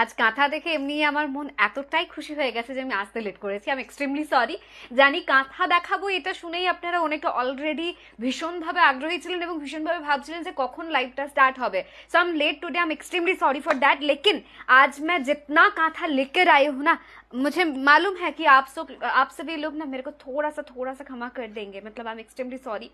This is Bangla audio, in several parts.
আজ কাঁথা দেখে এমনি আমার মন এতটাই খুশি হয়ে গেছে যে আমি আসতে লেট করেছি। আমি এক্সট্রিমলি সরি। জানি কাঁথা দেখাবো এটা শুনেই আপনারা অনেকে অলরেডি ভীষণভাবে আগ্রহী ছিলেন এবং ভীষণভাবে ভাবছিলেন যে কখন লাইভটা স্टार्ट হবে। So I am late today, I am extremely sorry for that. लेकिन आज मैं जितना कांथा लेकर आई हूँ ना, मुझे मालूम है कि आप सभी लोग ना मेरे को थोड़ा सा क्षमा कर देंगे। मतलब आई एम एक्सट्रीमली सॉरी,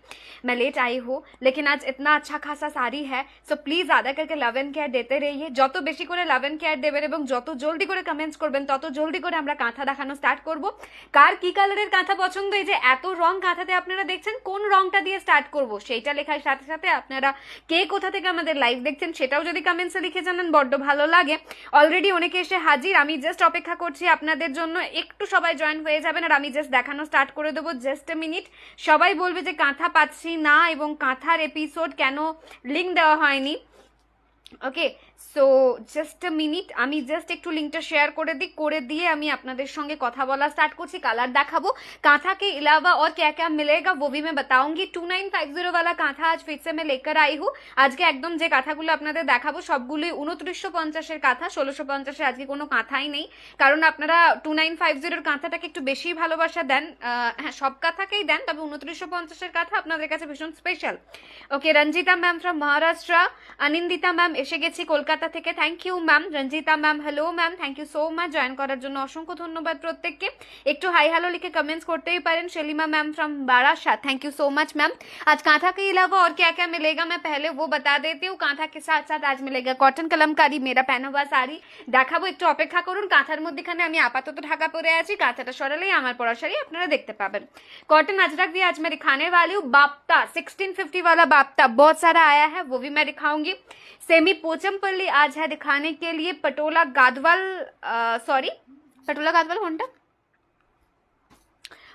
मैं लेट आई हूँ, लेकिन आज इतना अच्छा खासा साड़ी है। सो प्लिज आधा करके लव एंड केयर देते रहिए। যত বেশি করে লাভ এন্ড কেয়ার দেবেন এবং যত জলদি করে কমেন্টস করবেন তত জলদি করে আমরা কাঁথা দেখানো স্টার্ট করব। কার কি কালারের কাঁথা পছন্দ, এই যে এত রং কাঁথাতে আপনারা দেখছেন, কোন রংটা দিয়ে স্টার্ট করব সেইটা লেখার সাথে সাথে আপনারা কে কোথা থেকে আমাদের লাইভ দেখছেন সেটাও যদি কমেন্টসে লিখে জানান বড্ড ভালো লাগে। অলরেডি অনেকে এসে হাজির, আমি জাস্ট অপেক্ষা করছি আপনাদের জন্য। একটু সবাই জয়েন হয়ে যাবেন আর আমি জাস্ট দেখানো স্টার্ট করে দেবো। Just a minute. সবাই বলবে যে কাঁথা পাচ্ছি না এবং কাঁথার এপিসোড কেন লিঙ্ক দেওয়া হয়নি। ওকে, সো জাস্ট আ মিনিট, আমি জাস্ট একটু লিঙ্কটা শেয়ার করে দিয়ে আমি আপনাদের সঙ্গে কথা বলা স্টার্ট করছি। কালার দেখাবো, कांथा के अलावा और क्या क्या मिलेगा वो भी मैं बताऊंगी। 2950 वाला कांथा आज फिर से मैं लेकर आई हूँ। আজকে একদম যে কাঁথাগুলো আপনাদের দেখাবো সবগুলোই 2950 এর কাঁথা। 1650 এর আজকে কোনো কাঁথাই নেই, কারণ আপনারা 2950 এর কাঁথাটাকে একটু বেশি ভালোবাসা দেন। হ্যাঁ, সব কাঁথাকেই দেন, তবে 2950 এর কাঁথা আপনাদের কাছে ভীষণ special. Okay, Ranjita ma'am from Maharashtra, Anindita ma'am এসে গেছি কলকাতা থেকে। Thank you ma'am. Ranjita ma'am, hello ma'am, thank you so much join করার জন্য। অসংখ্য ধন্যবাদ প্রত্যেককে। একটু হাই হ্যালো লিখে কমেন্টস করতেই পারেন। Shalima ma'am from Barasat, thank you so much ma'am. आज कांथा के अलावा और क्या क्या मिलेगा मैं पहले वो बता देती हूँ। कांथा के साथ साथ आज मिलेगा कॉटन कलमकारी, मेरा पहना हुआ শাড়ি দেখাবো। একটু অপেক্ষা করুন। কাঁথার মধ্যেখানে আমি আপাতত ঢাকা পরে আছি, কাঁথাটা সরালেই আমার পরা শাড়ি আপনারা দেখতে পাবেন। कॉटन अजरक भी आज मैं दिखाने वाली हूँ। बाप्ता 1650 वाला बाप्ता बहुत सारा आया है, वो भी मैं दिखाऊंगी। सेमी पोचमपल्ली आज है दिखाने के लिए। पटोला गादवाल, सॉरी पटोला गादवाल कौनटा,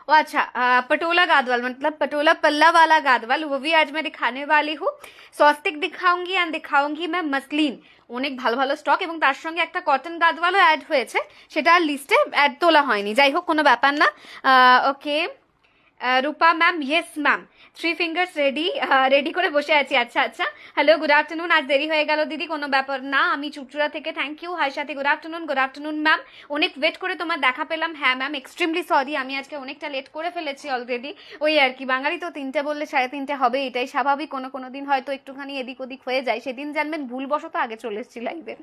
अच्छा पटोला गादवाल मतलब पटोला पल्ला वाला गादवाल, वो भी आज मैं दिखाने वाली हूँ। स्वस्तिक दिखाऊंगी एंड दिखाऊंगी मैं मसलिन। অনেক ভালো ভালো স্টক এবং তার সঙ্গে একটা কটন গাদওয়ালও অ্যাড হয়েছে, সেটা লিস্টে অ্যাড তোলা হয়নি। যাই হোক, কোনো ব্যাপার না। Okay Rupa ma'am, yes ma'am, 3 fingers ready করে বসে আছি। আচ্ছা আচ্ছা, হ্যালো গুড আফটারনুন। আজ দেরি হয়ে গেল দিদি, কোনো ব্যাপার না, আমি চুচুড়া থেকে। Thank you. হাই সাথে গুড আফটারনুন ম্যাম। অনেক ওয়েট করে তোমার দেখা পেলাম। হ্যাঁ ম্যাম, এক্সট্রিমলি সরি, আমি আজকে অনেকটা লেট করে ফেলেছি অলরেডি। ওই আর কি, বাঙালি তো 3টে বললে 3:30 হবে, এটাই স্বাভাবিক। কোনো দিন হয়তো একটুখানি এদিক ওদিক হয়ে যায়, সেদিন জানবেন ভুলবশত আগে চলে এসেছি লাইভে।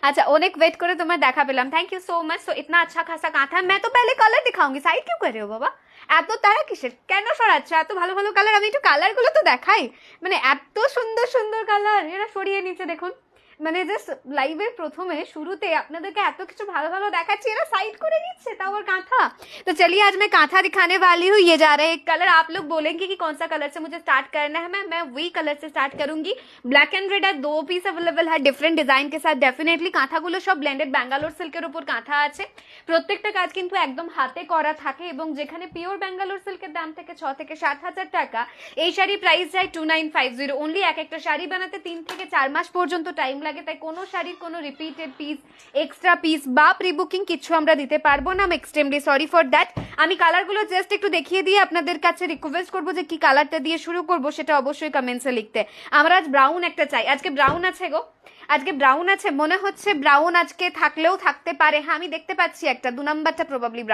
আচ্ছা, অনেক ওয়েট করে তোমার দেখা পেলাম, thank you so much. So ইতনা আচ্ছা খাসা কাঁথা। मैं तो पहले कलर दिखाऊंगी, साइड क्यों कर रहे हो बाबा? এত তারা কিসের, কেন সরাচ্ছ? এত ভালো ভালো কালার, আমি একটু কালারগুলো তো দেখাই। মানে এত সুন্দর সুন্দর কালার, এরা সরিয়ে নিচ্ছে দেখুন। মানে জাস্ট লাইভের প্রথমে শুরুতে আপনাদেরকে এত কিছু ভালো ভালো দেখাচ্ছি, এরা সাইড করে নিচ্ছে, তাও और कांथा। तो चलिए आज मैं कांथा दिखाने वाली हूँ। ये जा रहा है एक कलर। आप लोग बोलेंगे कि कौन सा कलर से मुझे स्टार्ट करना है, मैं वही कलर से स्टार्ट करूंगी। ब्लैक एंड रेड है, 2 পিস अवेलेबल है डिफरेंट डिजाइन के साथ। डेफिनेटলি কাঁথাগুলো সব ব্লেন্ডেড ব্যাঙ্গালোর সিল্কের উপর কাঁথা আছে। প্রত্যেকটা কাজ কিন্তু একদম হাতে করা থাকে এবং যেখানে পিওর ব্যাঙ্গালোর সিল্কের দাম থেকে 6 থেকে 7 হাজার টাকা, এই শাড়ি প্রাইস যায় 2950 অনলি। এক একটা শাড়ি বানাতে 3 থেকে 4 মাস পর্যন্ত টাইম লাগে, তাই কোনো শাড়ির কোনো রিপিটেড পিস, এক্সট্রা পিস বা প্রি বুকিং কিছু আমরা দিতে পারবো না। আমি এক্সট্রিমলি সরি ফর দ্যাট। আমি কালারগুলো জাস্ট একটু দেখিয়ে দিয়ে আপনাদের কাছে রিকোয়েস্ট করবো যে কি কালারটা দিয়ে শুরু করবো সেটা অবশ্যই কমেন্টসে লিখতে। আমরা আজ ব্রাউন একটা চাই। আজকে ব্রাউন আছে গো, আজকে ব্রাউন আছে, মনে হচ্ছে ব্রাউন আজকে থাকলেও থাকতে পারে। হ্যাঁ, আমি দেখতে পাচ্ছি একটা 2 নাম্বারটা প্রবাবলি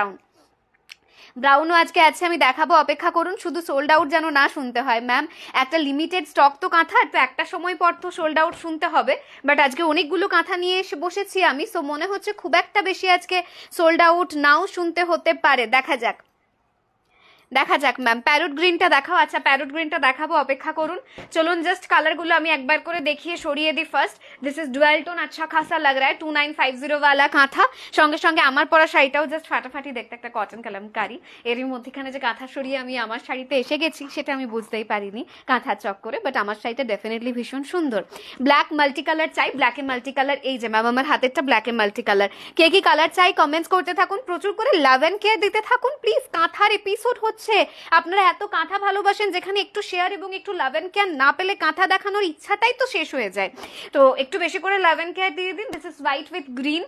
ব্রাউনও আজকে আছে, আমি দেখাবো, অপেক্ষা করুন। শুধু সোল্ড আউট যেন না শুনতে হয় ম্যাম, একটা লিমিটেড স্টক তো কাঁথা, তো একটা সময় পর তো সোল্ড আউট শুনতে হবে। বাট আজকে অনেকগুলো কাঁথা নিয়ে এসে বসেছি আমি, সো মনে হচ্ছে খুব একটা বেশি আজকে সোল্ড আউট নাও শুনতে হতে পারে। দেখা যাক ম্যাম। প্যারট গ্রিনটা দেখাও। আচ্ছা, প্যারট গ্রিনটা দেখাবো, অপেক্ষা করুন। চলুন জাস্ট কালারগুলো আমি একবার করে দেখিয়ে সরিয়ে দিই। First this is dual tone, আচ্ছা খাসা লাগ রা হ্যায়। 2950 वाला কাঁথা, সঙ্গে সঙ্গে আমার পরা শাড়িটাও জাস্ট ফাটাফাটি দেখতে, একটা কটন কালামকারি। এরই মধ্যখানে যে কাঁথা সরিয়ে আমি আমার শাড়িতে এসে গেছি সেটা আমি বুঝতেই পারিনি কাঁথার চক্করে, বাট আমার শাড়িটা ডেফিনেটলি ভীষণ সুন্দর। ব্ল্যাক মাল্টি কালার চাই, ব্ল্যাকে মাল্টি কালার। এই যে ম্যাম, আমার হাতেরটা ব্ল্যাকে মাল্টি কালার। কে কি কালার চাই কমেন্টস করতে থাকুন, প্রচুর করে লাভ অ্যান্ড কেয়ার দিতে থাকুন প্লিজ। কাঁথার এপিসোড হচ্ছে হচ্ছে? আপনারা এত কাঁথা ভালোবাসেন যেখানে একটু শেয়ার এবং একটু লাভ এন্ড কেয়ার না পেলে কাঁথা দেখানোর ইচ্ছাটাই তো শেষ হয়ে যায়। তো একটু বেশি করে লাভ এন্ড কেয়ার দিয়ে দিন। This is white with green.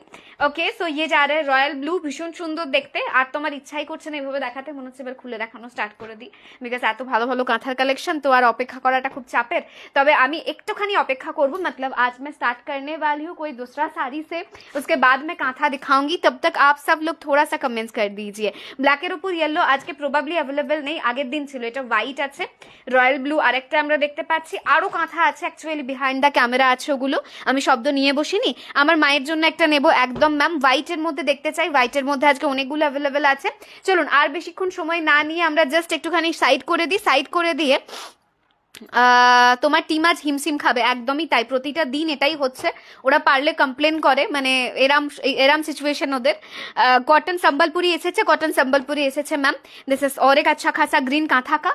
Okay, so ইয়ে যা রে রয়্যাল ব্লু, ভীষণ সুন্দর দেখতে। আর তোমার ইচ্ছাই করছে না এভাবে দেখাতে, মনে হচ্ছে এবার খুলে দেখানো স্টার্ট করে দিই, বিকজ এত ভালো ভালো কাঁথার কালেকশন তো আর অপেক্ষা করাটা খুব চাপের। तब আমি একটুখানি অপেক্ষা করব, मतलब आज मैं स्टार्ट करने वाली हूँ कोई दूसरा साड़ी से, उसके बाद मैं कांथा दिखाऊंगी। तब तक आप सब लोग थोड़ा सा कमेंट्स कर दीजिए। ব্ল্যাকের উপর ইয়েলো আজকে প্রবাবলি অ্যাভেলেবল নেই, আগের দিন ছিল। এটা হোয়াইট আছে, রয়্যাল ব্লু আরেকটা আমরা দেখতে পাচ্ছি, আরো কাঁথা আছে অ্যাকচুয়ালি বিহাইন্ড দ্য ক্যামেরা আছে, ওগুলো আমি শব্দ নিয়ে বসিনি। আমার মায়ের জন্য একটা নেব একদম ম্যাম, হোয়াইটের মধ্যে দেখতে চাই। হোয়াইটের মধ্যে আজকে অনেকগুলো অ্যাভেলেবেল আছে। চলুন আর বেশিক্ষণ সময় না নিয়ে আমরা জাস্ট একটুখানি সাইড করে দিই। সাইড করে দিয়ে তোমার টিম আজ হিমসিম খাবে, একদমই তাই। প্রতিটা দিন এটাই হচ্ছে, ওরা পারলে কমপ্লেন করে, মানে এরাম এরাম সিচুয়েশন ওদের। कॉटन संबलपुरी এসেছে, कॉटन संबलपुरी এসেছে मैम। दिस इज और एक अच्छा खासा ग्रीन कांथा का,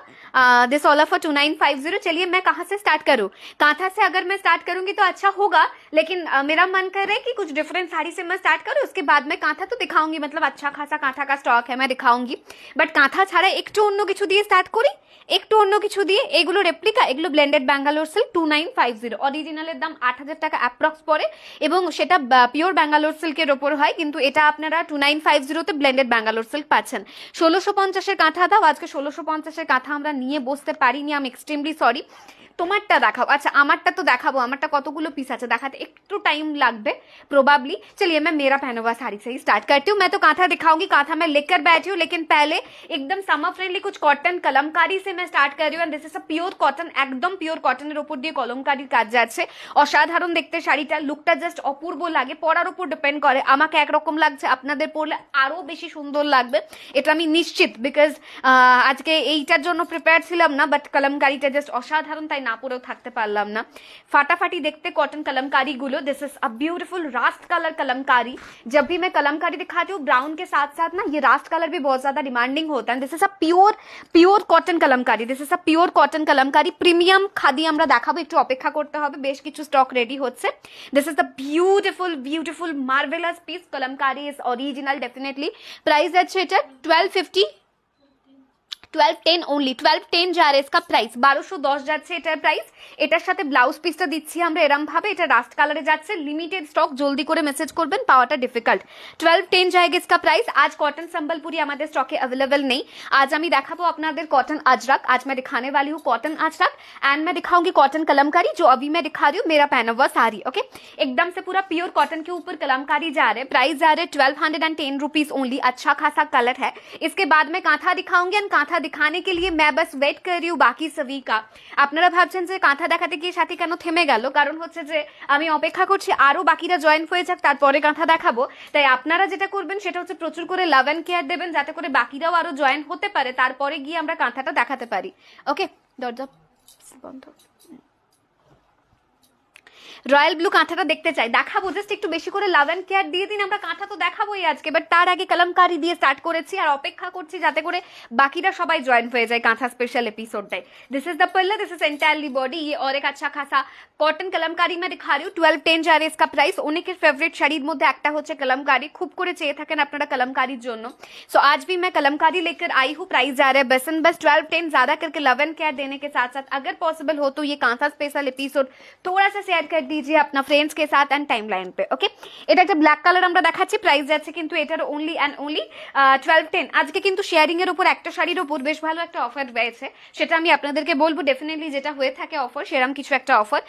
दिस ऑल ऑफ 2950। चलिए मैं कहाँ से स्टार्ट करूँ? कांथा से अगर मैं स्टार्ट करूंगी तो अच्छा होगा, लेकिन मेरा मन कर रहा है कि कुछ डिफरेंट साड़ी से मैं स्टार्ट करूँ, उसके बाद मैं कांथा तो दिखाऊंगी, मतलब अच्छा खासा कांथा का स्टॉक है, मैं दिखाऊंगी। বাট কাঁথা ছাড়া একটু অন্য কিছু দিয়ে স্টার্ট করি, একটু অন্য কিছু দিয়ে। এগুলো রেপ্লিকা, এগুলো ব্লেন্ডেড ব্যাঙ্গালোর সিল্ক 2950। অরিজিনালের দাম 8000 টাকা অ্যাপ্রক্স পড়ে, এবং সেটা পিওর ব্যাঙ্গালোর সিল্কের ওপর হয়, কিন্তু এটা আপনারা 2950 তে ব্লেন্ডেড ব্যাঙ্গালোর সিল্ক পাচ্ছেন। 1650-এর কাঁথা দাও, আজকে 1650-এর কাঁথা আমরা নিয়ে বসতে পারিনি, আমি এক্সট্রিমলি সরি। তোমারটা দেখাও। अच्छा আমারটা তো দেখাবো, আমারটা কতগুলো পিস আছে দেখাতে একটু টাইম লাগবে प्रोबेबली। चलिए मैं मेरा पहना हुआ साड़ी से ही स्टार्ट करती हूँ। मैं तो कांथा दिखाऊंगी, कांथा मैं लेकर बैठी हूँ, लेकिन पहले एकदम समर फ्रेंडली कुछ कॉटन कलमकारी से मैं स्टार्ट कर रही हूँ। This is a pure cotton, एकदम পিওর কটনের উপর দিয়ে কলমকারির কাজ যাচ্ছে। অসাধারণ দেখতে শাড়িটা, লুকটা জাস্ট অপূর্ব লাগে। পরার উপর ডিপেন্ড করে, আমাকে একরকম লাগছে, আপনাদের পরলে আরো বেশি সুন্দর লাগবে, এটা আমি নিশ্চিত। বিকজ আজকে এইটার জন্য প্রিপেয়ার ছিলাম না, বাট কলমকারিটা জাস্ট অসাধারণ, তাই না পরেও থাকতে পারলাম না। ফাটাফাটি দেখতে cotton Kalamkari Gulo. This is a beautiful Rust colour Kalamkari. जब भी मैं कलमकारी दिखाती हूँ ब्राउन के साथ साथ ना ये रास्ट कलर भी बहुत ज्यादा डिमांडिंग होता है। This is a pure cotton kalamkari. This is a pure cotton kalamkari. Premium khadi আমরা দেখাবো, একটু অপেক্ষা করতে হবে, বেশ কিছু স্টক রেডি হচ্ছে। This is the beautiful marvellous piece. Kalamkari is original definitely. Price আছে এটা 1250, 1210 ओनली, 1210 जा रहा है इसका प्राइस। 1210 যাচ্ছে এটার প্রাইস। এটার সাথে ব্লাউজ পিসটা দিচ্ছি আমরা এরম ভাবে, এটা রাস্ট কালারে যাচ্ছে, লিমিটেড স্টক, জলদি করে মেসেজ করবেন, পাওয়াটা ডিফিকাল্ট। 1210 जाएगा इसका प्राइस। आज कॉटन संबलपुरी আমাদের স্টকে अवेलेबल नहीं। आज আমি দেখাবো আপনাদের कॉटन अजरक। आज मैं दिखाने वाली हूँ कॉटन अजरक, एंड मैं दिखाऊंगी कॉटन कलमकारी, जो अभी मैं दिखा रही हूँ मेरा पहना हुआ साड़ी। ओके, एकदम से पूरा प्योर कॉटन के ऊपर कलमकारी जा रहे हैं। प्राइस जा रहे 1210 रुपीज ओनली। अच्छा खासा कलर है। इसके बाद मैं कांथा दिखाऊंगी, एंड कांथा दिखाने के लिए मैं बस वेट कर रही हूँ बाकी सभी का। আপনারা ভাবছেন যে কাঁথা দেখাতে গিয়ে সাথে কেন থেমে গেল, কারণ হচ্ছে যে আমি অপেক্ষা করছি আরো বাকিরা জয়েন হয়ে যাক, তারপরে কাঁথা দেখাবো। তাই আপনারা যেটা করবেন সেটা হচ্ছে প্রচুর করে লাভ এন্ড কেয়ার দেবেন, যাতে করে বাকিরাও আরো জয়েন হতে পারে, তারপরে গিয়ে আমরা কাঁথাটা দেখাতে পারি। ওকে, দরজা বন্ধ। রয়্যাল ব্লু কাঁথাটা দেখতে চাই, দেখাবো, জাস্ট একটু বেশি করে লাভ এন্ড কেয়ার দিয়ে দিন, আমরা কাঁথা তো দেখাবোই আজকে। বাট তার আগে কলমকারি দিয়ে স্টার্ট করেছি, আর অপেক্ষা করছি যাতে করে বাকিরা সবাই জয়েন হয়ে যায় কাঁথা special এপিসোডটায়। This is the palla, this is entirely body. ये और एक अच्छा खासा কটন কলমকারি मैं दिखा रही हूँ। 1210 जा रही है इसका प्राइस। অনেকের ফেভারিট শাড়ির মধ্যে একটা হচ্ছে কলমকারি, খুব করে চেয়ে থাকেন আপনারা কলমকারির জন্য। सो आज भी मैं कलमकारी लेकर आई हूँ। प्राइस जा रहा है बस एंड बस 1210। ज्यादा करके लव एंड केयर देने के साथ साथ अगर पॉसिबल हो तो ये कांथा स्पेशल एपिसोड थोड़ा सा शेयर कर दीजिए अपना फ्रेंड्स के साथ एंड टाइमलाइन पे। ओके, এটা একটা ব্ল্যাক কালার আমরা দেখাচ্ছি, প্রাইস যাচ্ছে কিন্তু এটার অনলি এন্ড অনলি 1210। আজকে কিন্তু শেয়ারিং এর উপর একটা শাড়ির উপর বেশ ভালো একটা অফার রয়েছে, সেটা আমি আপনাদেরকে বলবো। ডেফিনেটলি যেটা হয়ে থাকে অফার, সেরকম কিছু একটা অফার,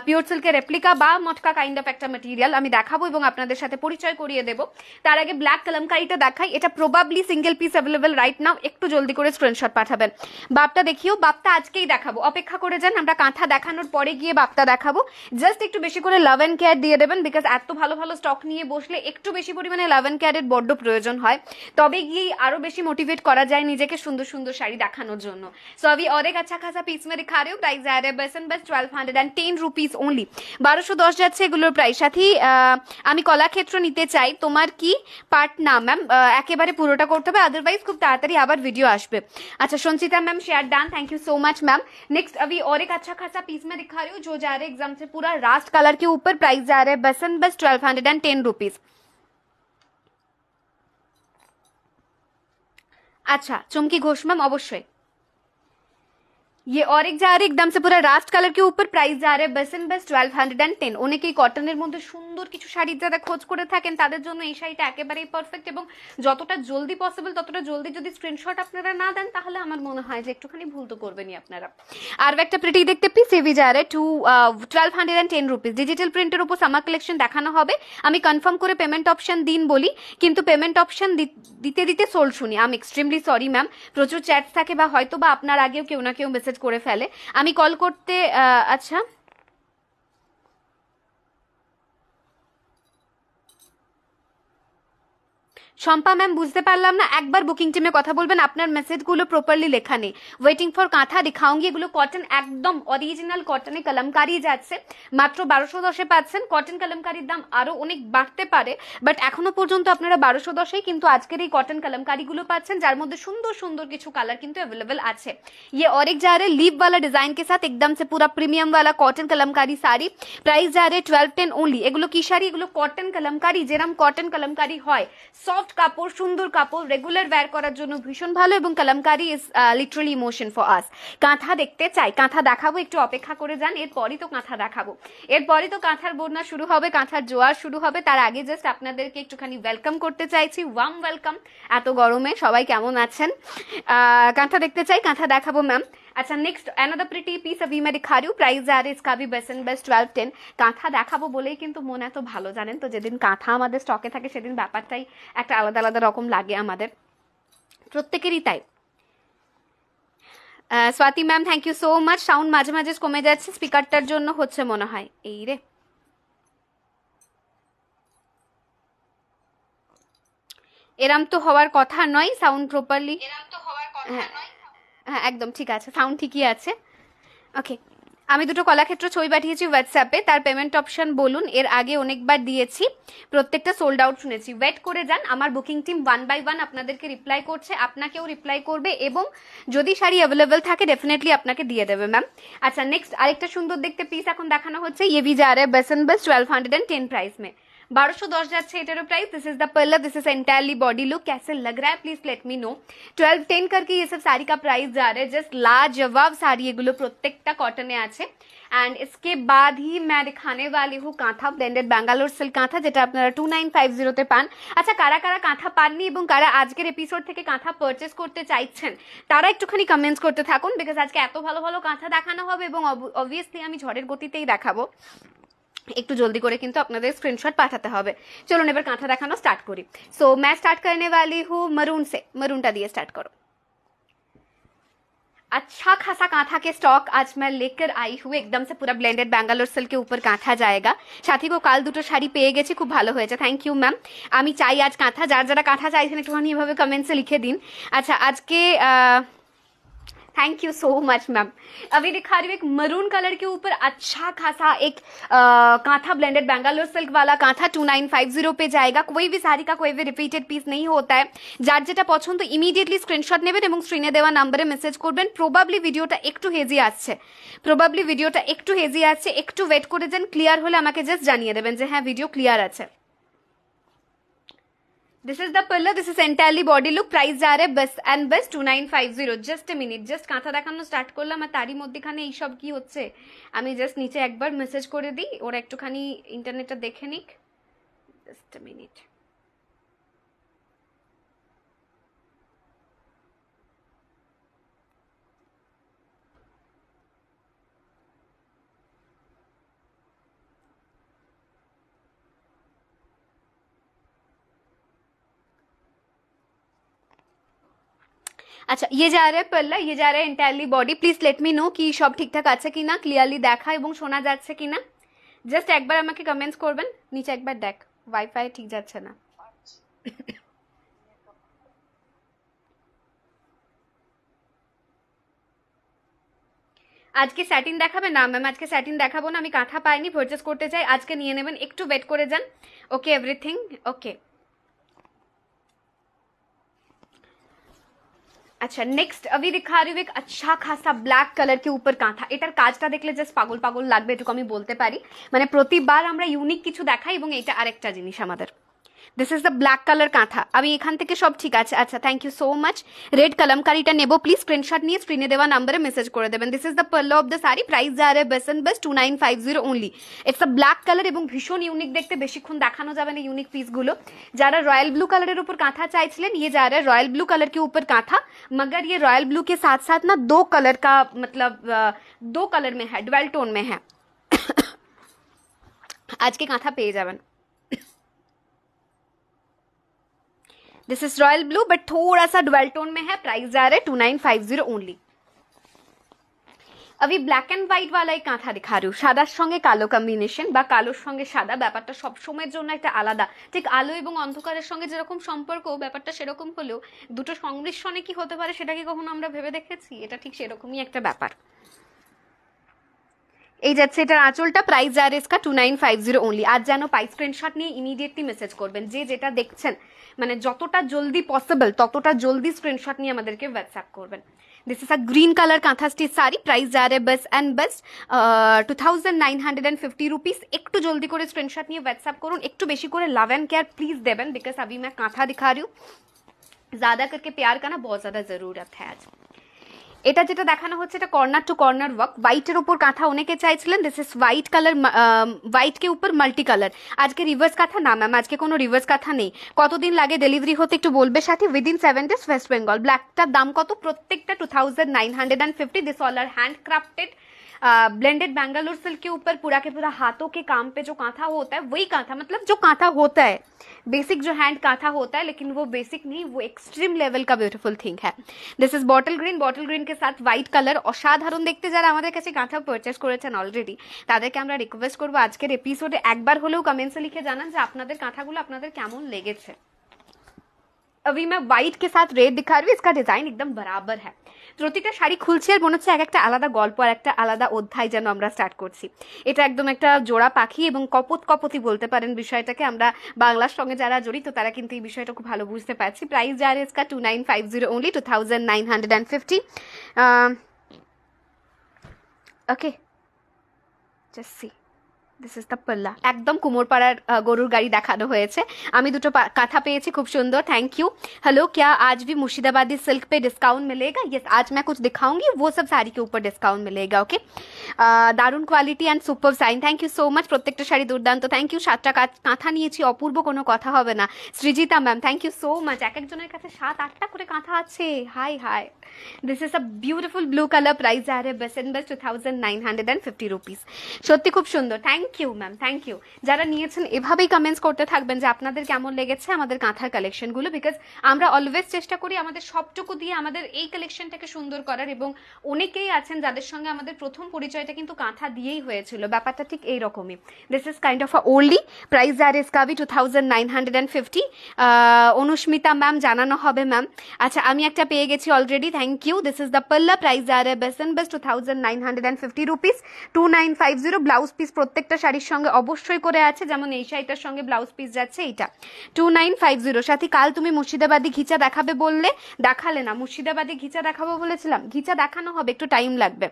পিওর সিল্কের রেপ্লিকা বা মটকা কাইন্ড অফ একটা ম্যাটেরিয়াল আমি দেখাবো এবং আপনাদের সাথে পরিচয় করিয়ে দেবো। তার আগে ব্ল্যাক কলমকারিটা দেখাই। এটা probably single piece available right now, একটু জলদি করে স্ক্রিনশট পাঠাবেন। বাপটা দেখিও, বাপটা আজকেই দেখাবো, অপেক্ষা করে যান, আমরা কাঁথা দেখানোর পরে গিয়ে বাপটা দেখাবো। জাস্ট একটু বেশি করে লাভ এন্ড কেয়ার দিয়ে দেবেন, বিকজ এত ভালো ভালো স্টক নিয়ে বসলে একটু বেশি পরিমাণে লাভ এন্ড কেয়ারের বড্ড প্রয়োজন হয়, তবে গিয়ে আরো বেশি মোটিভেট করা যায় নিজেকে সুন্দর সুন্দর শাড়ি দেখানোর জন্য। সো अभी और एक अच्छा खासा पीस में दिखा रही हूँ। प्राइस आ रहा है बस एंड बस 1210 रुपीज ओनली। 1210 যাচ্ছে এগুলোর প্রাইস। সাথে আমি কলাক্ষেত্র নিতে চাই, তোমার কি পার্ট না ম্যাম? একেবারে পুরোটা করতে হবে, আদারওয়াইজ খুব তাড়াতাড়ি আবার ভিডিও আসবে। अच्छा Sanchita ma'am share done, thank you so much ma'am. Next अभी और एक अच्छा खासा पीस में दिखा रही हूँ, जो जा रहा है एकदम से पूरा रास्ट कलर के ऊपर। प्राइस जा रहा है बस एंड बस 1210 रुपीज। আচ্ছা চুমকি ঘোষ ম্যাম অবশ্যই। ये और एक जा रहे एकदम से पूरा रास्ट कलर के ऊपर प्राइस जा रहे বেস্ট এন্ড বেস্ট 1210। অনেকেই কটনের মধ্যে সুন্দর কিছু শাড়ি যারা খোঁজ করে থাকেন তাদের জন্য এই শাড়িটা একেবারেই পারফেক্ট, এবং যতটা জলদি পসিবল ততটা জলদি যদি স্ক্রিনশট আপনারা না দেন তাহলে আমার মনে হয় যে একটুখানি ভুল তো করবেনই আপনারা। আর একটা প্রিটি দেখতে পিস এভি যা রে 1210 রুপিস ডিজিটাল প্রিন্টের উপর সামার কালেকশন দেখানো হবে। আমি কনফার্ম করে পেমেন্ট অপশন দিন বলি, কিন্তু পেমেন্ট অপশন দিতে দিতে সোল্ড শুনি। আমি এক্সট্রিমলি সরি ম্যাম, প্রচুর চ্যাটস থাকে বা হয়তো বা আপনার আগেও কেউ না কেউ মেসেজ করে ফেলে। আমি কল করতে আচ্ছা শম্পা ম্যাম বুঝতে পারলাম না, একবার বুকিং টিমে কথা বলবেন, আপনার মেসেজগুলো প্রপারলি লেখা নেই। ওয়েটিং ফর কাঁথা দিখাউঙ্গি, এগুলো কটন একদম অরিজিনাল কটনে কলমকারি যাচ্ছে, মাত্র 1210-এ পাচ্ছেন। কটন কলমকারির দাম আরো অনেক বাড়তে পারে, বাট এখনো পর্যন্ত আপনারা 1210-এই কিন্তু আজকের এই কটন কলমকারিগুলো পাচ্ছেন, যার মধ্যে সুন্দর সুন্দর কিছু কালার কিন্তু अवेलेबल আছে। ये और एक जा रहे लीव वाला डिजाइन के साथ एकदम से पूरा प्रीमियम वाला कॉटन कलमकारी साड़ी, प्राइस जा रहे 1210 ओनली। এগুলো কি শাড়ি? এগুলো কটন কলমকারি, যেরকম কটন কলমকারি হয়, সফট কাপড়, সুন্দর কাপড়, রেগুলার ওয়্যার করার জন্য ভীষণ ভালো, এবং kalamkari is literally emotion for us. কাঁথা দেখতে চাই, কাঁথা দেখাবো, একটু অপেক্ষা করে যান, এরপরই তো কাঁথা দেখাবো, এরপরই তো কাঁথার বন্যা শুরু হবে, কাঁথার জোয়ার শুরু হবে। তার আগে জাস্ট আপনাদেরকে একটুখানি ওয়েলকাম করতে চাইছি, ওয়ার্ম ওয়েলকাম। এত গরমে সবাই কেমন আছেন? কাঁথা দেখতে চাই, কাঁথা দেখাবো ম্যাম। अच्छा नेक्स्ट अनदर प्रिटी पीस अभी मैं दिखा रही हूँ, प्राइस जा रही है इसका भी बेस्ट एंड बेस्ट 1210। কাঁথা দেখাবো বলেই কিন্তু মন এত ভালো, জানেন তো, যেদিন কাঁথা আমাদের স্টকে থাকে সেদিন ব্যাপারটাই একটা আলাদা আলাদা রকম লাগে আমাদের প্রত্যেকেরই, তাই। Swati ma'am thank you so much. Sound মাঝে মাঝে কমে যাচ্ছে, স্পিকারটার জন্য হচ্ছে মনে হয়। এই রে, এরম তো হওয়ার কথা নয়, সাউন্ড প্রপারলি, হ্যাঁ হ্যাঁ একদম ঠিক আছে, সাউন্ড ঠিকই আছে। ওকে, আমি দুটো কলাক্ষেত্র ছবি পাঠিয়েছি হোয়াটসঅ্যাপে, তার পেমেন্ট অপশন বলুন। এর আগে অনেকবার দিয়েছি, প্রত্যেকটা সোল্ড আউট শুনেছি। ওয়েট করে যান, আমার বুকিং টিম 1 বাই 1 আপনাদেরকে রিপ্লাই করছে, আপনাকেও রিপ্লাই করবে, এবং যদি শাড়ি অ্যাভেলেবেল থাকে ডেফিনেটলি আপনাকে দিয়ে দেবে ম্যাম। আচ্ছা নেক্সট আরেকটা সুন্দর দেখতে পিস এখন দেখানো হচ্ছে, ये भी जा रहा है बेस्ट एंड बेस्ट 1210 प्राइस में। 1210 যাচ্ছে এটারও price. This is the palla, this is entirely body look, कैसे लग रहा है प्लीज लेट मी नो। 1210 करके ये सब साड़ी का प्राइस जा रहा है, जस्ट लाजवाब শাড়ি, এগুলো প্রত্যেকটা কটনে আছে। एंड इसके बाद ही मैं दिखाने वाली हूँ कांथा ब्लेंडेड ব্যাঙ্গালোর সিল্ক কাঁথা, যেটা আপনারা 2950-তে পান। আচ্ছা কারা কারা কাঁথা পাননি এবং কারা আজকের এপিসোড থেকে কাঁথা পারচেস করতে চাইছেন তারা একটুখানি কমেন্টস করতে থাকুন, বিকজ আজকে এত ভালো ভালো কাঁথা দেখানো হবে, এবং অবভিয়াসলি আমি ঝড়ের গতিতেই দেখাবো, একটু জলদি করে কিন্তু আপনাদের স্ক্রিনশট পাঠাতে হবে। চলুন এবার কাঁথা দেখানো স্টার্ট করি। সো मैं स्टार्ट करने वाली हूँ मरून से, मरूनটা দিয়ে স্টার্ট করো। अच्छा खासा कांथा के स्टॉक आज मैं लेकर आई हूँ, एकदम से पूरा ब्लेंडेड ব্যাঙ্গালোর সিল্ক के ऊपर कांथा जाएगा। সাথী গো কাল দুটো শাড়ি পেয়ে গেছি, খুব ভালো হয়েছে, থ্যাংক ইউ ম্যাম। আমি চাই আজ কাঁথা, যার যারা কাঁথা চাইছেন একটুখানি এভাবে কমেন্টসে লিখে দিন। আচ্ছা আজকে thank you so much ma'am. अभी दिखा रही हूँ एक मरून कलर के ऊपर अच्छा खासा एक कांथा ब्लेंडेड ব্যাঙ্গালোর सिल्क वाला कांथा 2950 पे जाएगा। कोई भी साड़ी का कोई भी रिपीटेड पीस नहीं होता है, যার যেটা পছন্দ ইমিডিয়েটলি স্ক্রিনশট নেবেন এবং স্ক্রিনে দেওয়া নাম্বারে মেসেজ করবেন। প্রবাবলি ভিডিওটা একটু হেজি আসছে, একটু ওয়েট করে যান, ক্লিয়ার হলে আমাকে জাস্ট জানিয়ে দেবেন যে হ্যাঁ ভিডিও ক্লিয়ার আছে। This is the palla, this is entirely body look, price जा रहे best and best 2950। Just a minute, just কাঁথা দেখানো স্টার্ট করলাম আর তারই মধ্যেখানে এইসব কি হচ্ছে, আমি জাস্ট নিচে একবার মেসেজ করে দিই, ওরা একটুখানি ইন্টারনেটটা দেখে নিক, জাস্ট এ মিনিট। আচ্ছা ये जा रहा है पल्ला, ये जा रहा है entirely body. Please let me no কি সব ঠিকঠাক আছে কিনা, ক্লিয়ারলি দেখা এবং শোনা যাচ্ছে কিনা, জাস্ট একবার আমাকে কমেন্টস করবেন। নিচে একবার দেখ, ওয়াইফাই ঠিক যাচ্ছে না। আজকে স্যাটিন দেখাবে না ম্যাম, আজকে স্যাটিন দেখাবো না, আমি কাঁথা পাইনি, পারচেস করতে চাই, আজকে নিয়ে নেবেন, একটু ওয়েট করে যান। ওকে এভরিথিং ওকে। अच्छा नेक्स्ट अभी दिखा रही हूँ एक अच्छा खासा ब्लैक कलर के ऊपर कांथा। এটার কাজটা দেখলে জাস্ট পাগল পাগল লাগবে, এটুকু আমি বলতে পারি। মানে প্রতিবার আমরা ইউনিক কিছু দেখাই এবং এটা আরেকটা জিনিস আমাদের। This is the black colour kantha. আমি এখান থেকে সব ঠিক আছে। আচ্ছা, thank you so much. Red কালামকারিটা নেবো প্লিজ, স্ক্রিনশট নিয়ে স্ক্রিনে দেওয়া নাম্বারে মেসেজ করে দেবেন। This is the pearl of the sari, price যা রে base and base 2950 only. It's a black colour এবং ভীষণ ইউনিক দেখতে, বেশিক্ষণ দেখানো যাবে না ইউনিক পিসগুলো। যারা রয়্যাল ব্লू कलर ऊपर कांथा चाहिए, ये जा रहा है रॉयल ब्लू कलर के ऊपर कांथा, मगर ये रॉयल ब्लू के साथ साथ ना दो कलर का, मतलब दो कलर में है, डुअल टोन में है। आज के कांथा पे जावन। This is royal blue but थोड़ा सा डुअल टोन में है, प्राइस जा रहा है 2950 ओनली। अभी ব্ল্যাক অ্যান্ড হোয়াইট ওয়ালাই কাঁথা দেখা রু, সাদার সঙ্গে কালো কম্বিনেশন বা কালোর সঙ্গে সাদা, ব্যাপারটা সব সময়ের জন্য একটা আলাদা। ঠিক আলো এবং অন্ধকারের সঙ্গে যেরকম সম্পর্ক, ব্যাপারটা সেরকম হলেও দুটো সংমিশ্রণে কি হতে পারে সেটা কি কখনো আমরা ভেবে দেখেছি? এটা ঠিক সেরকমই একটা ব্যাপার। এই যাচ্ছে এটার আঁচলটা, প্রাইস আর ইসকা 2950 ওনলি। আজ যেন পাই স্ক্রিনশট নিয়ে ইমিডিয়েটলি মেসেজ করবেন, যে যেটা দেখছেন মানে যতটা জলদি পসিবল ততটা জলদি স্ক্রিনশট নিয়ে আমাদেরকে হোয়াটসঅ্যাপ করবেন। This is a green colour kantha stitch sari, price जा रहे बस एंड बस 2950 रुपीज। একটু জলদি করে স্ক্রিনশট নিয়ে হোয়াটসঅ্যাপ করুন, একটু বেশি করে লাভ एंड केयर प्लीज देवें, बिकॉज अभी मैं कांथा दिखा रही हूँ, ज्यादा करके प्यार का ना बहुत ज्यादा जरूरत है आज। এটা যেটা দেখানো হচ্ছে এটা কর্নার টু কর্নার ওয়ার্ক, হোয়াইটের উপর কাঁথা অনেকে চাইছিলেন। This is white colour, white के ऊपर মাল্টি কালার। আজকে রিভার্স কাঁথা না ম্যাম, আজকে কোনো রিভার্স কাঁথা নেই। কতদিন লাগে ডেলিভারি হতে একটু বলবে সাথে, উইদিন 7 days ওয়েস্ট বেঙ্গল। ব্ল্যাকটার দাম কত? প্রত্যেকটা 2950। This all are hand crafted blended Bangalore silk के ऊपर पूरा के पूरा हाथों के काम पे जो कांथा होता है वही कांथा, मतलब जो कांथा होता है बेसिक, जो हैंड कांथा होता है, लेकिन वो बेसिक नहीं, वो एक्सट्रीम लेवल का ब्यूटीफुल थिंग है। दिस इज बॉटल ग्रीन के साथ व्हाइट कलर, অসাধারণ দেখতে। যারা আমাদের কাছে কাঁথা পারচেজ করেছেন অলরেডি তাদেরকে আমরা রিকোয়েস্ট করবো আজকের এপিসোডে একবার হলেও কমেন্টসে লিখে জানান যে আপনাদের কাঁথাগুলো আপনাদের কেমন লেগেছে। अभी मैं व्हाइट के साथ रेड दिखा रही हूँ, इसका डिजाइन एकदम बराबर है। প্রতিটা শাড়ি খুলছি আর মনে হচ্ছে এক একটা আলাদা গল্প আর একটা আলাদা অধ্যায় যেন আমরা স্টার্ট করছি। এটা একদম একটা জোড়া পাখি এবং কপত কপতি বলতে পারেন বিষয়টাকে। আমরা বাংলার সঙ্গে যারা জড়িত তারা কিন্তু এই বিষয়টা খুব ভালো বুঝতে পারছি। প্রাইস যা রে इसका 2950 only, 2950। Okay, just see this is the পাল্লা। একদম কুমোরপাড়ার গরুর গাড়ি দেখানো হয়েছে। আমি দুটো কাঁথা পেয়েছি, খুব সুন্দর, থ্যাংক यू। हेलो, क्या आज भी मुर्शिदाबादी सिल्क पे डिस्काउंट मिलेगा? यस, आज मैं कुछ दिखाऊंगी, वो सब साड़ी के ऊपर डिस्काउंट मिलेगा। ओके, দারুণ quality and super shine, thank you so much. প্রত্যেকটা শাড়ি দুর্দান্ত, থ্যাংক ইউ। 7টা কাঁথা নিয়েছি, অপূর্ব, কোনো কথা হবে না। Srijita ma'am, thank you so much. এক একজনের কাছে 7-8টা করে কাঁথা আছে। Hi hi, this is a beautiful blue colour, price আর বেস এন্ড বেস 2950 রুপিস। সত্যি খুব সুন্দর, thank you ma'am, thank you. যারা নিয়েছেন এভাবেই কমেন্টস করতে থাকবেন যে আপনাদের কেমন লেগেছে আমাদের কাঁথার কালেকশনগুলো, বিকজ আমরা অলওয়েজ চেষ্টা করি আমাদের সবটুকু দিয়ে আমাদের এই কালেকশনটাকে সুন্দর করার। এবং অনেকেই আছেন যাদের সঙ্গে আমাদের প্রথম পরিচয়টা কিন্তু কাঁথা দিয়েই হয়েছিল, ব্যাপারটা ঠিক এইরকমই। This is kind of a oldie, price আর इसका भी 2950। অনুস্মিতা ম্যাম জানানো হবে ম্যাম। আচ্ছা, আমি একটা পেয়ে গেছি already, thank you. This is the palla, price আর base and base 2950 rupees, 2950। Blouse piece প্রত্যেকটা শাড়ির সঙ্গে অবশ্যই করে আছে, যেমন এই শাড়িটার সঙ্গে ব্লাউজ পিস যাচ্ছে এইটা 2950। সাথী, কাল তুমি মুর্শিদাবাদী ঘিচা দেখাবে বললে, দেখালে না। মুর্শিদাবাদী ঘিচা দেখাবো বলেছিলাম, ঘিচা দেখানো হবে, একটু টাইম লাগবে।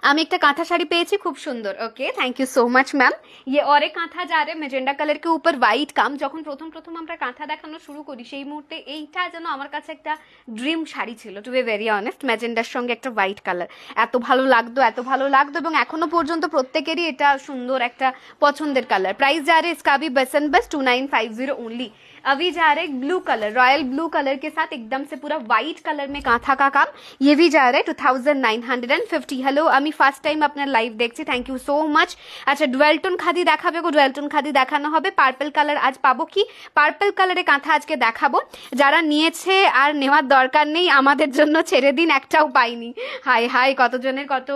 আমি একটা কাঁথা শাড়ি পেয়েছি, খুব সুন্দর। Okay, thank you so much ma'am. ये और एक কাঁথা যা রে মেজেন্ডা কালার के ऊपर व्हाइट কাম। যখন প্রথম আমরা কাঁথা দেখানো শুরু করি সেই মুহূর্তে এইটা যেন আমার কাছে একটা ড্রিম শাড়ি ছিল, টু বি ভেরি অনেস্ট। মেজেন্ডার সঙ্গে একটা হোয়াইট কালার, এত ভালো লাগতো, এত ভালো লাগতো, এবং এখনো পর্যন্ত প্রত্যেকেরই এটা সুন্দর একটা পছন্দের কালার। প্রাইস যা রে इसका भी बस एंड बस 2950 ओनली। अभी जा रहे blue colour, royal blue colour के साथ एकदम से पूरा व्हाइट कलर में कांथा का काम, ये भी जा रहा है 2950। हेलो, আমি ফার্স্ট টাইম আপনার লাইভ দেখছি, থ্যাংক ইউ সো মাচ। আচ্ছা, ডুয়েলটন খাদি দেখাবে গো, ডুয়েলটন খাদি দেখানো হবে। পার্পল কালার আজ পাবো কি? পার্পল কালারে কাঁথা আজকে দেখাবো। যারা নিয়েছে আর নেওয়ার দরকার নেই, আমাদের জন্য ছেড়ে দিন, একটাও পাইনি। হাই হাই, কতজনের কত,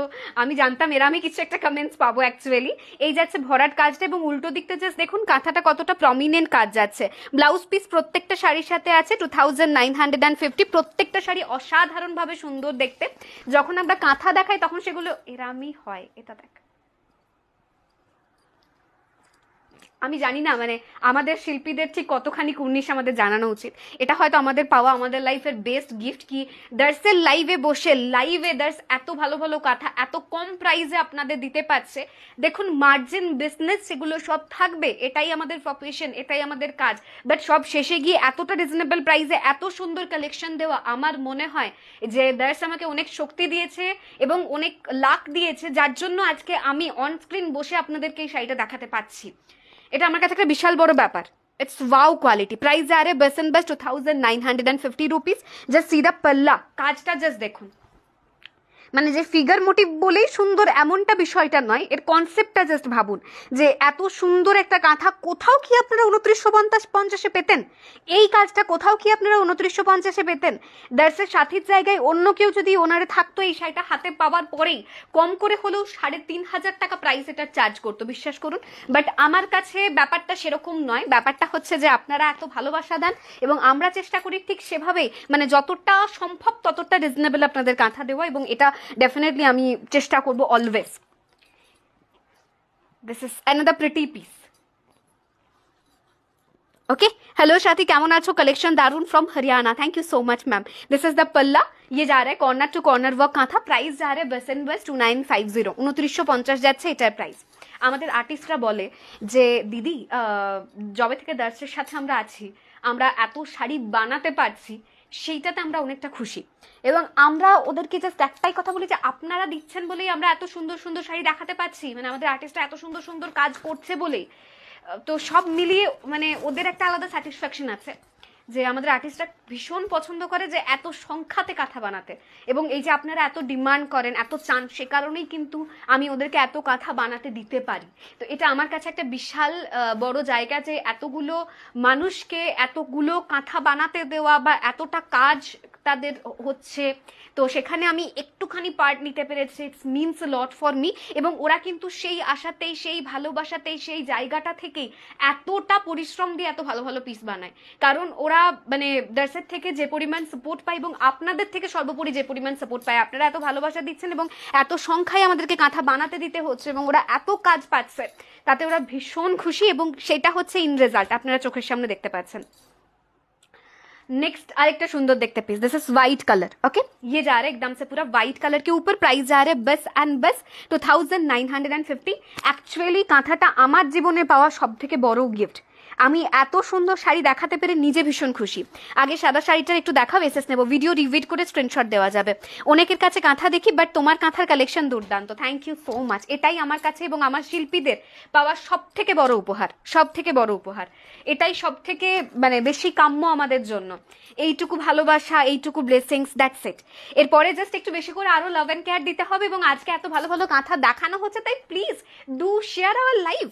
আমি জানতাম এরা আমি কিছু একটা কমেন্টস পাবো অ্যাকচুয়ালি। এই যাচ্ছে ভরাট কাজটা, এবং উল্টো দিকটা জাস্ট দেখুন কাঁথাটা কতটা প্রমিনেন্ট কাজ যাচ্ছে। ব্লাউজ পিস প্রত্যেকটা শাড়ির সাথে আছে 2950। প্রত্যেকটা শাড়ি অসাধারণ ভাবে সুন্দর দেখতে। যখন আমরা কাঁথা দেখাই তখন সেগুলো এরামই হয়। এটা দেখ, আমি জানি না মানে আমাদের শিল্পীদের ঠিক কতখানি কুর্নিশ আমাদের জানানো উচিত। এটা হয়তো আমাদের পাওয়া, আমাদের লাইফের বেস্ট গিফট কি দার্সের লাইভে বসে লাইভে দার্স এত ভালো ভালো কথা এত কম প্রাইসে আপনাদের দিতে পারছে। দেখুন মার্জিন বিজনেস সেগুলো সব থাকবে, এটাই আমাদের প্রফেশন, এটাই আমাদের কাজ, বাট সব শেষে গিয়ে এতটা রিজনেবল প্রাইসে এত সুন্দর কালেকশন দেওয়া আমার মনে হয় যে দার্স আমাকে অনেক শক্তি দিয়েছে এবং অনেক লাক দিয়েছে, যার জন্য আজকে আমি অন স্ক্রিন বসে আপনাদেরকে এই শাড়িটা দেখাতে পাচ্ছি। এটা আমার কাছে একটা বিশাল বড় ব্যাপার। It's wow quality. प्राइस जा रहे best and best 2950 rupees. Just see the पल्ला, কাজটা জাস্ট দেখুন, মানে যে ফিগার মোটিভ বলেই সুন্দর এমনটা বিষয়টা নয়, এর কনসেপ্টটা জাস্ট ভাবুন যে এত সুন্দর একটা কাঁথা কোথাও কি আপনারা 2950 পেতেন? এই কাজটা কোথাও কি আপনারা 2950 পেতেন? দার্সের সাথীর জায়গায় অন্য কেউ যদি ওনারে থাকতো এই শাড়িটা হাতে পাওয়ার পরেই কম করে হলেও 3500 টাকা প্রাইস এটা চার্জ করতো, বিশ্বাস করুন। বাট আমার কাছে ব্যাপারটা সেরকম নয়, ব্যাপারটা হচ্ছে যে আপনারা এত ভালোবাসা দেন এবং আমরা চেষ্টা করি ঠিক সেভাবেই, মানে যতটা সম্ভব ততটা রিজনেবল আপনাদের কাঁথা দেওয়া, এবং এটা डेफिनेटली আমি চেষ্টা করব always. This is another pretty piece. Okay hello साथी, কেমন আছো? কালেকশন দারুন from Haryana, thank you so much ma'am. This is the पल्ला, ये जा रहा है कॉर्नर टू कॉर्नर वर्क কাঁথা। প্রাইস जा रहा है बेस्ट एंड बेस्ट 2950, 2950 যাচ্ছে এটার প্রাইস। আমাদের আর্টিস্টরা বলে যে দিদি জবে থেকে দার্সের সাথে আমরা আছি, আমরা এত শাড়ি বানাতে পারছি, সেইটাতে আমরা অনেকটা খুশি। এবং আমরা ওদেরকে জাস্ট একটাই কথা বলি যে আপনারা দিচ্ছেন বলেই আমরা এত সুন্দর সুন্দর শাড়ি দেখাতে পাচ্ছি, মানে আমাদের আর্টিস্টরা এত সুন্দর সুন্দর কাজ করছে বলেই। তো সব মিলিয়ে মানে ওদের একটা আলাদা স্যাটিসফ্যাকশন আছে যে আমাদের আর্টিস্টরা ভীষণ পছন্দ করে যে এত সংখ্যাতে কাঁথা বানাতে, এবং এই যে আপনারা এত ডিমান্ড করেন, এত চান, সে কারণেই কিন্তু আমি ওদেরকে এত কাঁথা বানাতে দিতে পারি। তো এটা আমার কাছে একটা বিশাল বড় জায়গা যে এতগুলো মানুষকে এতগুলো কাঁথা বানাতে দেওয়া বা এতটা কাজ তাদের হচ্ছে, তো সেখানে আমি একটুখানি পার্ট নিতে পেরেছি, it's means lot for me. এবং ওরা কিন্তু সেই আশাতেই, সেই ভালোবাসাতেই, সেই জায়গাটা থেকেই এতটা পরিশ্রম দিয়ে এত ভালো ভালো পিস বানায়, কারণ ওরা মানে দার্সের থেকে যে পরিমাণ সাপোর্ট পায় এবং আপনাদের থেকে সর্বোপরি যে পরিমাণ সাপোর্ট পায়, আপনারা এত ভালোবাসা দিচ্ছেন এবং এত সংখ্যায় আমাদেরকে কাঁথা বানাতে দিতে হচ্ছে এবং ওরা এত কাজ পাচ্ছে, তাতে ওরা ভীষণ খুশি এবং সেটা হচ্ছে ইন রেজাল্ট আপনারা চোখের সামনে দেখতে পাচ্ছেন। नेक्स्ट आरेकटा सुंदर देखते piece, this is white colour. Okay ये जा रहा है एकदम से पूरा व्हाइट कलर के ऊपर। प्राइस जा रहा है बस एंड बस 2950। एक्चुअली কাঁথাটা আমার জীবনে পাওয়া সবথেকে বড় গিফট। আমি এত সুন্দর শাড়ি দেখাতে পেরে নিজে ভীষণ খুশি। আগে সাদা শাড়িটার একটু দেখাও, এসএস নেব, ভিডিও রিভিড করে স্ক্রিনশট দেওয়া যাবে। অনেকের কাছে কাঁথা দেখি, বাট তোমার কাঁথার কালেকশন দুর্দান্ত, থ্যাংক ইউ সো মাচ। এটাই আমার কাছে এবং আমার শিল্পীদের পাওয়া সব থেকে বড় উপহার, সব থেকে বড় উপহার। এটাই সব থেকে মানে বেশি কাম্য আমাদের জন্য, এইটুকু ভালোবাসা, এইটুকু ব্লেসিংস, দ্যাটস ইট। এরপরে জাস্ট একটু বেশি করে আরো লাভ অ্যান্ড কেয়ার দিতে হবে, এবং আজকে এত ভালো ভালো কাঁথা দেখানো হচ্ছে, তাই please do share our live.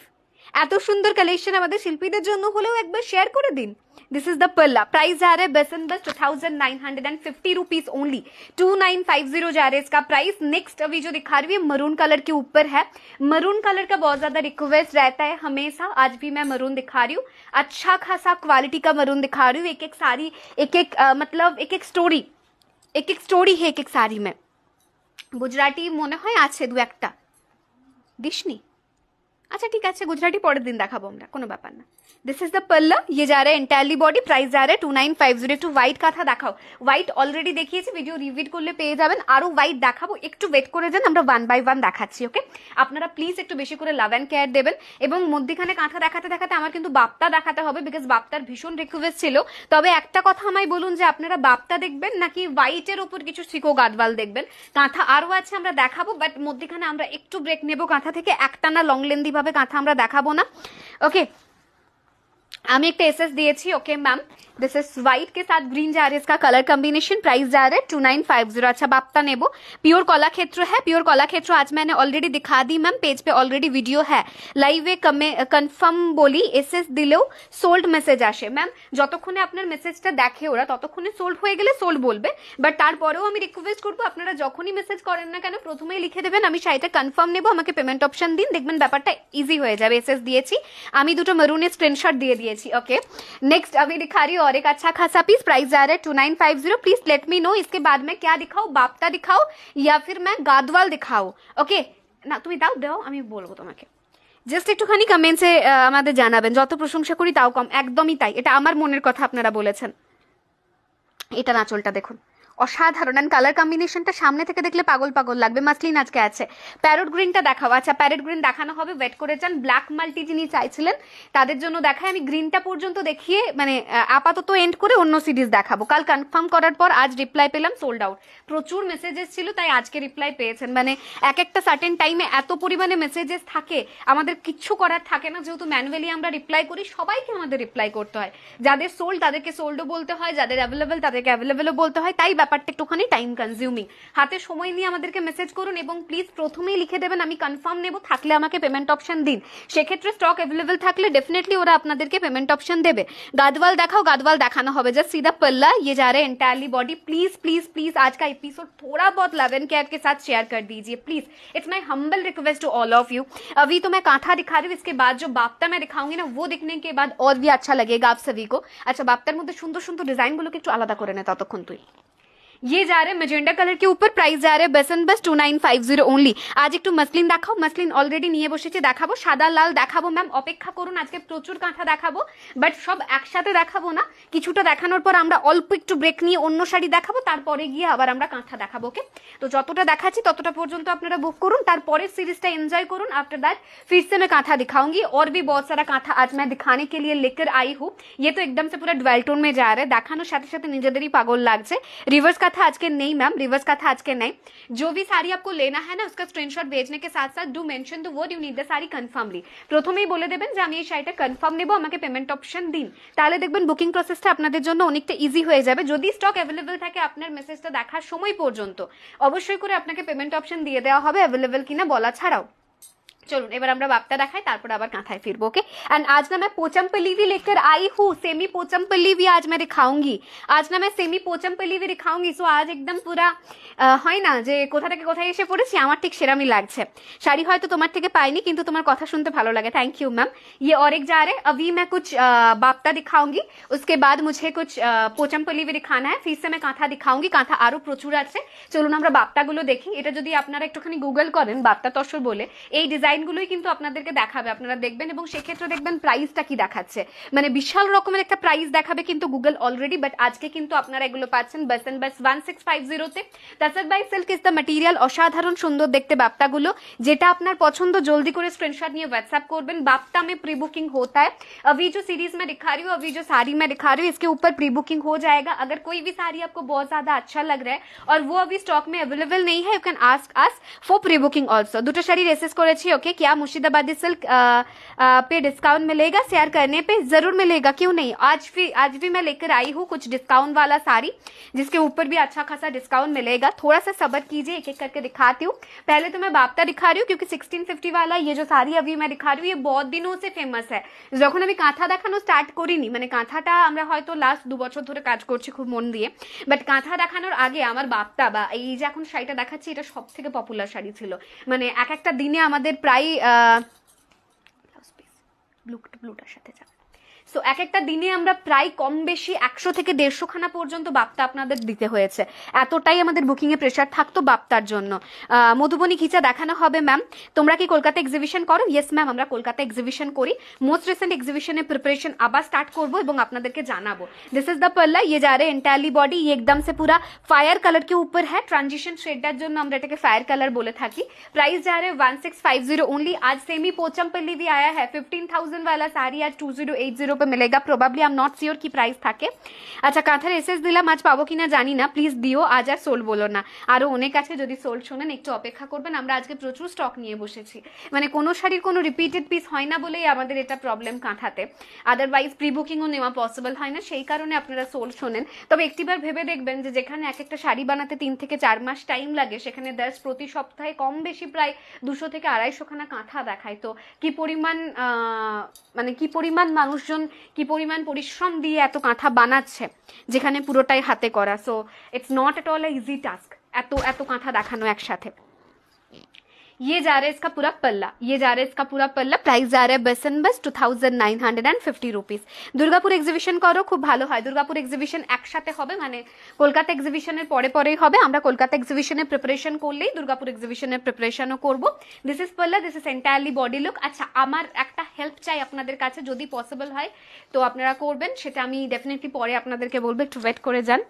এত সুন্দর কালেকশন আমাদের শিল্পীদের জন্য হলেও একবার শেয়ার করে দিন। दिस इज द पल्ला। प्राइस जा रहा है best and best 2950 rupees only, 2950 जा रहा है इसका प्राइस। नेक्स्ट अभी जो दिखा रही है मरून कलर के ऊपर है। मरून कलर का बहुत ज्यादा रिक्वेस्ट रहता है हमेशा, आज भी मैं मरून दिखा रही हूँ। अच्छा खासा क्वालिटी का मरून दिखा रही हूँ। एक एक साड़ी, एक एक मतलब एक एक स्टोरी है एक एक साड़ी में। गुजराटी মনে হয় আছে দু একটা, দিশনি। अच्छा ठीक है, गुजराती परेर दिन देखाबो আমরা, কোনো ব্যাপার না। दिस इज द पल्ला, ये जा रहा है एंटायरली बॉडी। प्राइस जा रहा है 2950। একটু হোয়াইট কাঁথা দেখাও। হোয়াইট অলরেডি দেখিয়েছি, ভিডিও রিভিড করলে পেয়ে যাবেন। আরো হোয়াইট দেখাবো, একটু ওয়েট করে যান, আমরা ওয়ান বাই ওয়ান দেখাচ্ছি। ওকে আপনারা প্লিজ একটু বেশি করে লাভ অ্যান্ড কেয়ার দেবেন। এবং মধ্যখানে কাঁথা দেখাতে দেখাতে আমার কিন্তু বাপ্তা দেখাতে হবে, বিকজ বাপ্তার ভীষণ রিকোয়েস্ট ছিল। তবে একটা কথা আমায় বলুন যে আপনারা বাপ্তা দেখবেন নাকি হোয়াইটের উপর কিছু সিকো গাদওয়াল দেখবেন। কাঁথা আরো আছে আমরা দেখাবো, বাট মধ্যখানে আমরা একটু ব্রেক নেব কাঁথা থেকে, একটানা লং লেন্দি ভাবে কাঁথা আমরা দেখাবো না। ওকে আমি একটা এসএস দিয়েছি। Okay ma'am, this is white के साथ ग्रीन जा रहा है इसका कलर कॉम्बिनेशन। प्राइस जा रहा है 2950। अच्छा बाप्ता नेबो, प्योर कलाक्षेत्र है। प्योर कलाक्षेत्र आज मैंने ऑलरेडी दिखा दी मैम, पेज पे ऑलरेडी वीडियो है। लाइवे कनफार्म বলি এসএস দিলেও সোল্ড মেসেজ আসে ম্যাম। যতক্ষণে আপনার মেসেজটা দেখে ওরা ততক্ষণে সোল্ড হয়ে গেলে সোল্ড বলবে, বাট তারপরেও আমি রিকোয়েস্ট করবো আপনারা যখনই মেসেজ করেন না কেন প্রথমেই লিখে দেবেন আমি শাড়িটা কনফার্ম নেবো, আমাকে পেমেন্ট অপশন দিন, দেখবেন ব্যাপারটা ইজি হয়ে যাবে। এসএস দিয়েছি আমি, দুটো মেরুনের স্ক্রিনশট দিয়ে দিয়েছি। ওকে नेक्स्ट अभी दिखा रही हूँ और एक अच्छा खासा पीस। प्राइस जा रहा है 2950। प्लीज लेट मी नो इसके बाद में क्या दिखाऊं, बाप्ता दिखाओ या फिर मैं गादवाल दिखाऊं। ओके ना তুমি দাও আমি বলবো তোমাকে। জাস্ট একটুখানি কমেন্টসে আমাদের জানাবেন, যত প্রশংসা করি তাও কম, একদমই তাই, এটা আমার মনের কথা আপনারা বলেছেন। এটা আঁচলটা দেখুন, অসাধারণ, অ্যান্ড কালার কম্বিনেশনটা সামনে থেকে দেখলে পাগল পাগল লাগবে। মাসলিন আজকে আছে। প্যারট গ্রিনটা দেখাও। আচ্ছা প্যারট গ্রিন দেখানো হবে, ওয়েট করে যান। ব্ল্যাক মাল্টি যিনি চাইছিলেন তাদের জন্য দেখায়, আমি গ্রিনটা পর্যন্ত দেখিয়ে মানে আপাতত এন্ড করে অন্য সিরিজ দেখাবো। কাল কনফার্ম করার পর আজ রিপ্লাই পেলাম সোল্ড আউট। প্রচুর মেসেজেস ছিল তাই আজকে রিপ্লাই পেয়েছেন। মানে এক একটা সার্টেন টাইমে এত পরিমাণে মেসেজেস থাকে, আমাদের কিচ্ছু করার থাকে না, যেহেতু ম্যানুয়ালি আমরা রিপ্লাই করি, সবাইকে আমাদের রিপ্লাই করতে হয়। যাদের সোল্ড তাদেরকে সোল্ডও বলতে হয়, যাদের অ্যাভেলেবেল তাদেরকে অ্যাভেলেবেলও বলতে হয়, তাই ব্যাপারটা একটুখানি টাইম কনজিউমিং। হাতে সময় নিয়ে আমাদেরকে মেসেজ করুন এবং প্লিজ প্রথমেই লিখে দেবেন আমি কনফার্ম নেব, থাকলে আমাকে পেমেন্ট অপশন দিন। সেক্ষেত্রে স্টক অ্যাভেলেবেল থাকলে ডেফিনেটলি ওরা আপনাদেরকে পেমেন্ট অপশন দেবে। गादवाल देखाओ, गादवाल देखाना होगा। जस्ट सीधा पल्ला, ये जा रहे हैं entirely body. Please please please आज का एपिसोड थोड़ा बहुत लव एंड केयर के साथ शेयर कर दीजिए please, it's my humble request to all of you. अभी तो मैं कांथा दिखा रही हूँ, इसके बाद जो बाप्ता मैं दिखाऊंगी ना, वो दिखने के बाद और भी अच्छा लगेगा आप सभी को। अच्छा बाप्तार मध्य सुंदर सुंदर डिजाइन गुलो के एकटू आलादा करे ने ततक्षण तुई। ये जा रहे हैं मेजेंडा कलर के ऊपर, प्राइस जा रहे हैं बस एंड बस 2950 ओनली। आज একটু মসলিন দেখাও, মসলিন অলরেডি নিয়ে বসেছি, দেখাবো সাদা লাল দেখাবো। ম্যাম অপেক্ষা করুন, আজকে প্রচুর কাঁথা দেখাবো, বাট সব একসাথে দেখাবো না। কিছুটা দেখানোর পর আমরা অল্প একটু ব্রেক নিয়ে অন্য শাড়ি দেখাবো, তারপরে গিয়ে আবার আমরা কাঁথা দেখাবো। ওকে, তো যতটা দেখাচ্ছি ততটা পর্যন্ত আপনারা বুক করুন, তারপরের সিরিজটা এনজয় করুন। आफ्टर दैट फिर से मैं कांथा दिखाऊंगी और भी बहुत सारा कांथा आज मैं दिखाने के लिए लेकर आई हूँ। ये तो एकदम से पूरा डुअल टोन में जा रहा है, দেখানোর সাথে সাথে নিজেদেরই পাগল লাগছে। रिवर्स कांथा आज के नहीं मैम, रिवर्स कांथा आज के नहीं। जो भी साड़ी आपको लेना है ना, उसका स्क्रीनशॉट भेजने के साथ साथ do mention the word you need the sari কনফার্মলি। প্রথমেই বলে দেবেন যে আমি এই শাড়িটা কনফার্ম নেব, আমাকে পেমেন্ট অপশন দিন, তাহলে দেখবেন বুকিং প্রসেসটা আপনাদের জন্য অনেকটা ইজি হয়ে যাবে। যদি স্টক অ্যাভেলেবেল থাকে আপনার মেসেজটা দেখার সময় পর্যন্ত অবশ্যই করে আপনাকে পেমেন্ট অপশন দিয়ে দেওয়া হবে, অ্যাভেলেবেল কিনা বলা ছাড়াও। चलून এবার আমরা বাপ্তা দেখাই, তারপর আবার কাঁথায় ফিরবো। ओके, एंड आज ना मैं पोचमपल्ली भी लेकर आई हूँ, सेमी पोचमपल्ली भी आज मैं दिखाऊंगी। आज ना मैं सेमी पोचमपल्ली भी दिखाऊंगी। सो आज एकदम पूरा হয় না যে কোথা থেকে কোথায় এসে পড়েছি, আমার ঠিক সেরামই লাগছে। শাড়ি হয়তো তোমার থেকে পাইনি, কিন্তু তোমার কথা শুনতে ভালো লাগে, থ্যাংক ইউ मैम। ये और एक जा रहे हैं, अभी मैं कुछ बाप्ता दिखाऊंगी, उसके बाद मुझे कुछ पोचमपल्ली भी दिखाना है, फिर से मैं कांथा दिखाऊंगी। कांथा আরো প্রচুর আছে, চলুন আমরা বাপ্তাগুলো দেখি। এটা যদি আপনারা একটুখানি গুগল করেন বাপ্তা তসর বলে, এই ডিজাইনগুলোই কিন্তু আপনাদেরকে দেখাবে, আপনারা দেখবেন এবং সেক্ষেত্রে দেখবেন প্রাইসটা কি দেখাচ্ছে, মানে বিশাল রকমের একটা প্রাইস দেখাবে কিন্তু গুগল অলরেডি। বাট আজকে কিন্তু আপনারা এগুলো পাচ্ছেন বাস এন্ড বাস 1650 তে। Tussar by silk is the material, অসাধারণ সুন্দর দেখতে বাপ্তাগুলো। যেটা আপনার পছন্দ জলদি করে স্ক্রিনশট নিয়ে হোয়াটসঅ্যাপ করবেন। बाप्ता में प्री बुकिंग होता है। अभी जो सीरीज में दिखा रही हूँ, अभी जो साड़ी मैं दिखा रही हूँ, इसके ऊपर प्री बुकिंग हो जाएगा। अगर कोई भी साड़ी आपको बहुत ज्यादा अच्छा लग रहा है और वो अभी स्टॉक में अवेलेबल नहीं है, you can ask us for pre booking also. দুটো শাড়ি রেসেস করেছি। ओके, क्या मुर्शिदाबादी सिल्क पे डिस्काउंट मिलेगा शेयर करने पे? जरूर मिलेगा, क्यों नहीं। आज भी मैं लेकर आई हूँ कुछ डिस्काउंट वाला साड़ी, जिसके ऊपर भी अच्छा खासा डिस्काउंट मिलेगा। थोड़ा सा सब्र कीजिए, एक एक करके दिखाती हूँ। पहले तो मैं बाप्ता दिखा रही हूँ, क्योंकि 1650 वाला ये जो साड़ी अभी मैं दिखा रही हूँ, ये बहुत दिनों से फेमस है। যখন আমি কাঁথা দেখানো স্টার্ট করিনি, মানে কাঁথাটা আমরা হয়তো লাস্ট 2 বছর ধরে কাজ করছি খুব মন দিয়ে, বাট কাঁথা দেখানোর আগে আমার বাপ্তা বা এই যে এখন শাড়িটা দেখাচ্ছি, এটা সব থেকে পপুলার শাড়ি ছিল। মানে এক একটা দিনে আমাদের প্রায় ব্লুটার সাথে যাবে। সো এক একটা দিনে আমরা প্রায় কম বেশি 100 থেকে 150 খানা পর্যন্ত বাপ্তা আপনাদের দিতে হয়েছে, এতটাই আমাদের বুকিং এ প্রেসার থাকতো বাপ্তার জন্য। মধুবনী খিচা দেখানো হবে ম্যাম। তোমরা কি কলকাতা এক্সিবিশন করো? ইয়েস ম্যাম, আমরা কলকাতা এক্সিবিশন করি। মোস্ট রিসেন্ট এক্সিবিশনের প্রিপারেশন আবার স্টার্ট করব এবং আপনাদেরকে জানাবো। दिस इज द पल्ला, ये जा रहे हैं एंटायरली बॉडी। ये एकदम से पूरा फायर कलर के ऊपर है, ट्रांजिशन शेडार জন্য আমরা এটাকে ফায়ার কালার বলে থাকি। प्राइस जा रहे हैं 1650 ओनली। आज सेमी पोचमपल्ली भी आया है, 15,000 वाला साड़ी आज 2080 पे मिलेगा। Probably I am not sure की प्राइस থাকে। আচ্ছা কাঁথার এসএস দিলাম, আজ পাবো কিনা জানি না, প্লিজ দিও। আজ আর সোল বলো না, আরো অনেক আছে, যদি সোল শোনেন একটু অপেক্ষা করবেন। আমরা আজকে প্রচুর স্টক নিয়ে বসেছি, মানে কোনো শাড়ির কোনো রিপিটেড পিস হয় না বলেই আমাদের এটা প্রবলেম কাঁথাতে। আদারওয়াইজ প্রি বুকিংও নেওয়া পসিবল হয় না, সেই কারণে আপনারা সোল শোনেন। তবে একটিবার ভেবে দেখবেন যে যেখানে এক একটা শাড়ি বানাতে 3 থেকে 4 মাস টাইম লাগে, সেখানে 10 প্রতি সপ্তাহে কম বেশি প্রায় 200 থেকে 250 খানা কাঁথা দেখায়। তো কি পরিমাণ মানে কি পরিমাণ মানুষজন কি পরিমাণ পরিশ্রম দিয়ে এত কাঁথা বানাচ্ছে, যেখানে পুরোটাই হাতে করা। So it's not at all a easy task এত এত কাঁথা দেখানো একসাথে। ये जा रहा है इसका पूरा पल्ला, ये जा रहा है इसका पूरा पल्ला, प्राइस जा रहा है बस एंड बस 2950 রুপিস। দুর্গাপুর এক্সিবিশন করো, খুব ভালো হয়। দুর্গাপুর এক্সিবিশন একসাথে হবে, মানে কলকাতা এক্সিবিশনের পরে পরেই হবে। আমরা কলকাতা এক্সিবিশনের প্রিপারেশন করলেই দুর্গাপুর এক্সিবিশনের প্রিপারেশনও করব। This is palla, this is entirely body look. আচ্ছা, আমার একটা হেল্প চাই আপনাদের কাছে, যদি পসিবল হয় তো আপনারা করবেন, সেটা আমি ডেফিনেটলি পরে আপনাদেরকে বলবো, একটু ওয়েট করে যান।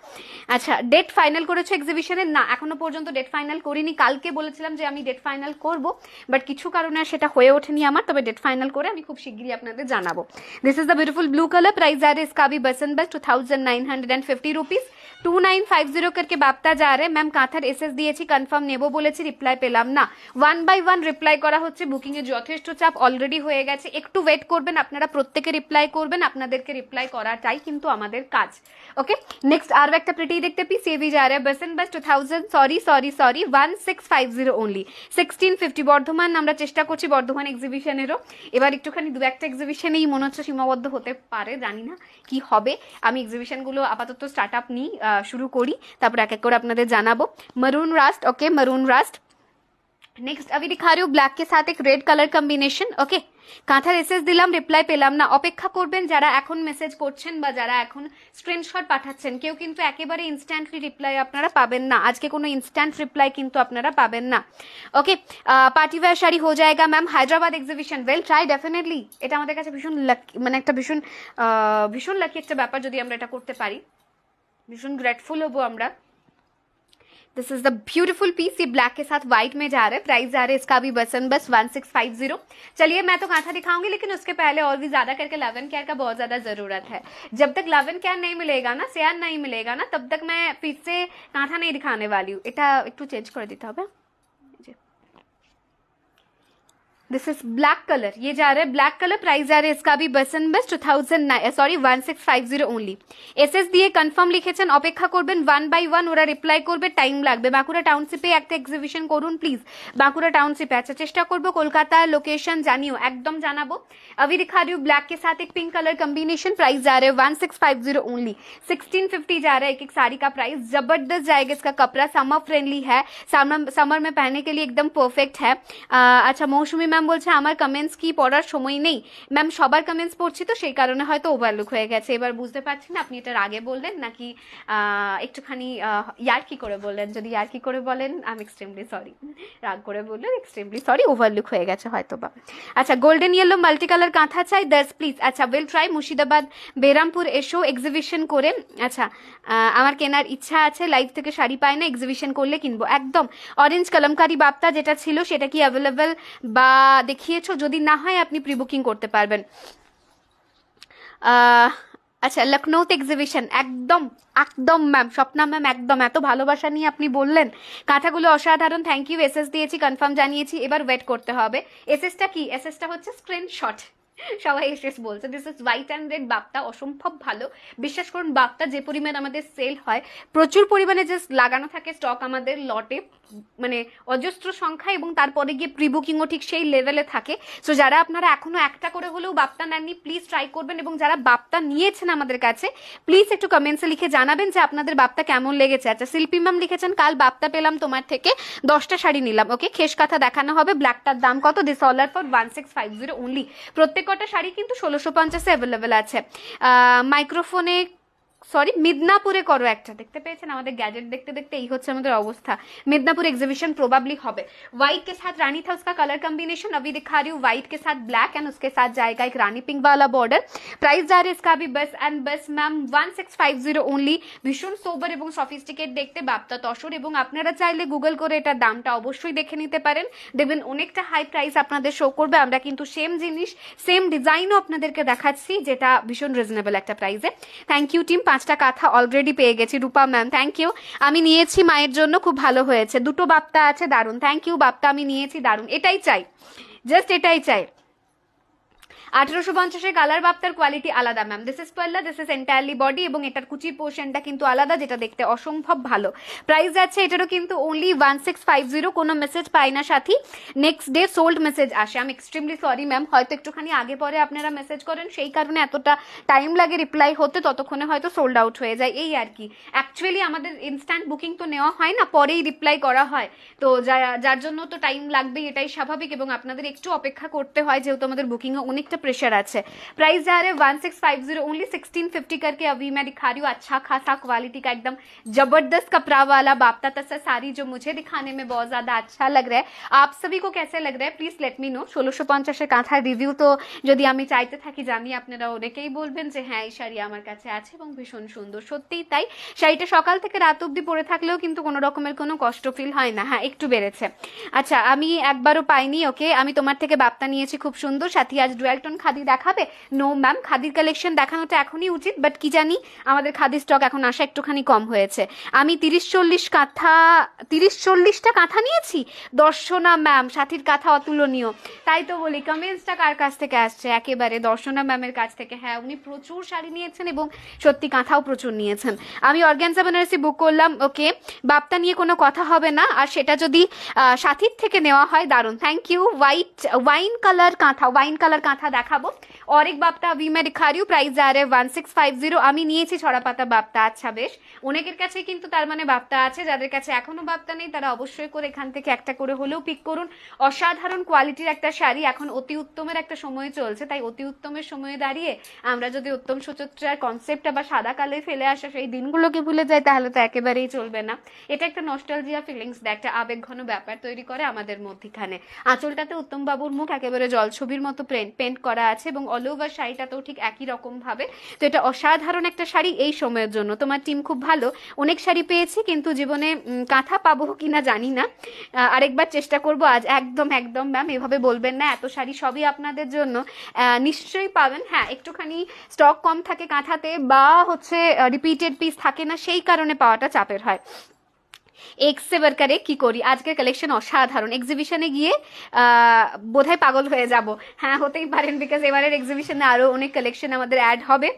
আচ্ছা, ডেট ফাইনাল করেছো এক্সিবিশনের? না, এখনো পর্যন্ত ডেট ফাইনাল করিনি। কালকে বলেছিলাম যে আমি ডেট ফাইনাল করব, বাট কিছু কারণে সেটা হয়ে ওঠেনি আমার। তবে ডেট ফাইনাল করে আমি খুব শিগগিরই আপনাদের জানাবো। This is the beautiful blue colour, price आ रहा है इसका भी बस एंड बस 2950 রুপিস। 2950 करके बाप्ता जा रहे। मैम कांथार एसएस দিয়েছি, কনফার্ম নেব বলেছি, রিপ্লাই পেলাম না। 1 বাই 1 রিপ্লাই করা হচ্ছে, বুকিং এর যথেষ্ট চাপ অলরেডি হয়ে গেছে। একটু ওয়েট করবেন, আপনারা প্রত্যেকে রিপ্লাই করবেন, আপনাদেরকে রিপ্লাই করাটাই কিন্তু আমাদের কাজ। ওকে, নেক্সট আর একটা প্রিটি দেখতে পিস, ये भी जा रहा है बस एंड बस 2000 সরি 1650 ओनली 1650। বর্ধমান আমরা চেষ্টা করছি বর্ধমান এক্সিবিশনেরও। এবার একটুখানি দু একটা এক্সিবিশনেই মনে হচ্ছে সীমাবদ্ধ হতে পারে, জানি না কি হবে। আমি এক্সিবিশনগুলো আপাতত স্টার্ট আপ নিই, शुरू करी, তারপর এক এক করে আপনাদের জানাবো। Maroon Rust, okay maroon Rust. Next अभी दिखा रही हूँ ब्लैक के साथ एक रेड कलर कम्बिनेशन। ओके, কাঁথার এসএস দিলাম, রিপ্লাই পেলাম না। অপেক্ষা করবেন যারা এখন মেসেজ করছেন বা যারা এখন স্ক্রিনশট পাঠাচ্ছেন, কেউ কিন্তু একেবারে ইনস্ট্যান্টলি রিপ্লাই আপনারা পাবেন না। আজকে কোনো ইনস্ট্যান্ট রিপ্লাই কিন্তু আপনারা পাবেন না। ওকে, পার্টি ওয়্যার শাড়ি হয়ে যায়গা ma'am, Hyderabad exhibition well try definitely. এটা আমাদের কাছে ভীষণ লাকি, মানে একটা ভীষণ লাকি একটা ব্যাপার যদি আমরা এটা করতে পারি, भीषण ग्रेटफुल हबो আমরা। This is the beautiful piece, ये ब्लैक के साथ व्हाइट में जा रहा है, प्राइस जा रहा है इसका भी बस एंड बस 1650। चलिए मैं तो कांथा दिखाऊंगी, लेकिन उसके पहले और भी ज्यादा करके लव एंड केयर का बहुत ज्यादा जरूरत है। जब तक लव एंड केयर नहीं मिलेगा ना, सयान नहीं मिलेगा ना, तब तक मैं फिर से कांथा नहीं दिखाने वाली हूँ। এটা একটু চেঞ্জ করে দিতে হবে। दिस इज ब्लैक कलर, ये जा रहा है ब्लैक कलर, प्राइस जा रहा है इसका भी बस एंड बस 1650 ओनली। एसएस দিয়ে কনফার্ম লিখেছেন, অপেক্ষা করবেন 1 বাই 1 ওরা রিপ্লাই করবে, টাইম লাগবে। বাঁকুড়া টাউনশিপে একটা এক্সিবিশন করুন প্লিজ, বাঁকুড়া টাউনশিপে। अच्छा, চেষ্টা করব কলকাতা লোকেশন জানিও, একদম জানাবো। अभी दिखा रही हूँ ब्लैक के साथ एक पिंक कलर कॉम्बिनेशन, प्राइस जा रहे हैं 1650 ओनली। 1650 जा रहा है एक एक साड़ी का प्राइस, जबरदस्त जाएगा। इसका कपड़ा समर फ्रेंडली है, समर में पहनने के लिए एकदम परफेक्ट है। अच्छा, मौसुमी ম্যাম বলছে আমার কমেন্টস কি পড়ার সময় নেই। ম্যাম সবার কমেন্টস পড়ছি তো, সেই কারণে হয়তো ওভারলুক হয়ে গেছে। এবার বুঝতে পারছি না আপনি এটার আগে বললেন নাকি একটুখানি ইয়ার্কি করে বললেন। যদি ইয়ার্কি করে বলেন আই এম এক্সট্রিমলি সরি, রাগ করে বললেন এক্সট্রিমলি সরি, ওভারলুক হয়ে গেছে হয়তো বা। আচ্ছা, গোল্ডেন ইয়েলো মাল্টি কালার কাঁথা চাই 10 প্লিজ। আচ্ছা, উইল ট্রাই। মুর্শিদাবাদ বেরামপুর এসো এক্সিবিশন করে। আচ্ছা, আমার কেনার ইচ্ছা আছে, লাইভ থেকে শাড়ি পায় না, এক্সিবিশন করলে কিনবো একদম। অরেঞ্জ কলমকারি বাপ্তা যেটা ছিল সেটা কি অ্যাভেলেবেল বা দেখিয়েছো? যদি না হয় আপনি প্রি বুকিং করতে পারবেন। আচ্ছা, লখনৌতে এক্সিবিশন একদম একদম ম্যাম, স্বপ্না ম্যাম একদম, এত ভালোবাসা নিয়ে আপনি বললেন। কাঁথাগুলো অসাধারণ, থ্যাংক ইউ। এসএস দিয়েছি, কনফার্ম জানিয়েছি, এবার ওয়েট করতে হবে। এসএসটা কি? এসএসটা হচ্ছে স্ক্রিনশট, সবাই এসএস বলছে। This is white and red bapta, অসম্ভব ভালো। বিশ্বাস করুন, বাপ্তা যে পরিমাণ আমাদের সেল হয়, প্রচুর পরিমাণে যে লাগানো থাকে স্টক আমাদের লটে, মানে অজস্র সংখ্যা, এবং তারপরে গিয়ে প্রি বুকিংও ঠিক সেই লেভেলে থাকে। সো যারা আপনারা এখনো একটা করে হলেও বাপ্তা নেননি, প্লিজ ট্রাই করবেন। এবং যারা বাপ্তা নিয়েছেন আমাদের কাছে, প্লিজ একটু কমেন্টসে লিখে জানাবেন যে আপনাদের বাপ্তা কেমন লেগেছে। আচ্ছা, শিল্পী ম্যাম লিখেছেন কাল বাপ্তা পেলাম তোমার থেকে, 10টা শাড়ি নিলাম। ওকে, খেস কাঁথা দেখানো হবে। ব্ল্যাকটার দাম কত? This all are for 1650 only. প্রত্যেক কটা শাড়ি কিন্তু 1650 অ্যাভেলেবেল আছে। মাইক্রোফোনে সরি, মিদনাপুরে করো একটা। দেখতে পেয়েছেন আমাদের গ্যাজেট देखते देखते এই হচ্ছে আমাদের অবস্থা। मिदनापुर एग्जीबिशन प्रोबेबली হবে। व्हाइट के साथ रानी था उसका कलर कॉम्बिनेशन, अभी दिखा रही हूँ व्हाइट के साथ ब्लैक, एंड उसके साथ जाएगा एक रानी पिंक वाला बॉर्डर। प्राइस जा रहा है इसका भी बस एंड बस मैम 1650 ओनली। ভীষণ সোবার এবং সফিস্টিকেট দেখতে বাপ্তা তসর, এবং আপনারা চাইলে গুগল করে এটার দামটা অবশ্যই দেখে নিতে পারেন, দেখবেন অনেকটা হাই প্রাইস আপনাদের শো করবে। আমরা কিন্তু সেম জিনিস সেম ডিজাইনও আপনাদেরকে দেখাচ্ছি, যেটা ভীষণ রিজনেবল একটা প্রাইসে। থ্যাংক ইউ টিম, 5টা কাঁথা অলরেডি পেয়ে গেছি। রূপা ম্যাম থ্যাংক ইউ, আমি নিয়েছি মায়ের জন্য, খুব ভালো হয়েছে। 2টো বাপ্তা আছে, দারুণ। থ্যাংক ইউ বাপ্তা, আমি নিয়েছি, দারুণ। এটাই চাই, জাস্ট এটাই চাই। 1850 কালার বাপ্তার কোয়ালিটি আলাদা ম্যাম। দিস ইজ পাল্লা, দিস ইজ এন্টায়ারলি বডি এবং এটার কুচির পোর্শনটা কিন্তু আলাদা, যেটা দেখতে অসম্ভব ভালো। প্রাইস যাচ্ছে এটারও কিন্তু অনলি 1650। কোনো মেসেজ পাই না সাথী, নেক্সট ডে সোল্ড মেসেজ আসে। আমি এক্সট্রিমলি সরি ম্যাম, হয়তো একটুখানি আগে পরে আপনারা মেসেজ করেন, সেই কারণে এতটা টাইম লাগে রিপ্লাই হতে, ততক্ষণে হয়তো সোল্ড আউট হয়ে যায়, এই আর কি। অ্যাকচুয়ালি আমাদের ইনস্ট্যান্ট বুকিং তো নেওয়া হয় না, পরেই রিপ্লাই করা হয়, তো যার জন্য তো টাইম লাগবেই, এটাই স্বাভাবিক, এবং আপনাদের একটু অপেক্ষা করতে হয় যেহেতু আমাদের বুকিংয়ে অনেকটা প্রেশার আছে। प्राइस जा रहे 1650 ओनली 1650 करके अभी मैं दिखा रही हूँ। अच्छा खासा क्वालिटी का एकदम जबरदस्त कपड़ा वाला बाप्ता तस्सा साड़ी जो मुझे दिखाने में बहुत ज्यादा अच्छा लग रहा है। आप सभी को कैसे लग रहा है प्लीज लेट मी नो। 1650 কাঁথার রিভিউ তো যদি আমি চাইতে থাকি জানি আপনারা অনেকেই বলবেন যে হ্যাঁ এই শাড়ি আমার কাছে আছে এবং ভীষণ সুন্দর, সত্যিই তাই। শাড়িটা সকাল থেকে রাত অবধি পরে থাকলেও কিন্তু কোনো রকমের কোনো কষ্ট ফিল হয় না। হ্যাঁ একটু বেড়েছে। আচ্ছা আমি একবারও পাইনি, ওকে আমি তোমার থেকে বাপ্তা নিয়েছি খুব সুন্দর। সাথী আজ ডুয়াল টোন খাদি দেখাবে? নো ম্যাম, খাদির কালেকশন দেখানোটা এখনই উচিত, বাট কি জানি আমাদের খাদির স্টক এখন আসা একটুখানি কম হয়েছে। আমি 30-40টা কাঁথা নিয়েছি। দর্শনা ম্যাম, সাথীর কাঁথা অতুলনীয়, তাই তো বলি। কমেন্টসটা কার কাছ থেকে আসছে? একেবারে দর্শনা ম্যামের কাছ থেকে। হ্যাঁ উনি প্রচুর শাড়ি নিয়েছেন এবং সত্যি কাঁথাও প্রচুর নিয়েছেন। আমি অর্গানজা বেনারসি বুক করলাম, ওকে বাপ্তা নিয়ে কোনো কথা হবে না, আর সেটা যদি সাথীর থেকে নেওয়া হয় দারুণ। Thank you. वाइन कलर कांथा দেখাবো। और एक बाप्ता अभी मैं दिखा रही हूँ। प्राइस जा रहे 1650। আমি নিয়েছি ছড়া পাতা বাপ্তা। আচ্ছা বেশ, অনেকের কাছে কিন্তু তার মানে বাপ্তা আছে, যাদের কাছে এখনো বাপ্তা নেই তারা অবশ্যই করে এখান থেকে একটা করে হলেও পিক করুন। অসাধারণ কোয়ালিটির একটা শাড়ি, এখন অতি উত্তমের একটা সময় চলছে, তাই অতি উত্তমের সময়ে দাঁড়িয়ে আমরা যদি উত্তম সুচিত্রার কনসেপ্ট বা সাদা কালে ফেলে আসা সেই দিনগুলোকে ভুলে যাই তাহলে তো একেবারেই চলবে না। এটা একটা নস্টালজিয়া ফিলিংস দেয়, একটা আবেগঘন ব্যাপার তৈরি করে আমাদের মধ্যখানে। আঁচলটাতে উত্তম বাবুর মুখ একেবারে জলছবির মতো পেন্ট করা আছে এবং অল ওভার শাড়িটাতেও ঠিক একই রকম ভাবে। তো এটা অসাধারণ একটা শাড়ি এই সময়ের জন্য। তোমার টিম খুব ভালো, অনেক শাড়ি পেয়েছি কিন্তু জীবনে কাঁথা পাবো কিনা জানি না, আরেকবার চেষ্টা করব আজ। একদম একদম ম্যাম এভাবে বলবেন না, এত শাড়ি সবই আপনাদের জন্য, নিশ্চয়ই পাবেন। হ্যাঁ একটুখানি স্টক কম থাকে কাঁথাতে, বা হচ্ছে রিপিটেড পিস থাকে না, সেই কারণে পাওয়াটা চাপের হয়। এক সে বারকার এক কি করি, আজকের কালেকশন অসাধারণ। এক্সিবিশনে গিয়ে বোধহয় পাগল হয়ে যাব। হ্যাঁ হতেই পারেন, বিকজ এবারের এক্সিবিশনে আরো অনেক কালেকশন আমাদের অ্যাড হবে।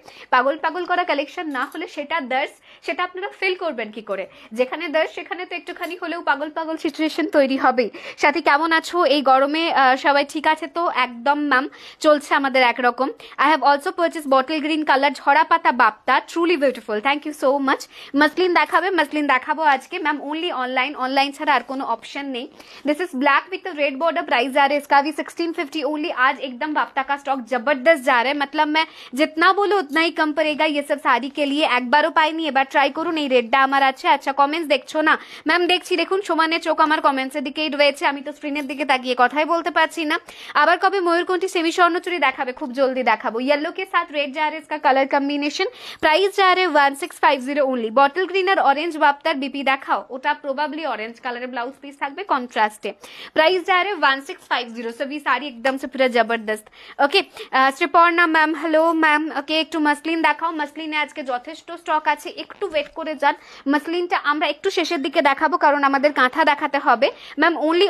পাগল করা কালেকশন না হলে সেটা দার্স, সেটা আপনারা ফিল করবেন কি করে? যেখানে দার্স সেখানে তো একটুখানি হলেও পাগল সিচুয়েশন তৈরি হবেই। সাথী কেমন আছো এই গরমে? সবাই ঠিক আছে তো? একদম ম্যাম চলছে আমাদের একরকম। I have also purchase bottle green colour ঝরা পাতা bapta, truly beautiful, thank you so much. Muslin দেখাবে? মসলিন দেখাবো আজকে ম্যাম, ओनली ऑनलाइन ছাড়া আর কোনো অপশন নেই। This is black with red border. Price जा रहा है इसका भी 1650 ओनली। आज एकदम बाप्ता का स्टॉक जबरदस्त जा रहा है, मतलब मैं जितना बोलो उतना ही कम पड़ेगा ये सब শাড়ি के लिए। একবারও পাইনি, এবার ট্রাই করুন। এই রেডটা আমার আছে। আচ্ছা কমেন্টস দেখছো না ম্যাম? দেখছি, দেখুন সমানে চোখ আমার কমেন্টসের দিকেই রয়েছে, আমি তো স্ক্রিনের দিকে তাকিয়ে কথাই বলতে পারছি না। আবার কবে ময়ূরকণ্ঠী সেমি স্বর্ণচুরি দেখাবে? খুব জলদি দেখাবো। येलो के साथ रेड जा रहा है इसका कलर कॉम्बिनेशन। प्राइस जा रहे 1650 ओनली। बॉटल ग्रीन और ऑरेंज बाप्तार बीपी দেখাও, ওটা প্রবাবলি অরেঞ্জ কালারের ব্লাউজ পিস থাকবে কন্ট্রাস্টে। প্রাইস যা রে 1650। सभी साड़ी एकदम से पूरा जबरदस्त। ওকে শ্রীপর্ণা ম্যাম, হ্যালো ম্যাম। ওকে একটু মসলিন দেখাও। মসলিনে আজকে যথেষ্ট স্টক আছে, একটু ওয়েট করে যান। মসলিনটা আমরা একটু শেষের দিকে দেখাবো কারণ আমাদের কাঁথা দেখাতে হবে। ম্যাম ওনলি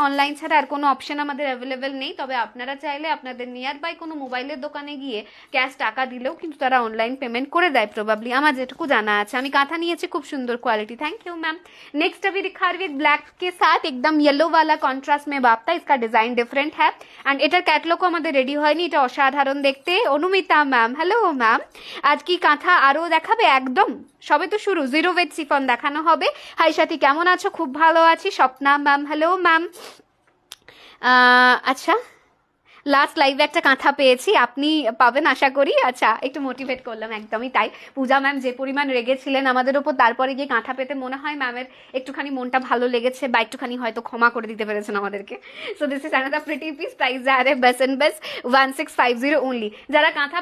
অনলাইন ছাড়া আর কোনো অপশন আমাদের অ্যাভেলেবেল নেই, তবে আপনারা চাইলে আপনাদের নিয়ার বাই কোনো মোবাইলের দোকানে গিয়ে ক্যাশ টাকা দিলেও কিন্তু তারা অনলাइन पेमेंट করে দেয় প্রবাবলি, আমার যেটুকু জানা আছে। আমি কাঁথা নিয়েছি খুব সুন্দর quality, thank you ma'am. Next अभी दिखा रही है ब्लैक के साथ एकदम येलो वाला कॉन्ट्रास्ट में बाप्ता। इसका डिजाइन डिफरेंट है एंड एटार कैटलॉग আমাদের রেডি হয়নি, এটা অসাধারণ দেখতে। Anumita ma'am, hello ma'am. আজ কি কাঁথা আরো দেখাবে? একদম সবে তো শুরু, জিরো ওয়েট সিফন দেখানো হবে। হাই সাথী কেমন আছো? খুব ভালো আছি। Swapna ma'am, hello ma'am. আচ্ছা লাস্ট লাইভে একটা কাঁথা পেয়েছি, আপনি পাবেন আশা করি। আচ্ছা একটু মোটিভেট করলাম, একদমই তাই। পূজা ম্যাম যে পরিমাণ রেগেছিলেন আমাদের উপর, তারপরে গিয়ে কাঁথা পেতে মনে হয় ম্যামের একটুখানি মনটা ভালো লেগেছে বা একটুখানি হয়তো ক্ষমা করে দিতে পেরেছেন আমাদেরকে। So this is another pretty piece. Price যা রে বেস এন্ড বেস 1650 ওনলি। যারা কাঁথা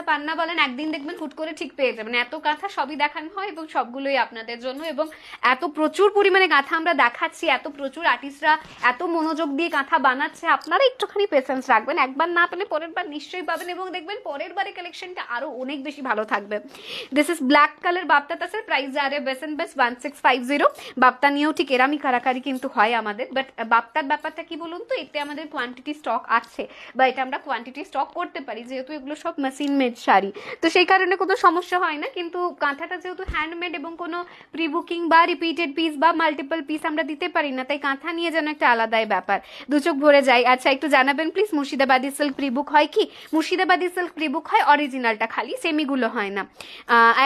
পান না বলেন, একদিন দেখবেন হুট করে ঠিক পেয়ে যাবেন। এত কাঁথা সবই দেখানো হয় এবং সবগুলোই আপনাদের জন্য, এবং এত প্রচুর পরিমাণে কাঁথা আমরা দেখাচ্ছি, এত প্রচুর আর্টিস্টরা এত মনোযোগ দিয়ে কাঁথা বানাচ্ছে, আপনারা একটুখানি পেশেন্স রাখবেন, একবার না পেলে পরের বার নিশ্চয়ই পাবেন এবং দেখবেন পরের বারে কালেকশনটা আরো অনেক বেশি ভালো থাকবে। This is black colour bapta তাসের প্রাইস যা রে বেস এন্ড বেস 1650। বাপ্তা নিয়েও ঠিক এরামই কারাকারি কিন্তু হয় আমাদের, বাট বাপ্তার ব্যাপারটা কি বলুন তো, এতে আমাদের কোয়ান্টিটি স্টক আছে বা এটা আমরা কোয়ান্টিটি স্টক করতে পারি, যেহেতু এগুলো সব মেশিন মেড শাড়ি, তো সেই কারণে কোনো সমস্যা হয় না। কিন্তু কাঁথাটা যেহেতু হ্যান্ডমেড এবং কোনো প্রি বুকিং বা রিপিটেড পিস বা মাল্টিপল পিস আমরা দিতে পারি না, তাই কাঁথা নিয়ে যেন একটা আলাদাই ব্যাপার, দু চোখ ভরে যায়। আচ্ছা একটু জানাবেন please, Murshidabadi silk pre book হয় কি? মুর্শিদাবাদী সিল্ক প্রি বুক হয় অরিজিনালটা, খালি সেমিগুলো হয় না।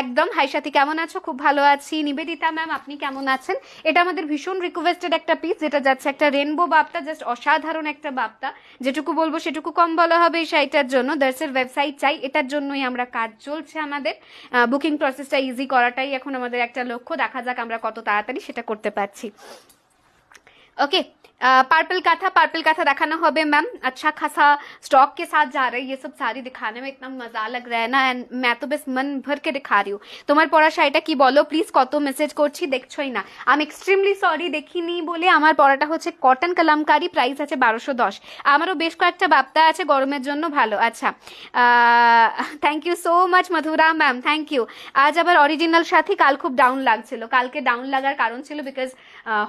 একদম। হাই সাথী, কেমন আছো? খুব ভালো আছি। নিবেদিতা ম্যাম, আপনি কেমন আছেন? এটা আমাদের ভীষণ রিকোয়েস্টেড একটা পিস, যেটা যাচ্ছে একটা রেনবো বাপ্তা, জাস্ট অসাধারণ একটা বাপ্তা, যেটুকু বলবো সেটুকু কম বলা হবে এই শাড়িটার জন্য। দার্সের ওয়েবসাইট চাই, এটার জন্যই আমরা কাজ চলছে আমাদের, বুকিং প্রসেসটা ইজি করাটাই এখন আমাদের একটা লক্ষ্য। দেখা যাক আমরা কত তাড়াতাড়ি সেটা করতে পারছি। ओके पर्पल काथा दिखाना होबे मैम, अच्छा खासा स्टॉक के साथ जा रहे हैं। ये सब साड़ी दिखाने में इतना मजा लग रहा है ना, एंड मैं तो बस मन भर के दिखा रही हूँ। তোমার পরা শাড়িটা কি বলো প্লিজ, কত মেসেজ করছি দেখছোই না। আমি এক্সট্রিমলি সরি দেখিনি বলে। আমার পরাটা হচ্ছে কটন কালামকারি, প্রাইস আছে 1210। আমারও বেশ কয়েকটা বাপ্তা আছে গরমের জন্য, ভালো। আচ্ছা thank you so much Madhura ma'am, thank you. আজ আবার অরিজিনাল সাথী, কাল খুব ডাউন লাগছিল। কালকে ডাউন লাগার কারণ ছিল বিকজ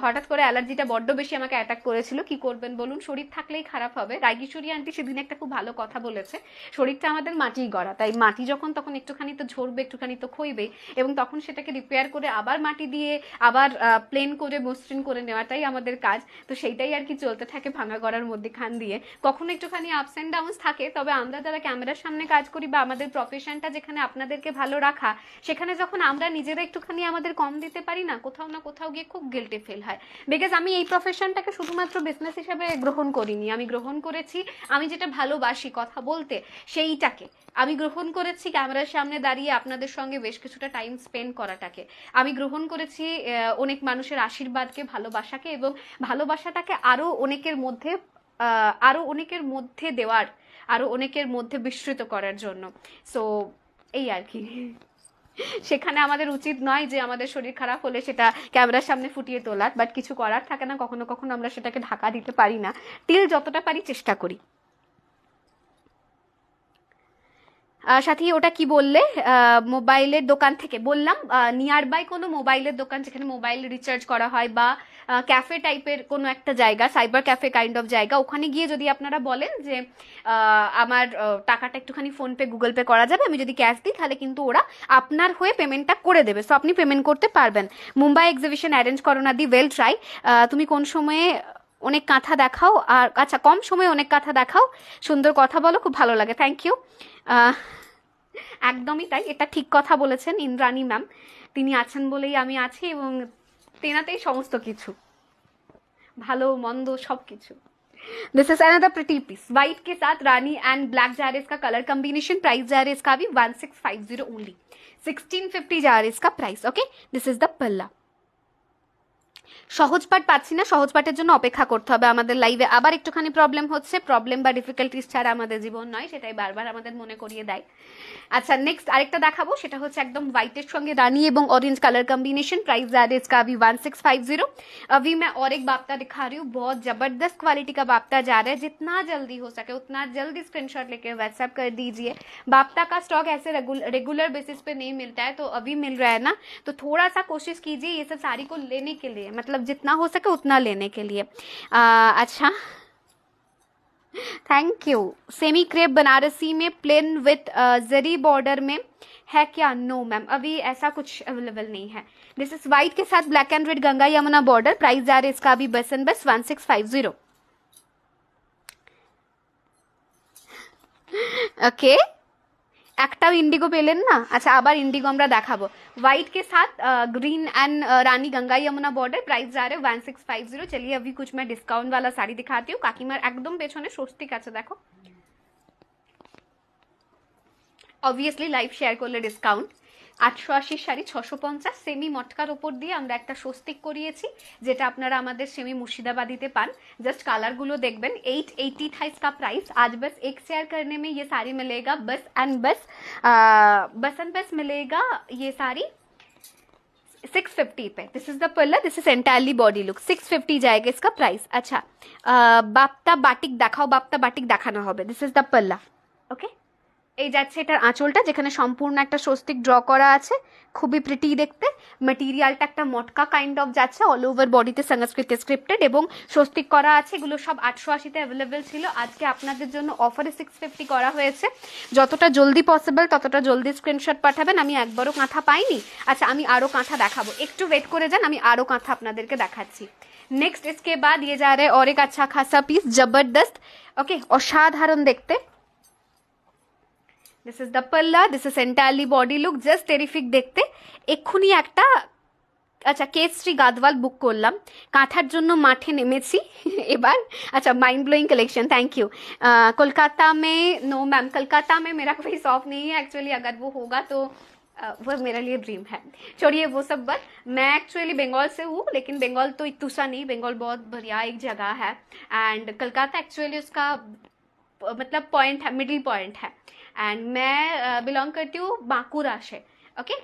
হঠাৎ করে অ্যালার্জিটা বড্ড বেশি আমাকে অ্যাটাক করেছিল। কি করবেন বলুন, শরীর থাকলেই খারাপ হবে। রাগীশ্বরী আন্টি সেদিন একটা খুব ভালো কথা বলেছে, শরীরটা আমাদের মাটি গড়া, তাই মাটি যখন তখন একটুখানি তো ঝরবে, একটুখানি তো ক্ষইবে, এবং তখন সেটাকে রিপেয়ার করে আবার মাটি দিয়ে আবার প্লেন করে মসৃণ করে নেওয়াটাই আমাদের কাজ। তো সেইটাই আর কি চলতে থাকে ভাঙা গড়ার মধ্যে খান দিয়ে। কখনো একটুখানি আপস অ্যান্ড ডাউনস থাকে, তবে আমরা যারা ক্যামেরার সামনে কাজ করি বা আমাদের প্রফেশনটা যেখানে আপনাদেরকে ভালো রাখা, সেখানে যখন আমরা নিজেরা একটুখানি আমাদের কম দিতে পারি না, কোথাও না কোথাও গিয়ে খুব গিল্টি ফিল হয়। বিকজ আমি এই প্রফেশনটাকে শুধুমাত্র বিজনেস হিসেবে গ্রহণ করিনি, আমি গ্রহণ করেছি আমি যেটা ভালোবাসি কথা বলতে, সেইটাকে আমি গ্রহণ করেছি ক্যামেরার সামনে দাঁড়িয়ে আপনাদের সঙ্গে বেশ কিছুটা টাইম স্পেন্ড করাটাকে। আমি গ্রহণ করেছি অনেক মানুষের আশীর্বাদকে, ভালোবাসাকে, এবং ভালোবাসাটাকে আরো অনেকের মধ্যে দেওয়ার, আরো অনেকের মধ্যে বিস্তৃত করার জন্য। সো এই আর কি। সেখানে আমাদের উচিত নয় যে আমাদের শরীর খারাপ হলে সেটা ক্যামেরার সামনে ফুটিয়ে তোলার, বাট কিছু করার থাকে না, কখনো কখনো আমরা সেটাকে ঢাকা দিতে পারি না, টিল যতটা পারি চেষ্টা করি। সাথী ওটা কি বললে? মোবাইলের দোকান থেকে বললাম, নিয়ার বাই কোনো মোবাইলের দোকান যেখানে মোবাইল রিচার্জ করা হয়, বা ক্যাফে টাইপের কোনো একটা জায়গা, সাইবার ক্যাফে কাইন্ড অফ জায়গা, ওখানে গিয়ে যদি আপনারা বলেন যে আমার টাকাটা একটুখানি ফোনপে গুগল পে করা যাবে, আমি যদি ক্যাশ দিই তাহলে কিন্তু ওরা আপনার হয়ে পেমেন্টটা করে দেবে, সো আপনি পেমেন্ট করতে পারবেন। মুম্বাই এক্সিবিশন অ্যারেঞ্জ করো না দি, ওয়েল ট্রাই। তুমি কোন সময়ে অনেক কাঁথা দেখাও, আর আচ্ছা কম সময়ে অনেক কাঁথা দেখাও, সুন্দর কথা বলো, খুব ভালো লাগে, থ্যাংক ইউ। একদমই তাই, এটা ঠিক কথা বলেছেন ইন্দ্রাণী ম্যাম, তিনি আছেন বলেই আমি আছি, এবং তেনাতেই সমস্ত কিছু, ভালো মন্দ সব কিছু। This is another pretty piece, white के साथ रानी एंड ब्लैक जा रहा है इसका कलर कॉम्बिनेशन, प्राइस जा रहा है इसका भी 1650 ओनली, 1650 जा रहा है इसका price. Okay, this is the पल्ला। সহজ পাঠ পাচ্ছি না, সহজ পাঠের জন্য অপেক্ষা করতে হবে। আমাদের লাইভে আবার একটুখানি প্রবলেম হচ্ছে, প্রবলেম বা ডিফিকাল্টিস ছাড়া আমাদের জীবন নয়, সেটাই বারবার আমাদের মনে করিয়ে দেয়। अच्छा नेक्स्ट আরেকটা দেখাবো, সেটা হচ্ছে একদম হোয়াইটের সঙ্গে রানী এবং অরেंज कलर कॉम्बिनेशन, प्राइस जा रहा है इसका अभी 1650। अभी मैं और एक बाप्ता दिखा रही हूँ, बहुत जबरदस्त क्वालिटी का बाप्ता जा रहा है, जितना जल्दी हो सके उतना जल्दी स्क्रीनशॉट लेके व्हाट्सएप कर दीजिए। बाप्ता का स्टॉक ऐसे रेगुलर बेसिस पे नहीं मिलता है, तो अभी मिल रहा है ना, तो थोड़ा सा कोशिश कीजिए ये सब साड़ी को लेने के लिए, मतलब जितना हो सके उतना लेने के लिए। अच्छा thank you. Semi crepe Banarasi में प्लेन विथ जरी बॉर्डर में है क्या? नो मैम, अभी ऐसा कुछ अवेलेबल नहीं है। दिस इज व्हाइट के साथ black and red Ganga Yamuna border, price जा रहा है इसका अभी बस एंड बस 1650। ओके, একটাও ইন্ডিগো পেলেন না? আচ্ছা আবার ইন্ডিগো আমরা দেখাবো, হোয়াইট के साथ green and Rani Ganga Yamuna border, price जा रहे 1650। चलिए अभी कुछ मैं डिस्काउंट वाला साड़ी दिखाती हूँ। काकीमार एकदम পেছনে স্বস্তিক আছে, দেখো অবভিয়াসলি লাইভ শেয়ার করলে ডিসকাউন্ট। 880 শাড়ি 650, সেমি মটকার ওপর দিয়ে আমরা একটা স্বস্তিক করিয়েছি, যেটা আপনারা আমাদের সেমি মুর্শিদাবাদীতে পান। जस्ट कलर गुलो देखबेन। 880 था इसका प्राइस। आज बस एक शेयर करने में ये साड़ी मिलेगा, बस एंड बस मिलेगा ये साड़ी 650 पे। This is the palla, this is entirely body look, 650 जाएगा इसका प्राइस। अच्छा বাপ্তা বাটিক দেখাও, বাপ্তা বাটিক দেখানো হবে। This is the palla. Okay, এই যাচ্ছে এটার আঁচলটা, যেখানে সম্পূর্ণ একটা স্বস্তিক ড্র করা আছে, খুবই প্রিটি দেখতে। মেটেরিয়ালটা একটা মটকা কাইন্ড অফ যাচ্ছে, অল ওভার বডিতে সংস্কৃত স্ক্রিপ্টেড এবং স্বস্তিক করা আছে। এগুলো সব 880-তে অ্যাভেলেবেল ছিল, আজকে আপনাদের জন্য অফারে 650 করা হয়েছে। যতটা জলদি পসিবল ততটা জলদি স্ক্রিনশট পাঠাবেন। আমি একবারও কাঁথা পাইনি। আচ্ছা, আমি আরও কাঁথা দেখাবো, একটু ওয়েট করে যান, আমি আরও কাঁথা আপনাদেরকে দেখাচ্ছি। नेक्स्ट इसके बाद ये जा रहा है और एक अच्छा खासा पीस, जबरदस्त। ओके, असाधारण देखते। This is the palla, this is entirely body look, just terrific দেখতে। এক্ষুনি একটা আচ্ছা কেসরি গাদওয়াল বুক করলাম, কাঁথার জন্য মাঠে নেমেছি এবার। আচ্ছা, mind blowing collection, thank you. Kolkata में नो मैम, कोलकाता में मेरा कोई शॉप नहीं है एक्चुअली, अगर वो होगा तो वो मेरे लिए ड्रीम है। छोड़िए वो सब बात, मैं एक्चुअली बंगाल से हूँ, लेकिन बंगाल तो इतूसा नहीं, बंगाल बहुत बढ़िया एक जगह है। एंड कोलकाता एक्चुअली उसका मतलब पॉइंट है, मिडिल पॉइंट है। एंड मैं बिलोंग करती हूँ बांकुरा से। ओके,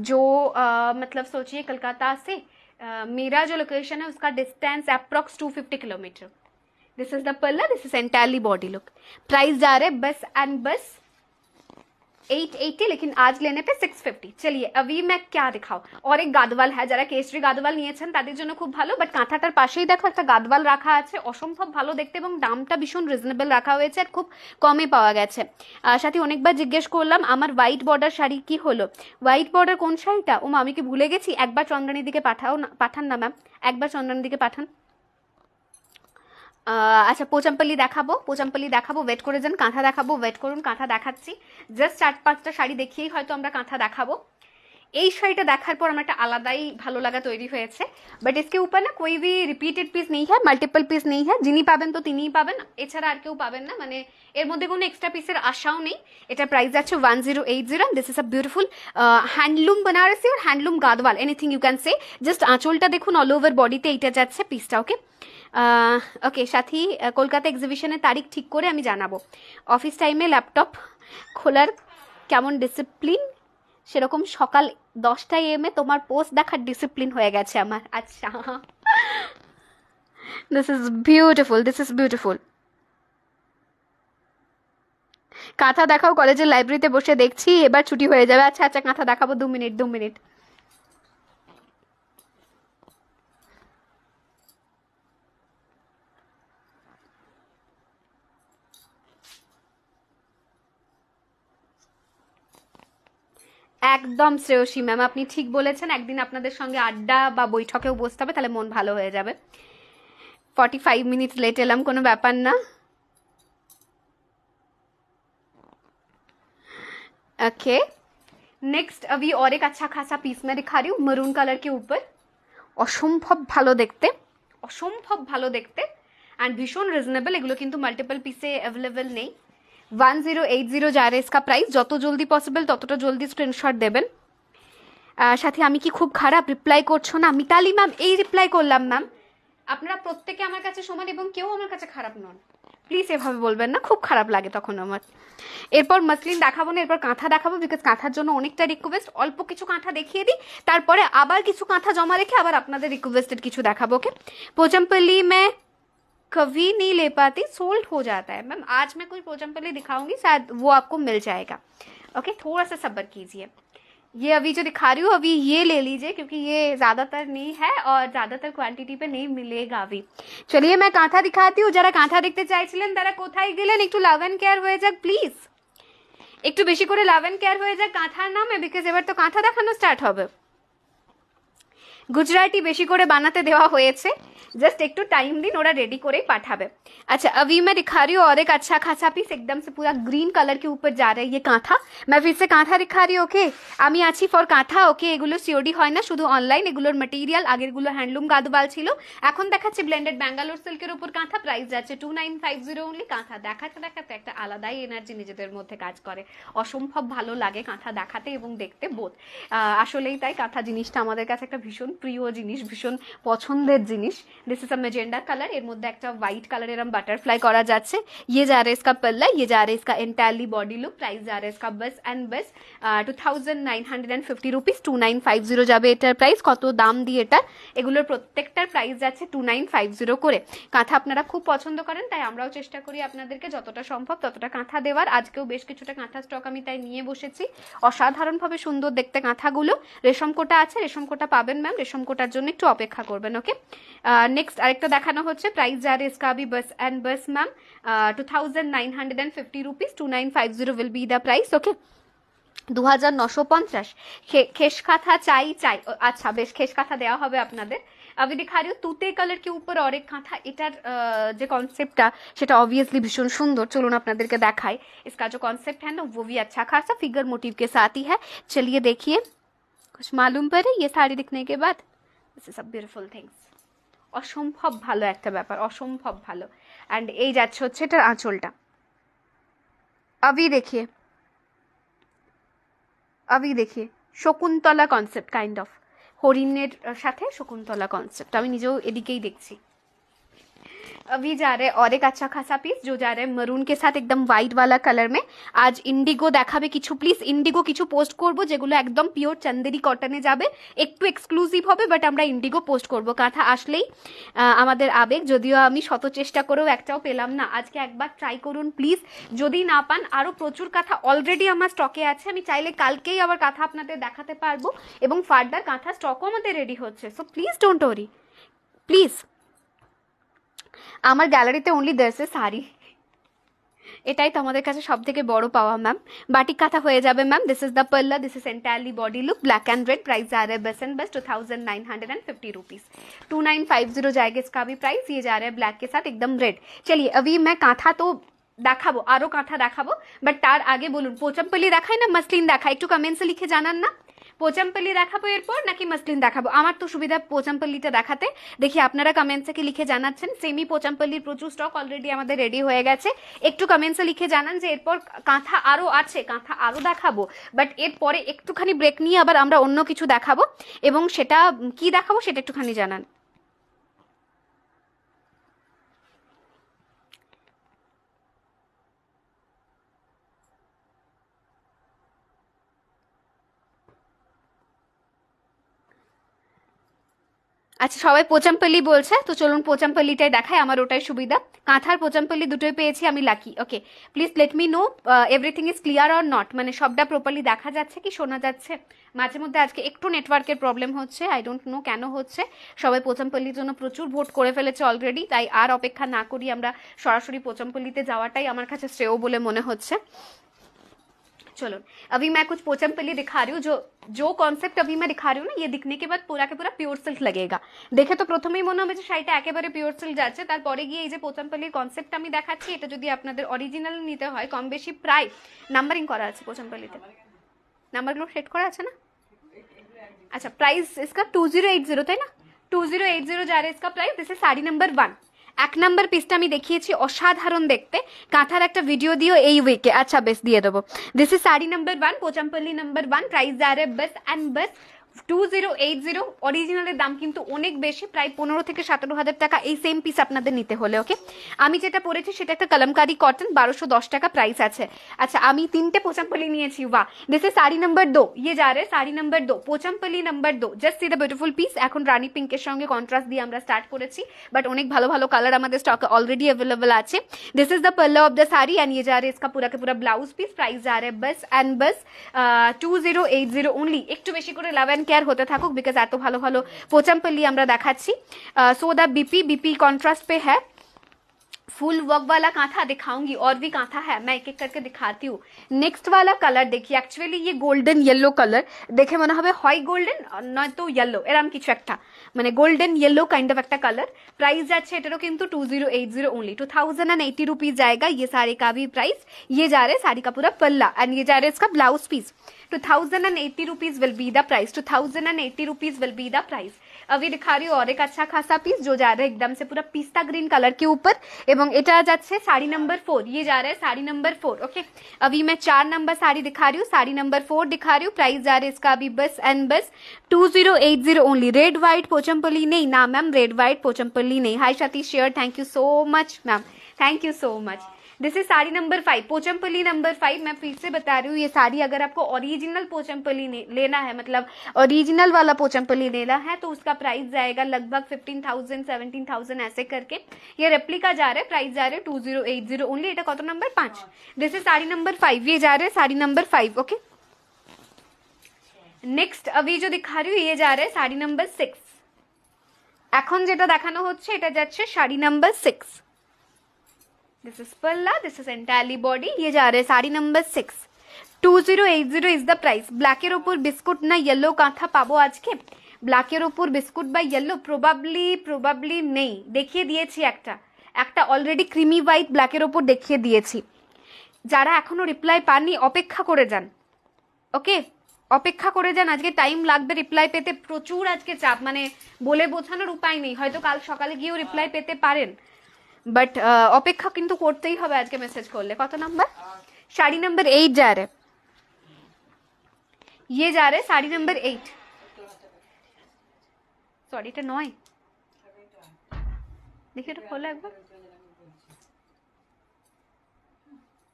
जो मतलब सोचिए कोलकाता से मेरा जो लोकेशन है उसका distance approx 250 kilometre. This is the palla, this is entirely body look. Price जा रहे बस एंड बस 880, लेकिन आज लेने पे 650। चलिए अभी मैं क्या दिखाऊं, और एक গাদওয়াল है, যারা কেসরি গাদওয়াল নিয়েছেন তাদের জন্য খুব ভালো। বাট কাঁথাটার পাশেই দেখো একটা গাদওয়াল রাখা আছে, অসম্ভব ভালো দেখতে এবং দামটা ভীষণ রিজনেবল রাখা হয়েছে আর খুব কমে পাওয়া গেছে। সাথে অনেকবার জিজ্ঞেস করলাম আমার হোয়াইট বর্ডার শাড়ি কি হলো, হোয়াইট বর্ডার কোন শাড়িটা? ও আমি কি ভুলে গেছি, একবার চন্দ্রানীর দিকে পাঠান না ম্যাম, একবার চন্দ্রানীর দিকে পাঠান। আচ্ছা, পোচামপল্লি দেখাবো, পোচামপল্লি দেখাবো, ওয়েট করে যান। কাঁথা দেখাবো, ওয়েট করুন, কাঁথা দেখাচ্ছি। জাস্ট 4-5টা শাড়ি দেখিয়েই হয়তো আমরা কাঁথা দেখাবো। এই শাড়িটা দেখার পর আমার একটা আলাদাই ভালো লাগা তৈরি হয়েছে। বাট इसके ऊपर না कोई भी রিপিটেড পিস নেই হ্যাঁ, মাল্টিপল পিস নেই হ্যাঁ, যিনি পাবেন তো তিনিই পাবেন, এছাড়া আর কেউ পাবেন না। মানে এর মধ্যে কোনো এক্সট্রা পিসের আশাও নেই। এটা প্রাইস আছে 1080। This is a beautiful handloom Banarasi और handloom Gadwal, anything you can say. Just আঁচলটা দেখুন, অল ওভার বডিতে এইটা যাচ্ছে পিসটা। ওকে ওকে, সাথী কলকাতা এক্সিবিশনের তারিখ ঠিক করে আমি জানাবো। অফিস টাইমে ল্যাপটপ খোলার কেমন ডিসিপ্লিন, সেরকম সকাল 10টা AM তোমার পোস্ট দেখার ডিসিপ্লিন হয়ে গেছে আমার। আচ্ছা, this is beautiful, this is beautiful. কাঁথা দেখাও, কলেজের লাইব্রেরিতে বসে দেখছি, এবার ছুটি হয়ে যাবে। আচ্ছা আচ্ছা, কাঁথা দেখাবো, 2 মিনিট 2 মিনিট। একদম শ্রেয়সী ম্যাম, আপনি ঠিক বলেছেন। একদিন আপনাদের সঙ্গে আড্ডা বা বৈঠকেও বসতে হবে, তাহলে মন ভালো হয়ে যাবে। 45 মিনিটস লেট এলাম, কোনো ব্যাপার না। ओके, नेक्स्ट अभी और एक अच्छा खासा पीस मैं दिखा रही हूँ मरून कलर के ऊपर। অসম্ভব ভালো দেখতে, অসম্ভব ভালো দেখতে অ্যান্ড ভীষণ রিজনেবল। এগুলো কিন্তু মাল্টিপল পিসে অ্যাভেলেবেল নেই। 1080 যা রে इसका প্রাইস। যত জলদি পসিবল ততটা জলদি স্ক্রিনশট দেবেন। সাথে আমি কি খুব খারাপ, রিপ্লাই করছো না? মিতালি ম্যাম, এই রিপ্লাই করলাম ম্যাম। আপনারা প্রত্যেকে আমার কাছে সমান এবং কেউ আমার কাছে খারাপ নন, প্লিজ এভাবে বলবেন না, খুব খারাপ লাগে তখন আমার। এরপর মসলিন দেখাবো না, এরপর কাঁথা দেখাবো, বিকজ কাঁথার জন্য অনেকটা রিকোয়েস্ট। অল্প কিছু কাঁথা দেখিয়ে দিই, তারপরে আবার কিছু কাঁথা জমা রেখে আবার আপনাদের রিকোয়েস্টেড কিছু দেখাবো। ওকে, पोचमपल्ली में कभी नहीं ले पाती, सोल्ड हो जाता है मैम। आज मैं कोई पोचमपल्ली दिखाऊंगी, शायद वो आपको मिल जाएगा। ओके, थोड़ा सा सब्र कीजिए। ये अभी जो दिखा रही हूँ अभी ये ले लीजिए, क्योंकि ये ज़्यादातर नहीं है और ज़्यादातर क्वांटिटी पे नहीं मिलेगा अभी। चलिए मैं कांथा दिखाती हूँ। যারা কাঁথা দেখতে চাইছিলেন তারা কোথায় গেলেন? একটু লাভ অ্যান্ড কেয়ার হয়ে যাক প্লিজ, একটু বেশি করে লাভ অ্যান্ড কেয়ার হয়ে যাক কাঁথার নামে, বিকজ এবার তো কাঁথা দেখানো স্টার্ট হবে। गुजराती বেশি করে বানাতে দেওয়া হয়েছে, जस्ट एक टाइम दिन ওরা रेडी করে পাঠাবে। अच्छा, अभी मैं दिखा रही हूँ और एक अच्छा खासा पीस, एकदम से पूरा ग्रीन कलर के ऊपर जा रहा है ये कांथा। मैं फिर से कांथा दिखा रही हूँ। ओके, আমি আছি ফর কাঁথা। ওকে, এগুলো সিওডি হয় না, শুধু অনলাইন। এগুলোর ম্যাটেরিয়াল আগেরগুলো হ্যান্ডলুম গাদওয়াল ছিল, এখন দেখাচ্ছে ব্লেন্ডেড ব্যাঙ্গালোর সিল্কের উপর কাঁথা। প্রাইস যাচ্ছে 2950 অনলি। কাঁথা দেখাতে দেখাতে একটা আলাদাই এনার্জি নিজেদের মধ্যে কাজ করে, অসম্ভব ভালো লাগে কাঁথা দেখাতে এবং দেখতে বোধ। আসলেই তাই, কাঁথা জিনিসটা আমাদের কাছে একটা ভীষণ প্রিয় জিনিস, ভীষণ পছন্দের জিনিস। This is a magenta colour, এর মধ্যে একটা হোয়াইট কালার এরম বাটারফ্লাই করা যাচ্ছে। ये जा रहा है इसका पल्ला, ये जा रहा है इसका एंटायरली बॉडी लुक। प्राइस जा रहा है इसका बस एंड बस 2950 রুপিস, 2950 যাবে এটার প্রাইস। কত দাম দিয়ে এটার, এগুলোর প্রত্যেকটার প্রাইস যাচ্ছে 2950 করে। কাঁথা আপনারা খুব পছন্দ করেন, তাই আমরাও চেষ্টা করি আপনাদেরকে যতটা সম্ভব ততটা কাঁথা দেওয়ার। আজকেও বেশ কিছুটা কাঁথা স্টক আমি তাই নিয়ে বসেছি। অসাধারণভাবে সুন্দর দেখতে কাঁথাগুলো। রেশম কোটা আছে, রেশম কোটা পাবেন ম্যাম, রেশম কোটার জন্য একটু অপেক্ষা করবেন। ওকে, নেক্সট আরেকটা দেখানো হচ্ছে। প্রাইস যা রে इसका भी बस एंड बस ma'am 2950 rupees, 2950 will be the price. Okay, 2950। खेश काथा चाई चाई, अच्छा बेश खेश काथा দেওয়া হবে আপনাদের। अभी दिखा रही हूँ तूते कलर के ऊपर और एक काथा। এটার যে কনসেপ্টটা সেটা অবভিয়াসলি ভীষণ সুন্দর। চলুন আপনাদেরকে দেখাই। इसका जो कॉन्सेप्ट है ना वो भी अच्छा खासा फिगर मोटिव के साथ ही है। चलिए देखिए, कुछ मालूम पड़े ये साड़ी दिखने के बाद? This is a beautiful things. অসম্ভব ভালো একটা ব্যাপার, অসম্ভব ভালো। অ্যান্ড এই যাচ্ছে হচ্ছে এটার আঁচলটা। अभी देखिए শকুন্তলা কনসেপ্ট, কাইন্ড অফ হরিণের সাথে শকুন্তলা কনসেপ্ট। আমি নিজেও এদিকেই দেখছি। अभी जा रहे और एक अच्छा खासा पीस जो जा रहा है मरून के साथ एकदम व्हाइट वाला कलर में। आज इंडिगो দেখাবে কিছু, প্লিজ ইন্ডিগো কিছু পোস্ট করব যেগুলো একদম পিওর চান্দেরি কটনে যাবে, একটু এক্সক্লুসিভ হবে, বাট আমরা ইন্ডিগো পোস্ট করব। কাঁথা আসলেই আমাদের আবেগ, যদিও আমি শত চেষ্টা করেও একটাও পেলাম না। আজকে একবার ট্রাই করুন প্লিজ, যদি না পান আরও প্রচুর কাঁথা অলরেডি আমার স্টকে আছে। আমি চাইলে কালকেই আবার কাঁথা আপনাদের দেখাতে পারবো, এবং ফার্দার কাঁথা স্টকও আমাদের রেডি হচ্ছে। So please don't worry, please. আমার গ্যালারিতে অনলি দেয়ার্স এ শাড়ি, এটাই তো আমাদের কাছে সব থেকে বড় পাওয়া ম্যাম। বাটিক কাঁথা হয়ে যাবে ম্যাম। দিস ইজ দ্য पल्ला, this is entirely body look, black and red. Price जा रहा है बस एंड बस 2950 रुपीज, 2950 जाएगा इसका भी प्राइस। ये जा रहा है ब्लैक के साथ एकदम रेड। चलिए अभी मैं कांथा तो দেখাবো, আরো কাঁথা দেখাবো, বাট তার আগে বলুন পোচামপল্লি দেখাই না মসলিন দেখাই? একটু কমেন্টসে লিখে জানান না, পোচামপল্লি দেখাবো এরপর নাকি মসলিন দেখাবো? আমার তো সুবিধা পোচামপল্লিটা দেখাতে। দেখি আপনারা কমেন্টসে কি লিখে জানাচ্ছেন। সেমি পোচামপল্লির প্রচুর স্টক অলরেডি আমাদের রেডি হয়ে গেছে। একটু কমেন্টসে লিখে জানান যে এরপর কাঁথা আরো আছে, কাঁথা আরো দেখাবো, বাট এরপরে একটুখানি ব্রেক নিয়ে আবার আমরা অন্য কিছু দেখাবো, এবং সেটা কি দেখাবো সেটা একটুখানি জানান। আচ্ছা, সবাই পোচামপল্লি বলছে, তো চলুন পোচামপল্লিটাই দেখাই, আমার ওটাই সুবিধা। কাঁথার পোচামপল্লি দুটোই পেয়েছি আমি, lucky. Okay, please let me know everything is clear or not, মানে সবটা প্রপারলি দেখা যাচ্ছে কি শোনা যাচ্ছে? মাঝে মধ্যে আজকে একটু নেটওয়ার্কের প্রবলেম হচ্ছে, আই ডোন্ট নো কেন হচ্ছে। সবাই পোচামপল্লির জন্য প্রচুর ভোট করে ফেলেছে অলরেডি, তাই আর অপেক্ষা না করি আমরা সরাসরি পোচামপল্লিতে যাওয়াটাই আমার কাছে শ্রেয় বলে মনে হচ্ছে। चलो अभी मैं कुछ पोचमपल्ली दिखा रही हूँ। जो कॉन्सेप्ट अभी मैं दिखा रही हूँ ना, ये दिखने के बाद पूरा के पूरा पियोर सिल्क लगेगा। देखे तो प्रथमेই মনে হবে যে শাড়িটা একেবারে পিওর সিল্ক যাচ্ছে, তারপরে গিয়ে এই যে পোচমপল্লির কনসেপ্ট আমি দেখাচ্ছি, এটা যদি আপনাদের অরিজিনাল নিতে হয় কম বেশি প্রায় নাম্বারিং করা আছে পোচমপল্লিতে, নাম্বারগুলো সেট করা আছে না? अच्छा, प्राइस इसका 2080, তাই না? 2080 जा रहा है इसका price. This is sari number 1। এক নম্বর পিসটা আমি দেখিয়েছি, অসাধারণ দেখতে। কাঁথার একটা ভিডিও দিও এই উইকে, আচ্ছা বেশ দিয়ে দেবো। This is sari number 1, Pochampally number 1। Price যা রে বাস এন্ড বাস 2080। অরিজিনালের দাম কিন্তু অনেক বেশি, প্রায় 15 থেকে 17,000 টাকা এই সেম পিস আপনাদের নিতে হলে। ওকে, আমি যেটা পরেছি সেটা একটা কলমকারি কটন, 1210 টাকা প্রাইস আছে। আচ্ছা, আমি 3টে পোচামপল্লি নিয়েছি। বাহ, দিস ইজ শাড়ি নাম্বার 2। ये जा रहे sari number 2, Pochampally number 2। Just see the beautiful piece. এখন রানী পিঙ্কের সঙ্গে কন্ট্রাস্ট দিয়ে আমরা স্টার্ট করেছি, বাট অনেক ভালো ভালো কালার আমাদের স্টকে অলরেডি अवेलेबल আছে। दिस इज द पल्ला ऑफ द साड़ी एंड ये जा रहे इसका पूरा के पूरा ब्लाउज पीस। प्राइस जा रहे बस एंड बस 2080 ओनली। একটু বেশি করে লাভ এন্ড কেয়ার হতে থাকুক, बिकॉज এত ভালো ভালো পোচামপল্লি আমরা দেখাচ্ছি। सो द बीपी कॉन्ट्रास्ट पे है। फुल वर्क वाला कांथा दिखाऊंगी, और भी कांथा है, मैं एक एक करके दिखाती हूँ। नेक्स्ट वाला कलर देखिए, एक्चुअली ये गोल्डन येलो कलर देखे মনে হবে হয় গোল্ডেন নয়তো ইয়েলো, এরকম কিছু একটা, মানে গোল্ডেন येलो काइंड ऑफ একটা कलर। प्राइस যাচ্ছে এটারও কিন্তু 2080 ओनली, 2080 रुपीज जाएगा ये साड़ी का भी प्राइस। ये जा रहे साड़ी का पूरा पल्ला एंड ये जा रहे इसका blouse piece. 2080 rupees will be the price, 2080 rupees will be the price. अभी दिखा रही हूँ और एक अच्छा खासा पीस जो जा रहा है एकदम से पूरा पिस्ता ग्रीन कलर के ऊपर एवं এটা যাচ্ছে साड़ी नंबर 4, ये जा रहा है साड़ी नंबर 4। ओके, अभी मैं 4 नंबर साड़ी दिखा रही हूँ, साड़ी नंबर 4 दिखा रही हूँ। प्राइस जा रहा है इसका अभी बस एंड बस 2080 ओनली। रेड व्हाइट पोचमपल्ली नहीं ना मैम, रेड व्हाइट पोचमपल्ली नहीं। Hi Satish share, thank you so much ma'am, thank you so much. This is sari number 5, Pochampally number 5। मैं फिर से बता रही हूँ, ये साड़ी अगर आपको ओरिजिनल पोचमपल्ली लेना है, मतलब ओरिजिनल वाला पोचमपल्ली लेना है, तो उसका प्राइस जाएगा लगभग 15,000 17,000 ऐसे करके। ये रेप्लिका जा रहा है, प्राइस जा रहा है 2080 ओनली। এটা কত number 5। This is sari number 5, ये जा रहा है साड़ी नंबर 5। ओके, नेक्स्ट अभी जो दिखा रही हूँ ये जा रहा है साड़ी नंबर 6। এখন যেটা দেখানো হচ্ছে এটা যাচ্ছে sari number 6। This is palla, this is entirely body. ये जा रहे हैं sari number 6, 2080 is the price. ব্ল্যাকের উপর বিস্কুট না ইয়েলো কাঁথা পাবো আজকে? ব্ল্যাকের উপর বিস্কুট বা ইয়েলো প্রবাবলি নেই, দেখিয়ে দিয়েছি একটা অলরেডি ক্রিমি হোয়াইট ব্ল্যাকের উপর দেখিয়ে দিয়েছি। যারা এখনো রিপ্লাই পাননি অপেক্ষা করে যান। ওকে, অপেক্ষা করে যান, আজকে টাইম লাগবে রিপ্লাই পেতে। প্রচুর আজকে চাপ, মানে বলে বোঝানোর উপায় নেই। হয়তো কাল সকালে গিয়েও রিপ্লাই পেতে পারেন, बट অপেক্ষা কিন্তু করতেই হবে আজকে মেসেজ করলে। কত নাম্বার? শাড়ি নাম্বার 8 जा रहा है, ये जा रहा है साड़ी नंबर 8। सॉरी এটা 9, देखिए এটা खोला एक बार।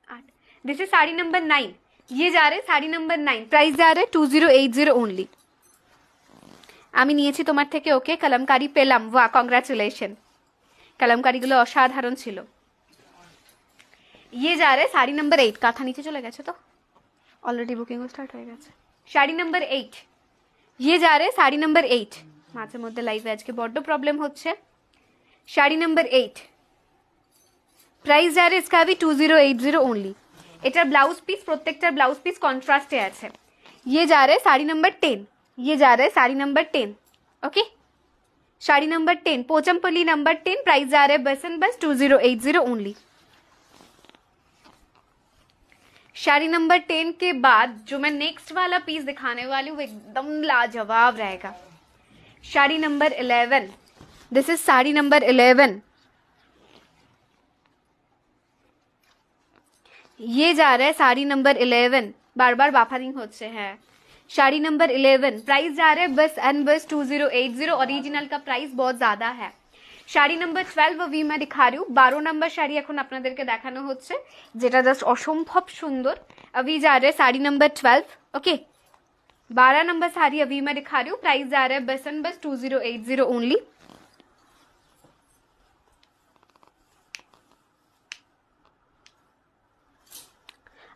8, दिस इज साड़ी नंबर 9। ये जा रहे साड़ी नंबर 9, प्राइस जा रहे 2080 ओनली। আমি নিয়েছি তোমার থেকে। ওকে, কলমকারি পেলাম, বাহ কংগ্রাচুলেশন। কলমকারিগুলো অসাধারণ ছিল। ये जा रहे साड़ी नंबर 8। কাঁথা নিচে চলে গেছে তো, অলরেডি বুকিংও স্টার্ট হয়ে গেছে। শাড়ি নাম্বার 8, ये जा रहे साड़ी नंबर 8। মাঝে মধ্যে লাইভে আজকে বড্ড প্রবলেম হচ্ছে। শাড়ি নাম্বার 8, প্রাইস जा रहे इसका भी 2080 ओनली। এটার ব্লাউজ পিস, প্রত্যেকটার ব্লাউজ পিস কন্ট্রাস্টে আছে। ये जा रहे साड़ी नंबर 10, ये जा रहे sari number 10। Okay, sari number 10, Pochampally number 10, price जा रहे बस एंड बस 2080 ओनली। शाड़ी नंबर 10 के बाद जो मैं नेक्स्ट वाला पीस दिखाने वाली हूँ वो एकदम लाजवाब रहेगा। Sari number 11, this is sari number 11। ये जा रहा है साड़ी नंबर 11, बार बार बाफरिंग होते हैं। शाड़ी नंबर 11, प्राइस जा रहे हैं बस एंड बस 2080। ओरिजिनल का प्राइस बहुत ज्यादा है। শাড়ি নাম্বার 12 अभी मैं दिखा रही हूँ। 12 नंबर শাড়ি এখন আপনাদেরকে দেখানো হচ্ছে, যেটা জাস্ট অসম্ভব সুন্দর। अभी जा रहे sari number 12। Okay, 12 number sari अभी मैं दिखा रही हूँ, प्राइस जा रहा है बस एंड बस 2080 ओनली।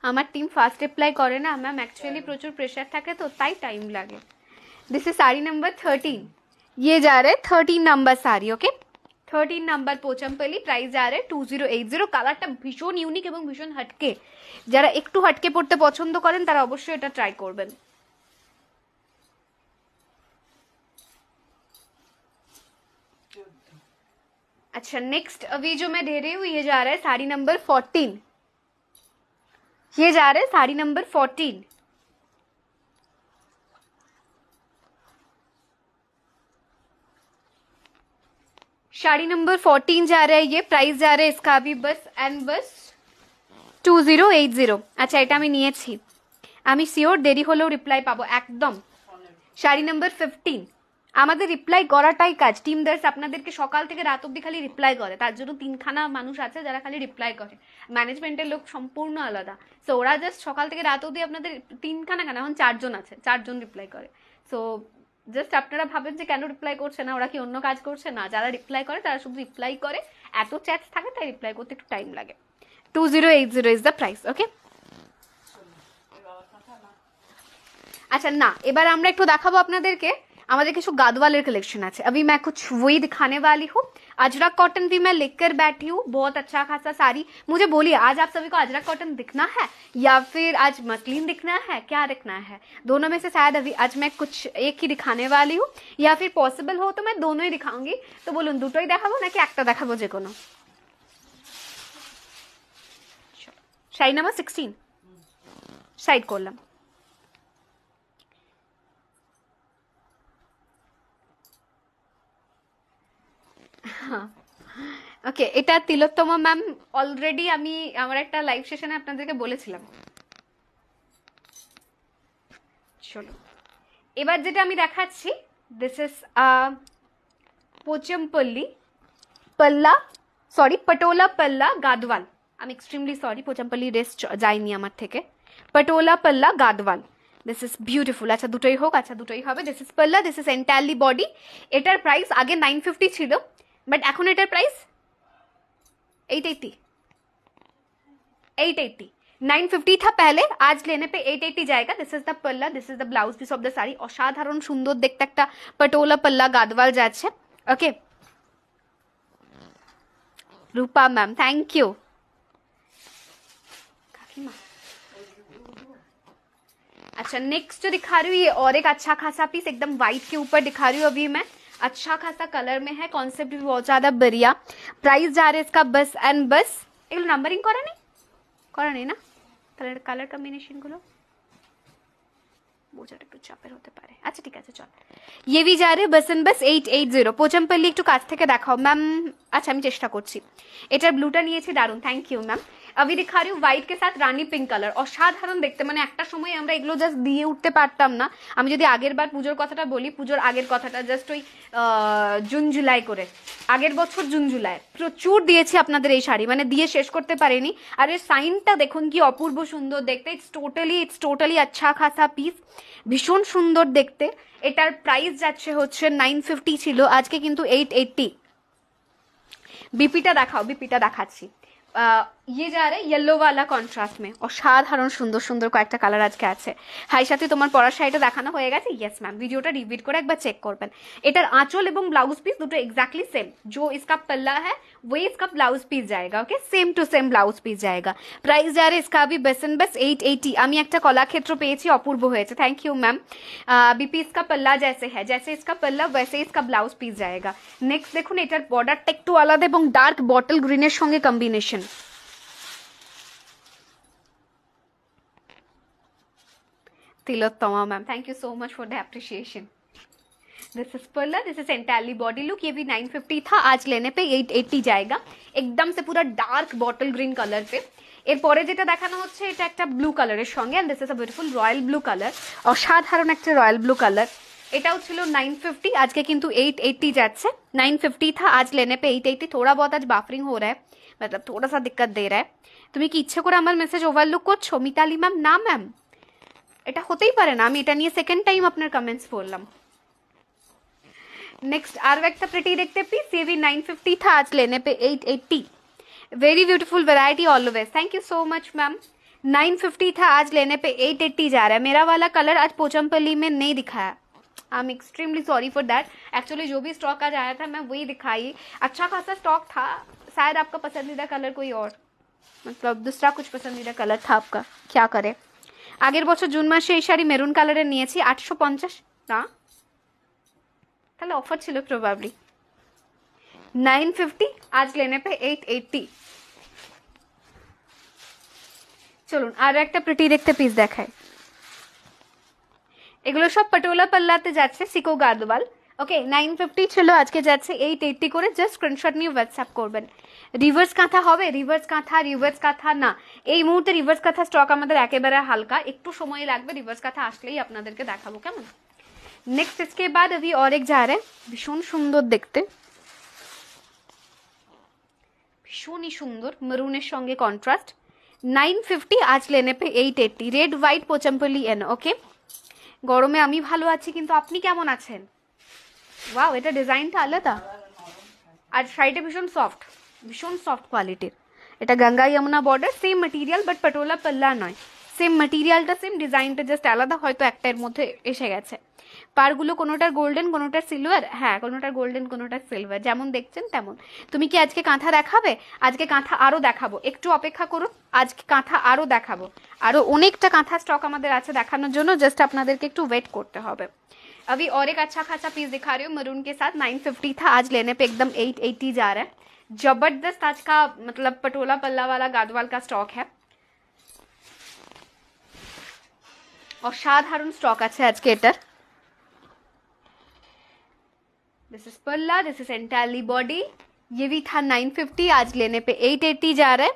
আমার টিম ফার্স্ট রিপ্লাই করে না ম্যাম, অ্যাকচুয়ালি প্রচুর প্রেশার থাকে তো তাই টাইম লাগে। দিস ইজ শাড়ি নাম্বার 13, ये जा रहे 13 number sari. Okay, 13 number Pochampally, price जा रहे 2080। কালারটা ভীষণ ইউনিক এবং ভীষণ হটকে। যারা একটু হটকে পড়তে পছন্দ করেন তারা অবশ্যই এটা ট্রাই করবেন। अच्छा, नेक्स्ट अभी जो मैं दे रही हूँ ये जा रहा है साड़ी नंबर 14। ये जा रहा है साड़ी नंबर 14। शाड़ी नंबर 14 जा रहा है, ये प्राइस जा रहा है इसका भी बस एंड बस 2080। अच्छा, এটা আমি নিয়েছি, আমি শিওর দেরি হলেও রিপ্লাই পাবো একদম। শাড়ি নাম্বার 15, আমাদের রিপ্লাই করাটাই কাজ। টিমদার্স আপনাদেরকে সকাল থেকে রাত অবধি খালি রিপ্লাই করে, তার জন্য 3খানা মানুষ আছে যারা খালি রিপ্লাই করে। ম্যানেজমেন্টের লোক সম্পূর্ণ আলাদা, সো ওরা জাস্ট সকাল থেকে রাত অবধি আপনাদের 3খানা কেন, এখন 4 জন আছে, 4 জন রিপ্লাই করে। সো জাস্ট আপনারা ভাবেন যে কেন রিপ্লাই করছে না, ওরা কি অন্য কাজ করছে? না, যারা রিপ্লাই করে তারা শুধু রিপ্লাই করে, এত চ্যাটস থাকে তাই রিপ্লাই করতে একটু টাইম লাগে। 2080 ইজ দ্য প্রাইস। ওকে, अच्छा ना, এবার আমরা একটু দেখাবো আপনাদেরকে আমাদের কিছু গাদওয়ালের कलेक्शन আছে। अभी मैं कुछ वही दिखाने वाली हूँ। अजरक कॉटन भी मैं लेकर बैठी हूँ, बहुत अच्छा खासा साड़ी। मुझे बोलिए, आज आप सभी को अजरक कॉटन दिखना है या फिर आज मसलिन दिखना है, क्या दिखना है? दोनों में से शायद अभी आज मैं कुछ एक ही दिखाने वाली हूँ, या फिर पॉसिबल हो तो मैं दोनों ही दिखाऊंगी। तो बोलून দুটোই দেখাবো নাকি একটা দেখাবো যে কোনো? শাড়ি নাম্বার 16 সাইড করলাম। ওকে, এটা তিলোত্তমা ম্যাম অলরেডি আমি আমার একটা লাইভ সেশনে আপনাদেরকে বলেছিলাম। চলো এবার যেটা আমি দেখাচ্ছি, দিস ইজ পোচমপল্লী পাল্লা, সরি পটোলা পাল্লা গাদওয়াল। আমি এক্সট্রিমলি সরি, পোচমপল্লী ড্রেস যায়নি আমার থেকে। পটোলা পাল্লা গাদওয়াল, দিস ইজ বিউটিফুল। আচ্ছা দুটোই হোক, আচ্ছা দুটোই হবে। দিস ইজ পাল্লা, দিস ইজ এন্টায়ারলি বডি। এটার প্রাইস আগে 950 ছিল, বাট এখন এটার প্রাইস 880। 880, 950 था पहले, आज लेने पे 880 जाएगा। This is the palla, this is the blouse piece of the sari. অসাধারণ সুন্দর দেখতে একটা পটোলা পাল্লা গাদওয়াল যাচ্ছে। ওকে रूपा मैम, थैंक यू। अच्छा नेक्स्ट जो दिखा रही हूँ ये और एक अच्छा खासा पीस एकदम व्हाइट के ऊपर दिखा रही हूँ अभी मैं। अच्छा खासा कलर में है, कॉन्सेप्ट भी बहुत ज्यादा बढ़िया। प्राइस जा रहा है इसका बस एंड बस, এগুলো নাম্বারিং করা নেই না, কালার কালার কম্বিনেশন গুলো বোঝাটা একটু চাপের হতে পারে। আচ্ছা ঠিক আছে চল, ये भी जा रहे हैं बस एंड बस 880। পোচমপল্লী একটু কাছ থেকে দেখাও ম্যাম। আচ্ছা আমি চেষ্টা করছি। এটার ব্লুটা নিয়েছি, দারুন, থ্যাংক ইউ ম্যাম। अभी दिखा रही हूँ व्हाइट के साथ रानी पिंक कलर। অসাধারণ দেখতে, মানে একটা সময় আমরা এগুলো জাস্ট দিয়ে উঠতে পারতাম না। আমি যদি আগের বার পুজোর কথাটা বলি, পুজোর আগের কথাটা জাস্ট ওই জুন জুলাই করে, আগের বছর জুন জুলাই প্রচুর দিয়েছি আপনাদের এই শাড়ি, মানে দিয়ে শেষ করতে পারিনি। আর এর সাইনটা দেখুন কি অপূর্ব সুন্দর দেখতে। ইটস টোটালি আচ্ছা খাসা পিস, ভীষণ সুন্দর দেখতে। এটার প্রাইস যাচ্ছে হচ্ছে 950 ছিল, আজকে কিন্তু 880। বিপিটা দেখাও, বিপিটা দেখাচ্ছি। ये जा रहे येलो वाला কন্ট্রাস্ট में, অসাধারণ সুন্দর সুন্দর কয়েকটা কালার আজকে আছে। হাই সাথে তোমার পরার শাড়িটা দেখানো হয়ে গেছে। ইয়েস ম্যাম, ভিডিওটা রিপিট করে একবার চেক করবেন। এটার আঁচল এবং ব্লাউজ পিস দুটো এক্স্যাক্টলি সেম, जो इसका पल्ला है वही इसका ब्लाउज पीस जाएगा। Okay, same to same blouse piece जाएगा। प्राइस जा रहा है इसका अभी बस एंड बस 880। আমি একটা কলাক্ষেত্র পেয়েছি, অপূর্ব হয়েছে, থ্যাংক ইউ ম্যাম। বিপি इसका पल्ला जैसे है, जैसे इसका पल्ला वैसे इसका ब्लाउज पीस जाएगा। নেক্সট দেখুন, এটার বর্ডারটা একটু আলাদা এবং ডার্ক বটল গ্রিনের সঙ্গে combination. Tilottama ma'am, thank you so much for the appreciation. This is palla, this is entirely body look. ये भी 950 था, आज लेने पे 880 जाएगा। एकदम से पूरा डार्क बॉटल ग्रीन कलर पे। এরপরে যেটা দেখানো হচ্ছে এটা একটা ব্লু কালারের সঙ্গে, and this is a beautiful royal blue colour. অসাধারণ একটা রয়্যাল ব্লু কালার। এটাও ছিল 950, আজকে কিন্তু 880 যাচ্ছে। 950 था, आज लेने पे 880। थोड़ा बहुत आज बाफरिंग हो रहा है, मतलब थोड़ा सा दिक्कत दे रहा है। তুমি কি ইচ্ছে করে আমার মেসেজ ওভারলুক করছো মিতালি ম্যাম? না ম্যাম, এটা হতেই পারে না। আমি এটা নিয়ে সেকেন্ড টাইম আপনার কমেন্টস পড়লাম। नेक्स्ट আর একটা প্রিটি দেখতে পিস, ये भी 950 था, आज लेने पे 880। Very beautiful variety always, thank you so much ma'am. 950 था, आज लेने पे 880 जा रहा है। मेरा वाला कलर आज पोचमपल्ली में नहीं दिखाया, आई am extremely sorry for that. Actually जो भी स्टॉक आज आया था मैं वही दिखाई। अच्छा खासा स्टॉक था, शायद आपका पसंदीदा कलर कोई और, मतलब दूसरा कुछ पसंदीदा कलर था आपका, क्या करे। আগের বছর জুন মাসে এই শাড়ি মেরুন কালারের নিয়েছি 850 না, তাহলে অফার ছিল প্রবাবলি। 950, आज लेने पे 880। চলুন আর একটা প্রিটি দেখতে পিস দেখাই। এগুলো সব পটোলা পাল্লাতে যাচ্ছে, সিকো গাদওয়াল। ওকে, 950 ছিল, আজকে যাচ্ছে 880 করে। জাস্ট স্ক্রিনশট নিয়ে হোয়াটসঅ্যাপ করবেন। রিভার্স কাঁথা হবে, রিভার্স কাঁথা না, এই মুহূর্তে রিভার্স কাঁথা স্টক আমাদের একেবারে হালকা, একটু সময় লাগবে। রিভার্স কাঁথা আসলেই আপনাদেরকে দেখাবো, কেমন। নেক্সট इसके बाद अभी और एक जा रहा है, ভীষণ সুন্দর দেখতে, ভীষণই সুন্দর, মেরুনের সঙ্গে কন্ট্রাস্ট। 950, आज लेने पे 880। রেড হোয়াইট পোচমপল্লী এন। ওকে, গরমে আমি ভালো আছি, কিন্তু আপনি কেমন আছেন? ওয়াও, এটা ডিজাইনটা আলাদা, আর শাড়িটা ভীষণ সফট কোয়ালিটির। এটা Ganga Jamuna border, same material, but patola palla নয়। সেম মেটেরিয়ালটা সেম, ডিজাইনটা জাস্ট আলাদা, হয়তো একটা এর মধ্যে এসে গেছে। পারগুলো কোনোটার গোল্ডেন কোনোটার সিলভার, হ্যাঁ কোনোটার গোল্ডেন কোনোটার সিলভার, যেমন দেখছেন তেমন। তুমি কি আজকে কাঁথা দেখাবে? আজকে কাঁথা আরো দেখাবো, একটু অপেক্ষা করুন, আজকে কাঁথা আরো দেখাবো। আরো অনেকটা কাঁথা স্টক আমাদের আছে দেখানোর জন্য, জাস্ট আপনাদেরকে একটু ওয়েট করতে হবে। अभी और एक अच्छा खासा पीस दिखा रही हूँ मरून के साथ। 950 था, आज लेने पे एकदम 880 जा रहा है। जबरदस्त आज का मतलब पटोला पल्ला वाला गादवाल का स्टॉक है, অসাধারণ স্টক আছে আজকে এটার। দিস ইজ পাল্লা, দিস ইজ এন্টায়ারলি বডি। ये भी था 950, आज लेने पे 880 जा रहा है।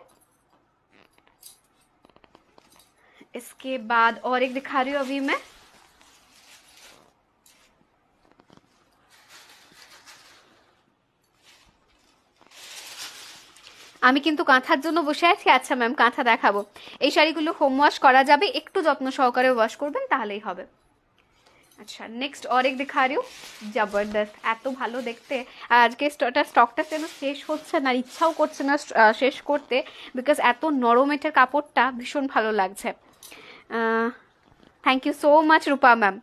इसके बाद और एक दिखा रही हूँ अभी मैं, আমি কিন্তু কাঁথার জন্য বসে আছি। আচ্ছা ম্যাম, কাঁথা দেখাবো। এই শাড়িগুলো হোম ওয়াশ করা যাবে, একটু যত্ন সহকারে ওয়াশ করবেন তাহলেই হবে। আচ্ছা নেক্সট और एक दिखा रही हूँ, জবরদস্ত, এত ভালো দেখতে। আর আজকে স্টকটা যেন শেষ হচ্ছে না, ইচ্ছাও করছে না শেষ করতে, বিকজ এত নরম এটার কাপড়টা, ভীষণ ভালো লাগছে। Thank you so much Rupa ma'am.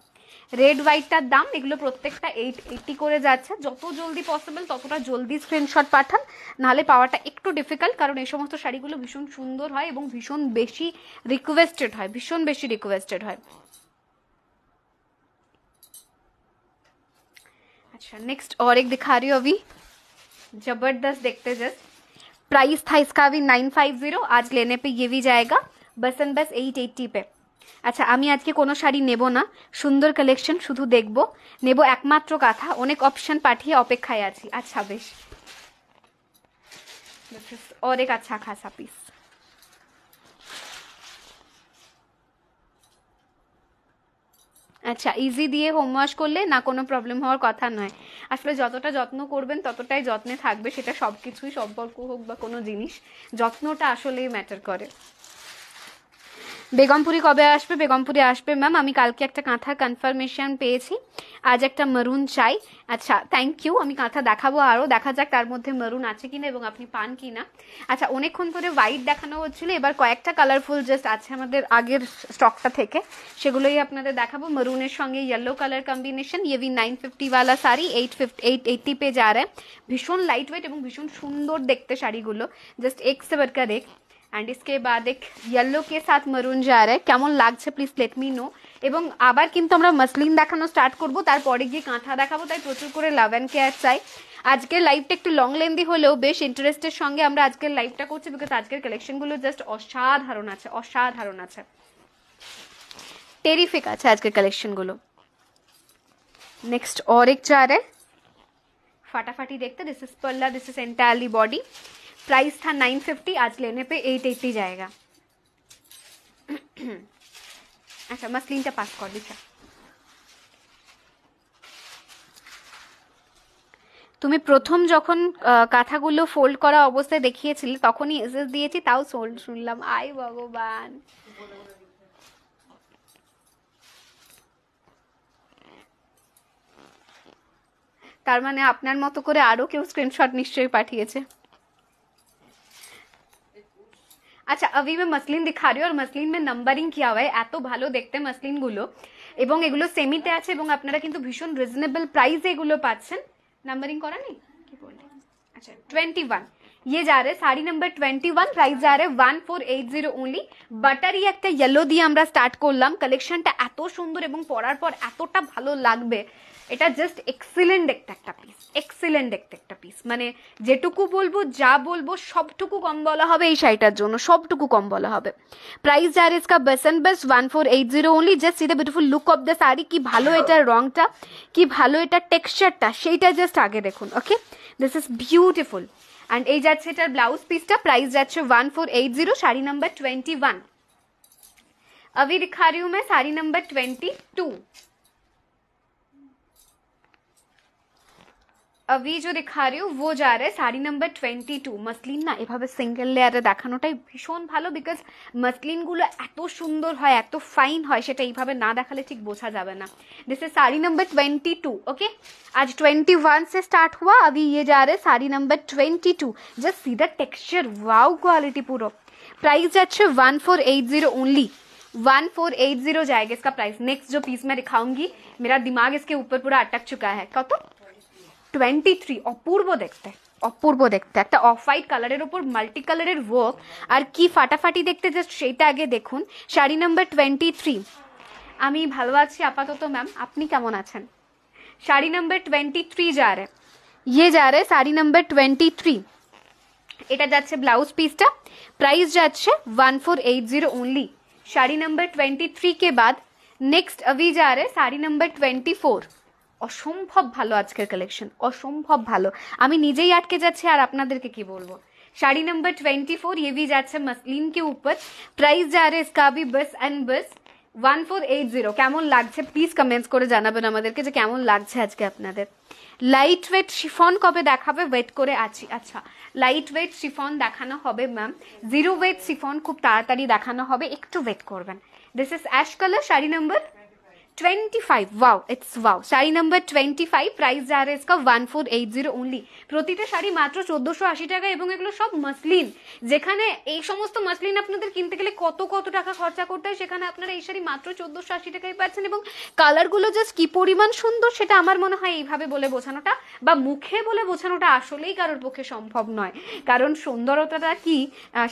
Red হোয়াইটটার দাম, এগুলো প্রত্যেকটা 880 করে যাচ্ছে। যত জলদি পসিবল ততটা জলদি স্ক্রিনশট পাঠান, নাহলে পাওয়াটা একটু ডিফিকাল্ট, কারণ এই সমস্ত শাড়িগুলো ভীষণ সুন্দর হয় এবং ভীষণ বেশি রিকোয়েস্টেড হয়, ভীষণ বেশি রিকোয়েস্টেড হয়। अच्छा नेक्स्ट और एक दिखा रही हूँ अभी, जबरदस्त देखते जस्ट। प्राइस था इसका अभी 950, आज लेने पे ये भी जाएगा बस 880 पे। আচ্ছা আমি আজকে কোনো শাড়ি নেব না, সুন্দর কালেকশন শুধু দেখব, নেব একমাত্র কাঁথা, অনেক অপশন পাঠিয়ে অপেক্ষায় আছি। আচ্ছা বেশ, और एक अच्छा खासा पीस। আচ্ছা ইজি দিয়ে হোম ওয়াশ করলে না কোনো প্রবলেম হওয়ার কথা নয়। আসলে যতটা যত্ন করবেন ততটাই যত্নে থাকবে, সেটা সব কিছুই, সম্পর্ক হোক বা কোনো জিনিস, যত্নটা আসলেই ম্যাটার করে। বেগমপুরি কবে আসবে? বেগমপুরি আসবে ম্যাম, আমি কালকে একটা কাঁথার কনফার্মেশন পেয়েছি, আজ একটা মেরুন চাই। আচ্ছা থ্যাংক ইউ, আমি কাঁথা দেখাবো আরও, দেখা যাক তার মধ্যে মেরুন আছে কিনা এবং আপনি পান কিনা। আচ্ছা অনেকক্ষণ ধরে হোয়াইট দেখানো হচ্ছিল, এবার কয়েকটা কালারফুল জাস্ট আছে আমাদের আগের স্টকটা থেকে, সেগুলোই আপনাদের দেখাবো। মেরুনের সঙ্গে येलो कलर कॉम्बिनेशन, ये भी 950 वाला শাড়ি 880 पे जा रहा है। ভীষণ লাইট ওয়েট এবং ভীষণ সুন্দর দেখতে শাড়িগুলো, জাস্ট এক से बढ़कर एक। एंड इसके बाद एक येलो के साथ मरून जा रहा है, কেমন লাগছে প্লিজ লেট মি নো। এবং আবার কিন্তু আমরা মসলিন দেখানো স্টার্ট করবো, তারপরে গিয়ে কাঁথা দেখাবো, তাই প্রচুর করে লাভ অ্যান্ড কেয়ার চাই। আজকের লাইভটা একটু লং লেন্দি হলেও বেশ ইন্টারেস্টের সঙ্গে আমরা আজকের লাইভটা করছি, বিকজ আজকের কালেকশনগুলো জাস্ট অসাধারণ আছে, অসাধারণ আছে, টেরিফিক আছে আজকের কালেকশনগুলো। नेक्स्ट और एक जा रहा है फटाफटी देखते, this is palla, this is entirely body. Price था 950, आज लेने पे 880 जाएगा। अच्छा मसलिनটা পাস কর দিচ্ছা। তুমি প্রথম যখন কাঁথাগুলো ফোল্ড করা অবস্থায় দেখিয়েছিলে তখনই এসএস দিয়েছি, তাও শুনলাম, আই ভগবান। তার মানে আপনার মতো করে আরো কেউ স্ক্রিনশট নিশ্চয়ই পাঠিয়েছে। আচ্ছা अभी मैं मसलिन दिखा रही हूँ और मसलिन में नंबरिंग किया हुआ है, এত ভালো দেখতে মসলিন গুলো, এবং এগুলো সেমিতে আছে এবং আপনারা কিন্তু ভীষণ রিজনেবল প্রাইসে এগুলো পাচ্ছেন। নাম্বারিং করা নেই কি বললি? আচ্ছা 21 ये जा रहे শাড়ি নাম্বার 21, প্রাইস जा रहे 1480 ओनली। বাটারি একটা ইয়েলো দিয়ে আমরা স্টার্ট করলাম, কালেকশনটা এত সুন্দর এবং পরার পর এতটা ভালো লাগবে, এটা জাস্ট এক্সিলেন্ট দেখতে একটা পিস, এক্সিলেন্ট দেখতে একটা পিস, মানে যেটুকু বলবো যা বলবো সবটুকু কম বলা হবে এই শাড়িটার জন্য, সবটুকু কম বলা হবে। প্রাইস যা রে इसका best and best 1480 only. Just see the beautiful look of the sari, কি ভালো এটার রংটা, কি ভালো এটার টেক্সচারটা, সেইটা জাস্ট আগে দেখুন। Okay this is beautiful. And এই যাচ্ছে এটার ব্লাউজ পিসটা, প্রাইস যাচ্ছে 1480, শাড়ি নাম্বার 21। अभी दिखा रही हूं मैं শাড়ি নাম্বার 22। अभी जो दिखा रही हूँ वो जा रहा है শাড়ি নাম্বার 22। মসলিন না এভাবে সিঙ্গেল লেয়ারে দেখানোটাই ভীষণ ভালো, বিকজ মসলিন গুলো এত সুন্দর হয়, এত ফাইন হয়, সেটা এইভাবে না দেখালে ঠিক বোঝা যাবে না। This is sari number 22। Okay आज 21 से स्टार्ट हुआ, अभी ये जा रहे sari number 22। Just see the texture, wow quality पूरा। प्राइस যাচ্ছে 1480 ओनली, 1480 जाएगा इसका प्राइस। नेक्स्ट जो पीस मैं दिखाऊंगी, मेरा दिमाग इसके ऊपर पूरा अटक चुका है। कत 23, অপূর্ব দেখতে, অপূর্ব দেখতে, একটা অফ হোয়াইট কালারের উপর মাল্টি কালারের ওয়ার্ক, আর কি ফাটাফাটি দেখতে, জাস্ট সেইটা আগে দেখুন। শাড়ি নাম্বার 23। আমি ভালো আছি আপাতত ম্যাম, আপনি কেমন আছেন? শাড়ি নাম্বার 23 যা রে, ये जा रहे শাড়ি নাম্বার 23। এটা যাচ্ছে ব্লাউজ পিসটা, প্রাইস যাচ্ছে 1480 ओनली। শাড়ি নাম্বার 23 के बाद नेक्स्ट अभी जा रहे শাড়ি নাম্বার 24। অসম্ভব ভালো আজকের কালেকশন, অসম্ভব ভালো। আমি নিজেই আটকে যাচ্ছি, আর আপনাদেরকে কি বলবো। শাড়ি नंबर 24 ये भी যাচ্ছে মসলিন के ऊपर। प्राइस जा रहा है इसका भी बस एंड बस 1480। কেমন লাগছে প্লিজ কমেন্টস করে জানাবেন আমাদেরকে যে কেমন লাগছে আজকে আপনাদের। লাইট ওয়েট শিফন কবে দেখাবে, ওয়েট করে আছি। আচ্ছা, লাইট ওয়েট শিফন দেখানো হবে ম্যাম, জিরো ওয়েট শিফন খুব তাড়াতাড়ি দেখানো হবে, একটু ওয়েট করবেন। This is ash colour, sari number 25। Wow, it's wow. Sari number 25, price যা রে इसका 1480 ओनली। প্রতিটা শাড়ি মাত্র 1480 টাকা, এবং এগুলো সব মসলিন। যেখানে এই সমস্ত মসলিন আপনাদের কিনতে গেলে কত কত টাকা খরচা করতে হয়, সেখানে আপনারা এই শাড়ি মাত্র 1480 টাকায় পাচ্ছেন। এবং কালারগুলো জাস্ট কি পরিমাণ সুন্দর, সেটা আমার মনে হয় এইভাবে বলে বোঝানোটা বা মুখে বলে বোঝানোটা আসলেই কারোর পক্ষে সম্ভব নয়। কারণ সুন্দরতাটা কি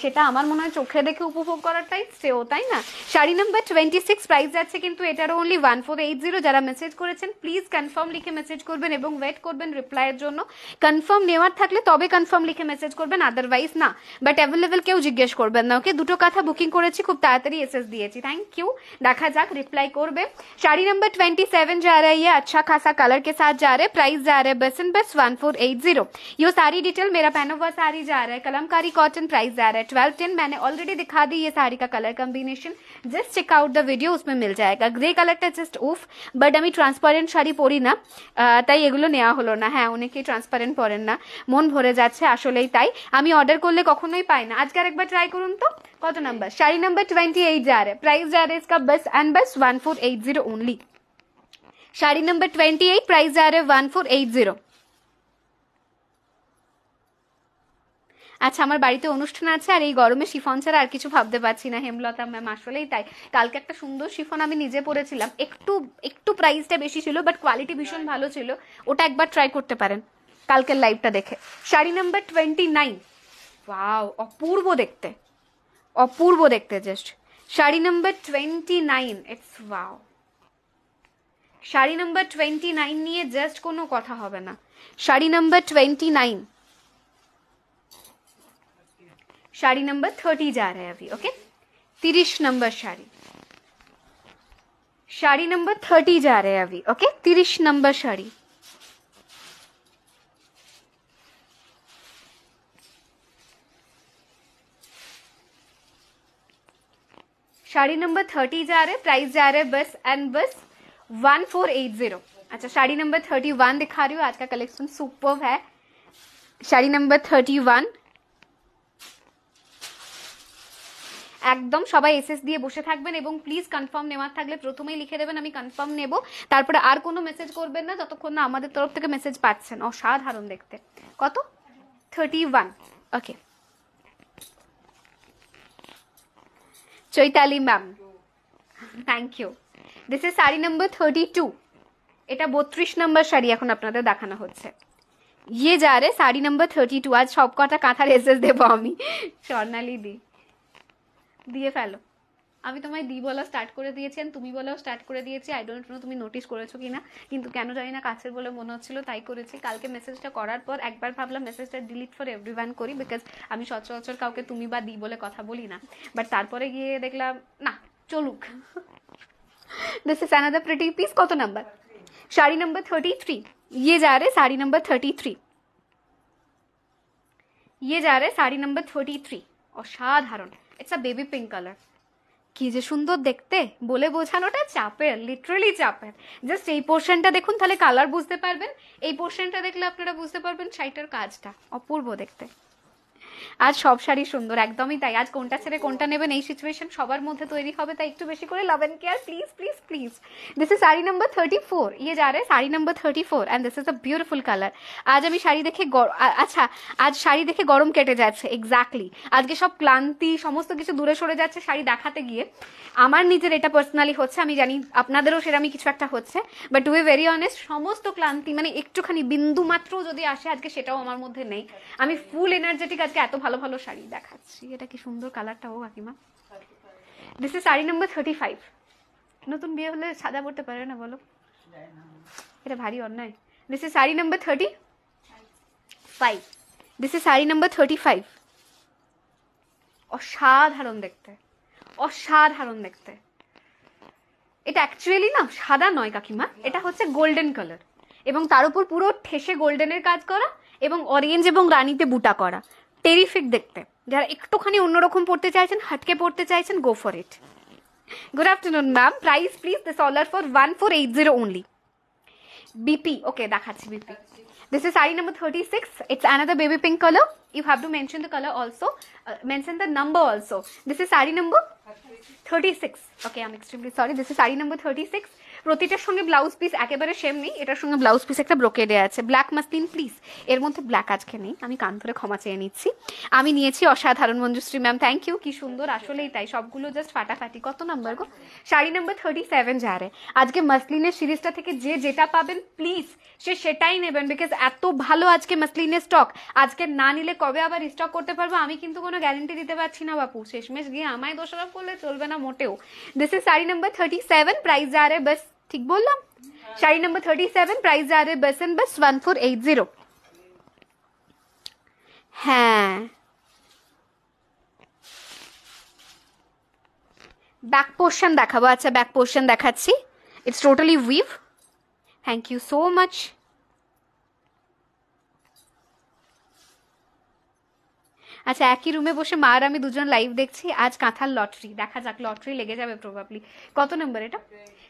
সেটা আমার মনে হয় চোখে দেখে উপভোগ করাটাই শ্রেয়, তাই না? শাড়ি नंबर 26, প্রাইস যাচ্ছে কিন্তু এটারও অনলি 1480। যারা মেসেজ করেছেন প্লিজ কনফার্ম লিখে মেসেজ করবেন এবং ওয়েট করবেন রিপ্লাইয়ের জন্য। কনফার্ম নেওয়ার থাকলে তবে কনফার্ম লিখে মেসেজ করবেন, আদারওয়াইজ না। বাট অ্যাভেলেবেল কেউ জিজ্ঞেস করবেন না, ওকে? দুটো কথা বুকিং করেছি, খুব তাড়াতাড়ি এসএস দিয়েছি, থ্যাংক ইউ। দেখা যাক রিপ্লাই করবে। শাড়ি नंबर 27 जा रहा है, ये अच्छा खासा कलर के साथ जा रहा है। प्राइस जा रहा है बस एंड बस 1480। ये सारी डिटेल मेरा पहना हुआ साड़ी जा रहा है कलमकारी कॉटन, प्राइस जा रहा है 1210। मैंने ऑलरेडी दिखा दी ये साड़ी का colour combination, just check out the video, उसमें मिल जाएगा। ग्रे कलरটা জাস্ট উফ, বাট আমি ট্রান্সপারেন্ট শাড়ি পরি না, তাই এগুলো নেওয়া হলো না। হ্যাঁ, অনেকেই ট্রান্সপারেন্ট পরেন না, মন ভরে যাচ্ছে আসলেই তাই। আমি অর্ডার করলে কখনোই পাই না। আজকে আরেকবার ট্রাই করুন তো। কত নাম্বার? শাড়ি नंबर 28 जा रहा है, प्राइस जा रहा है इसका बस एंड बस 1480 ओनली। শাড়ি नंबर 28, प्राइस जा रहा है 1480। আচ্ছা, আমার বাড়িতে অনুষ্ঠান আছে, আর এই গরমে শিফন ছাড়া আর কিছু ভাবতে পারছি না। হেমলতা ম্যাম, আসলেই তাই। কালকে একটা সুন্দর শিফন আমি নিজে পরেছিলাম, একটু একটু প্রাইসটা বেশি ছিল, বাট কোয়ালিটি ভীষণ ভালো ছিল। ওটা একবার ট্রাই করতে পারেন কালকের লাইভটা দেখে। শাড়ি नंबर 29, ওয়াও, অপূর্ব দেখতে, অপূর্ব দেখতে just. Sari number 29, it's wow. Sari number 29 নিয়ে জাস্ট কোনো কথা হবে না। শাড়ি नंबर 29। শাড়ি नंबर 30 जा रहा है अभी, okay? 30 number sari. Sari number 30 जा रहे हैं अभी, okay? 30 number sari. Sari number 30 जा रहे, प्राइस जा रहे बस एंड बस 1480। अच्छा, শাড়ি नंबर 31 दिखा रही हूँ, आज का कलेक्शन सुपर्ब है। শাড়ি नंबर 31, একদম সবাই এসএস দিয়ে বসে থাকবেন, এবং প্লিজ কনফার্ম নেওয়ার থাকলে প্রথমেই লিখে দেবেন আমি কনফার্ম নেব। তারপরে আর কোনো মেসেজ করবেন না যতক্ষণ না আমাদের তরফ থেকে মেসেজ পাচ্ছেন। অসাধারণ দেখতে। কত? 31, okay. Chaitali ma'am, thank you. This is sari number 32। এটা 32 নম্বর শাড়ি এখন আপনাদের দেখানো হচ্ছে। ইয়ে যা রে শাড়ি नंबर 32। আজ সব কটা কাঁথার এসএস দেবো আমি। স্বর্ণালী দি, দিয়ে ফেলো। আমি তোমায় দি বলা স্টার্ট করে দিয়েছি, আর তুমি বলাও স্টার্ট করে দিয়েছি। আই ডোন্ট নো তুমি নোটিস করেছো কিনা, কিন্তু কেন জানি না কাছের বলে মনে হচ্ছিল, তাই করেছি। কালকে মেসেজটা করার পর একবার ভাবলাম মেসেজটা ডিলিট ফর এভরিওয়ান করি, বিকজ আমি সচরাচর কাউকে তুমি বা দি বলে কথা বলি না। বাট তারপরে গিয়ে দেখলাম না, চলুক। This is another pretty piece. কত নাম্বার? শাড়ি नंबर 33। ये जा रहे শাড়ি नंबर 33। ये जा रहे শাড়ি नंबर 33। অসাধারণ। It's a baby pink colour. কি যে সুন্দর দেখতে, বলে বোঝানোটা চাপের, লিটারালি চাপের। জাস্ট এই পোর্শনটা দেখুন, তাহলে কালার বুঝতে পারবেন। এই পোর্শনটা দেখলে আপনারা বুঝতে পারবেন শাড়িটার কাজটা অপূর্ব দেখতে। আজ সব শাড়ি সুন্দর, একদমই তাই। আজ কোনটা ছেড়ে কোনটা নেবেন এই সিচুয়েশন সবার মধ্যে তৈরি হবে, তাই একটু বেশি করে love and care please please please. This is sari number 34। ये जा रहे শাড়ি number 34 and this is a beautiful colour. আজ আমি শাড়ি দেখে আচ্ছা, আজ শাড়ি দেখে গরম কেটে যাচ্ছে। এক্স্যাক্টলি, আজকে সব ক্লান্তি সমস্ত কিছু দূরে সরে যাচ্ছে শাড়ি দেখাতে গিয়ে। আমার নিজের এটা পার্সোনালি হচ্ছে, আমি জানি আপনাদেরও সেরকমই কিছু একটা হচ্ছে, but to be very honest, সমস্ত ক্লান্তি মানে একটুখানি বিন্দু মাত্র যদি আসে আজকে, সেটাও আমার মধ্যে নেই। আমি ফুল এনার্জেটিক আজকে, এত ভালো ভালো শাড়ি দেখাচ্ছি। এটা কি সুন্দর কালারটা, ও কাকিমা। This is sari number 35। নতুন বিয়ে হলে সাদা পড়তে পারে না বলো, এটা ভারী অন্যায়। This is sari number 35। This is sari number 35। অসাধারণ দেখতে, অসাধারণ দেখতে। এটা অ্যাকচুয়ালি না সাদা নয় কাকিমা, এটা হচ্ছে গোল্ডেন কালার। এবং তার উপর পুরো ঠেসে গোল্ডেনের কাজ করা এবং অরেঞ্জ এবং রানিতে বুটা করা, টেরিফিক দেখতে। যারা একটুখানি অন্যরকম পড়তে চাইছেন, হাটকে পড়তে চাইছেন, go for it. Good afternoon ma'am, price please, this order for 1480 only. BP, okay, দেখাচ্ছি BP. This is saree number 36. It's another baby pink color. You have to mention the color also, mention the number also. This is saree number 36. Okay, I'm extremely sorry. This is saree number 36. প্রতিটার সঙ্গে ব্লাউজ পিস একেবারে সেম নেই, এটার সঙ্গে ব্লাউজ পিস একটা ব্রোকেডে আছে। ব্ল্যাক মাসলিন প্লিজ, এর মধ্যে ব্ল্যাক আজকে নেই, আমি কান ধরে ক্ষমা চেয়ে নিচ্ছি। আমি নিয়েছি অসাধারণ মঞ্জুশ্রী ম্যাম, থ্যাংক ইউ। কি সুন্দর, আসলেই তাই, সবগুলো জাস্ট ফাটাফাটি। কত নাম্বার গো? শাড়ি নাম্বার 37 যা রে। আজকে মাসলিনের সিরিজটা থেকে যে যেটা পাবেন প্লিজ সে সেটাই নেবেন, বিকজ এত ভালো আজকে মাসলিনের স্টক। আজকে না নিলে কবে আবার স্টক করতে পারবো আমি কিন্তু কোনো গ্যারেন্টি দিতে পারছি না বাপু। শেষমেশ গিয়ে আমায় দোষারোপ করলে চলবে না মোটেও। This is sari number 37, price যা রে বাস, ঠিক বললাম? শাড়ি নাম্বার 37, প্রাইস যা রে বাস এন্ড বাস 1480। হ্যাঁ, ব্যাক পোর্শন দেখাবো। আচ্ছা, ব্যাক পোর্শন দেখাচ্ছি। It's totally weave. Thank you so much. আচ্ছা, একই রুমে বসে মা আর আমি দুজন লাইভ দেখছি। আজ কাঁথার লটারি, দেখা যাক, লটারি লেগে যাবে প্রবাবলি। কত নম্বর এটা?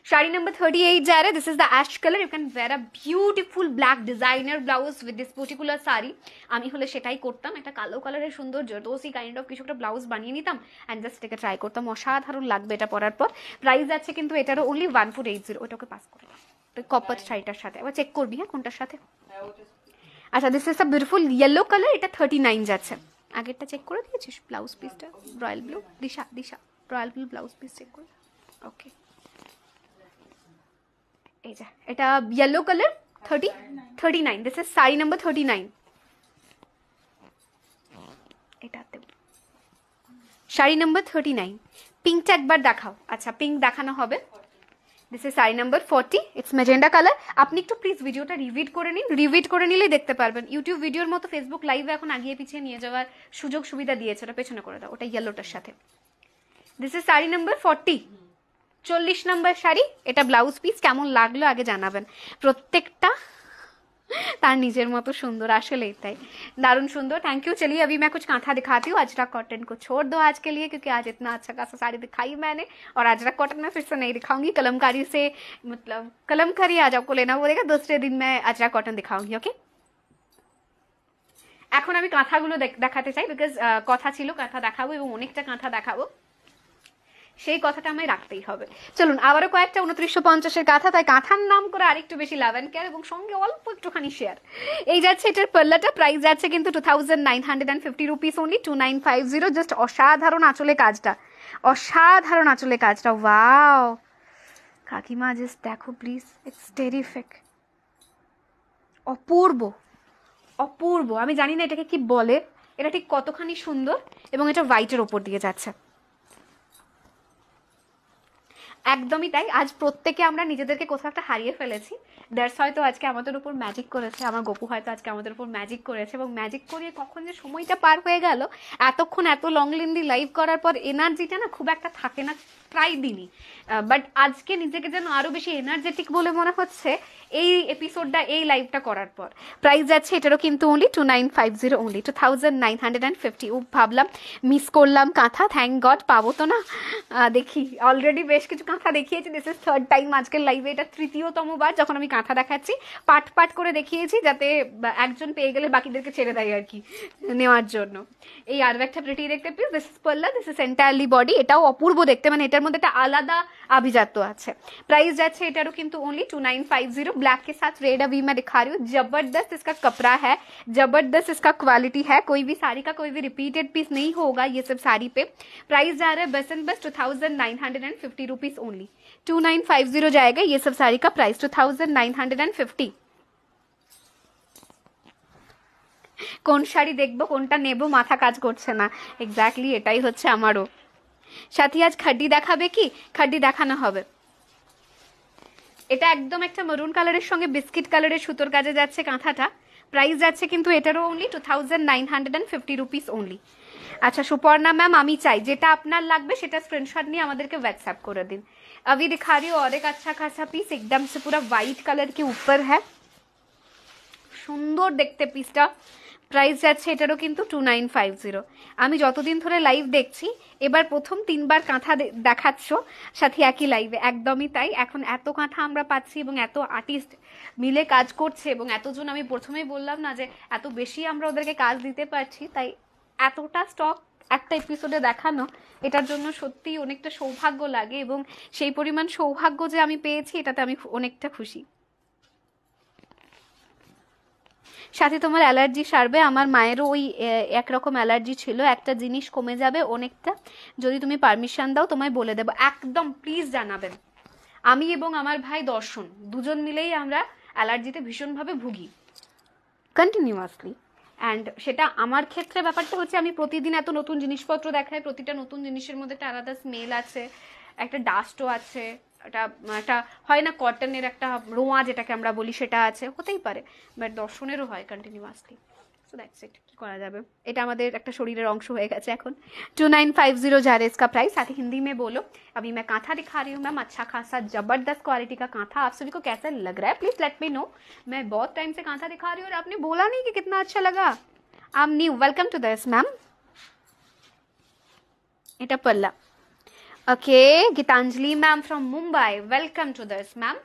শাড়ি নাম্বার 38 যা রে। This is the ash colour. You can wear a beautiful black designer blouse with this particular sari. আমি হলে সেটাই করতাম, একটা কালো কালারের সুন্দর জর্দোসি কাইন্ড অফ কিছু একটা ব্লাউজ বানিয়ে নিতাম অ্যান্ড জাস্ট এটাকে ট্রাই করতাম। অসাধারণ লাগবে এটা পরার পর। প্রাইস আছে কিন্তু এটারও অনলি 1480। ওটাকে পাস করে কপার শাড়িটার সাথে। আবার চেক করবি হ্যাঁ কোনটার সাথে। আচ্ছা, this is a beautiful yellow colour. এটা 39 যাচ্ছে। আগেরটা চেক করে দিয়েছিস? ব্লাউজ পিসটা royal blue, Disha Disha royal blue blouse piece check করে। ওকে, এই যা, এটা yellow colour 39। This is sari number 39। এটাতে শাড়ি নাম্বার 39। পিঙ্কটা একবার দেখাও। আচ্ছা, পিঙ্ক দেখানো হবে। This is sari number 40। It's magenta colour. আপনি একটু প্লিজ ভিডিওটা রিভিড করে নিন, রিভিড করে নিলেই দেখতে পারবেন। ইউটিউব ভিডিওর মতো ফেসবুক লাইভে এখন আগিয়ে পিছিয়ে নিয়ে যাওয়ার সুযোগ সুবিধা দিয়েছে, ওটা পেছনে করে দাও, ওটা ইয়েলোটার সাথে। দিস ইজ শাড়ি নাম্বার 40, 40 নম্বর শাড়ি। এটা ব্লাউজ পিস কেমন লাগলো আগে জানাবেন। প্রত্যেকটা तार निजेर मतो सुंदर, आसले ताई दारुण सुंदर। Thank you. चलिए अभी मैं कुछ कांथा दिखाती हूँ। अजरक कॉटन को छोड़ दो आज के लिए, क्योंकि आज इतना अच्छा खासा साड़ी दिखाई मैंने, और अजरक कॉटन में फिर से नहीं दिखाऊंगी। कलमकारी से मतलब कलमकारी आज आपको लेना पड़ेगा, दूसरे दिन मैं अजरक कॉटन दिखाऊंगी। ओके, এখন আমি কাঁথাগুলো দেখাতে চাই, বিকজ কথা ছিল কাঁথা দেখাবো এবং অনেকটা কাঁথা দেখাবো, সেই কথাটা আমায় রাখতেই হবে। চলুন আবারও কয়েকটা 2950 এর কাঁথা, তাই কাঁথার নাম করে আরেকটু বেশি লাভ অ্যান্ড কেয়ার এবং সঙ্গে অল্প একটুখানি শেয়ার। এই যাচ্ছে এটার পাল্লাটা, প্রাইস যাচ্ছে কিন্তু 2950 রুপিস অনলি, 2950। জাস্ট অসাধারণ আঁচলে কাজটা, অসাধারণ আঁচলে কাজটা। ওয়াও কাকিমা জাস্ট দেখো প্লিজ, ইটস টেরিফিক, অপূর্ব অপূর্ব। আমি জানি না এটাকে কি বলে, এটা ঠিক কতখানি সুন্দর, এবং এটা হোয়াইটের ওপর দিয়ে যাচ্ছে। একদমই তাই। আজ প্রত্যেকে আমরা নিজেদেরকে কোথাও একটা হারিয়ে ফেলেছি। দ্যাটস হয়তো আজকে আমাদের উপর ম্যাজিক করেছে, আমার গপু হয়তো আজকে আমাদের উপর ম্যাজিক করেছে, এবং ম্যাজিক করিয়ে কখন যে সময়টা পার হয়ে গেল। এতক্ষণ এত লং লেন্দি লাইভ করার পর এনার্জিটা না খুব একটা থাকে না প্রায় দিনই, বাট আজকে নিজেকে যেন আরো বেশি এনার্জেটিক বলে মনে হচ্ছে এই এপিসোডটা, এই লাইভটা করার পর। প্রাইস যাচ্ছে এটারও কিন্তু অনলি 2950 অনলি, 2950। ও ভাবলাম মিস করলাম কাঁথা, থ্যাংক গড পাবো তো না। দেখি অলরেডি বেশ কিছু কাঁথা দেখিয়েছি। দিস ইজ থার্ড টাইম আজকের লাইভে, এটা তৃতীয়তম বার যখন আমি কাঁথা দেখাচ্ছি। পাট পাট করে দেখিয়েছি যাতে একজন পেয়ে গেলে বাকিদেরকে ছেড়ে দেয় আর কি নেওয়ার জন্য। এই আরও একটা প্রিটি দেখতে পিস, দিস ইজ পাল্লা, দিস ইজ এন্টায়ারলি বডি। এটাও অপূর্ব দেখতে, মানে এটার মধ্যে একটা আলাদা আভিজাত্য আছে। প্রাইস যাচ্ছে এটারও কিন্তু ओनली 2950। ब्लैक के साथ रेड अभी मैं दिखा रही हूँ। जबरदस्त इसका कपड़ा है, जबरदस्त इसका क्वालिटी है। कोई भी साड़ी का कोई भी रिपीटेड पीस नहीं होगा ये सब साड़ी पे। प्राइस जा रहा है बस एंड बस 2950 रुपीज ओनली, 2950 जाएगा ये सब साड़ी का प्राइस, 2950। কোন শাড়ি দেখবো কোনটা নেব মাথা কাজ করছে না। এক্স্যাক্টলি এটাই হচ্ছে আমারও। সাথী আজ খাড্ডি দেখাবে কি? খাড্ডি দেখানো হবে। এটা একদম একটা মেরুন কালারের সঙ্গে বিস্কিট কালারের সুতোর কাজে যাচ্ছে কাঁথাটা। প্রাইস যাচ্ছে কিন্তু এটারও অনলি 2950 রুপিস অনলি। আচ্ছা সুপর্ণা ম্যাম, আমি চাই যেটা আপনার লাগবে সেটা স্ক্রিনশট নিয়ে আমাদেরকে व्हाट्सएप করে দিন। अभी दिखा रही हूँ और एक अच्छा खासा पीस, एकदम से पूरा व्हाइट कलर के ऊपर है। সুন্দর দেখতে পিসটা। প্রাইস যাচ্ছে এটারও কিন্তু 2950। আমি যতদিন ধরে লাইভ দেখছি এবার প্রথম 3বার কাঁথা দেখাচ্ছ সাথে একই লাইভে, একদমই তাই। এখন এত কাঁথা আমরা পাচ্ছি এবং এত আর্টিস্ট মিলে কাজ করছে এবং এতজন, আমি প্রথমেই বললাম না যে এত বেশি আমরা ওদেরকে কাজ দিতে পারছি, তাই এতটা স্টক একটা এপিসোডে দেখানো এটার জন্য সত্যিই অনেকটা সৌভাগ্য লাগে এবং সেই পরিমাণ সৌভাগ্য যে আমি পেয়েছি এটাতে আমি অনেকটা খুশি। সাথে তোমার অ্যালার্জি সারবে, আমার মায়েরও ওই একরকম অ্যালার্জি ছিল, একটা জিনিস কমে যাবে অনেকটা, যদি তুমি পারমিশন দাও তোমায় বলে দেবো, একদম প্লিজ জানাবেন। আমি এবং আমার ভাই দর্শন দুজন মিলেই আমরা অ্যালার্জিতে ভীষণভাবে ভুগি কন্টিনিউয়াসলি। অ্যান্ড সেটা আমার ক্ষেত্রে ব্যাপারটা হচ্ছে আমি প্রতিদিন এত নতুন জিনিসপত্র দেখাই, প্রতিটা নতুন জিনিসের মধ্যে একটা আলাদা স্মেল আছে, একটা ডাস্টও আছে, একটা হয় না কটনের একটা রোঁয়া যেটাকে আমরা বলি সেটা আছে, হতেই পারে, বাট দর্শনেরও হয় কন্টিনিউয়াসলি। সো দ্যাটস ইট, কি করা যাবে, এটা আমাদের একটা শরীরের অংশ হয়ে গেছে এখন। 2950 जा रहा है इसका प्राइस। साथ ही हिंदी में बोलो। अभी मैं कांथा दिखा रही हूँ मैम, अच्छा खासा जबरदस्त क्वालिटी का कांथा। आप सभी को कैसा लग रहा है प्लीज लेट मी नो। मैं बहुत टाइम से कांथा दिखा रही हूँ और आपने बोला नहीं कि कितना अच्छा लगा। I am new, welcome to this ma'am. এটা पल्ला। Okay, Geetanjali ma'am from Mumbai, welcome to this ma'am.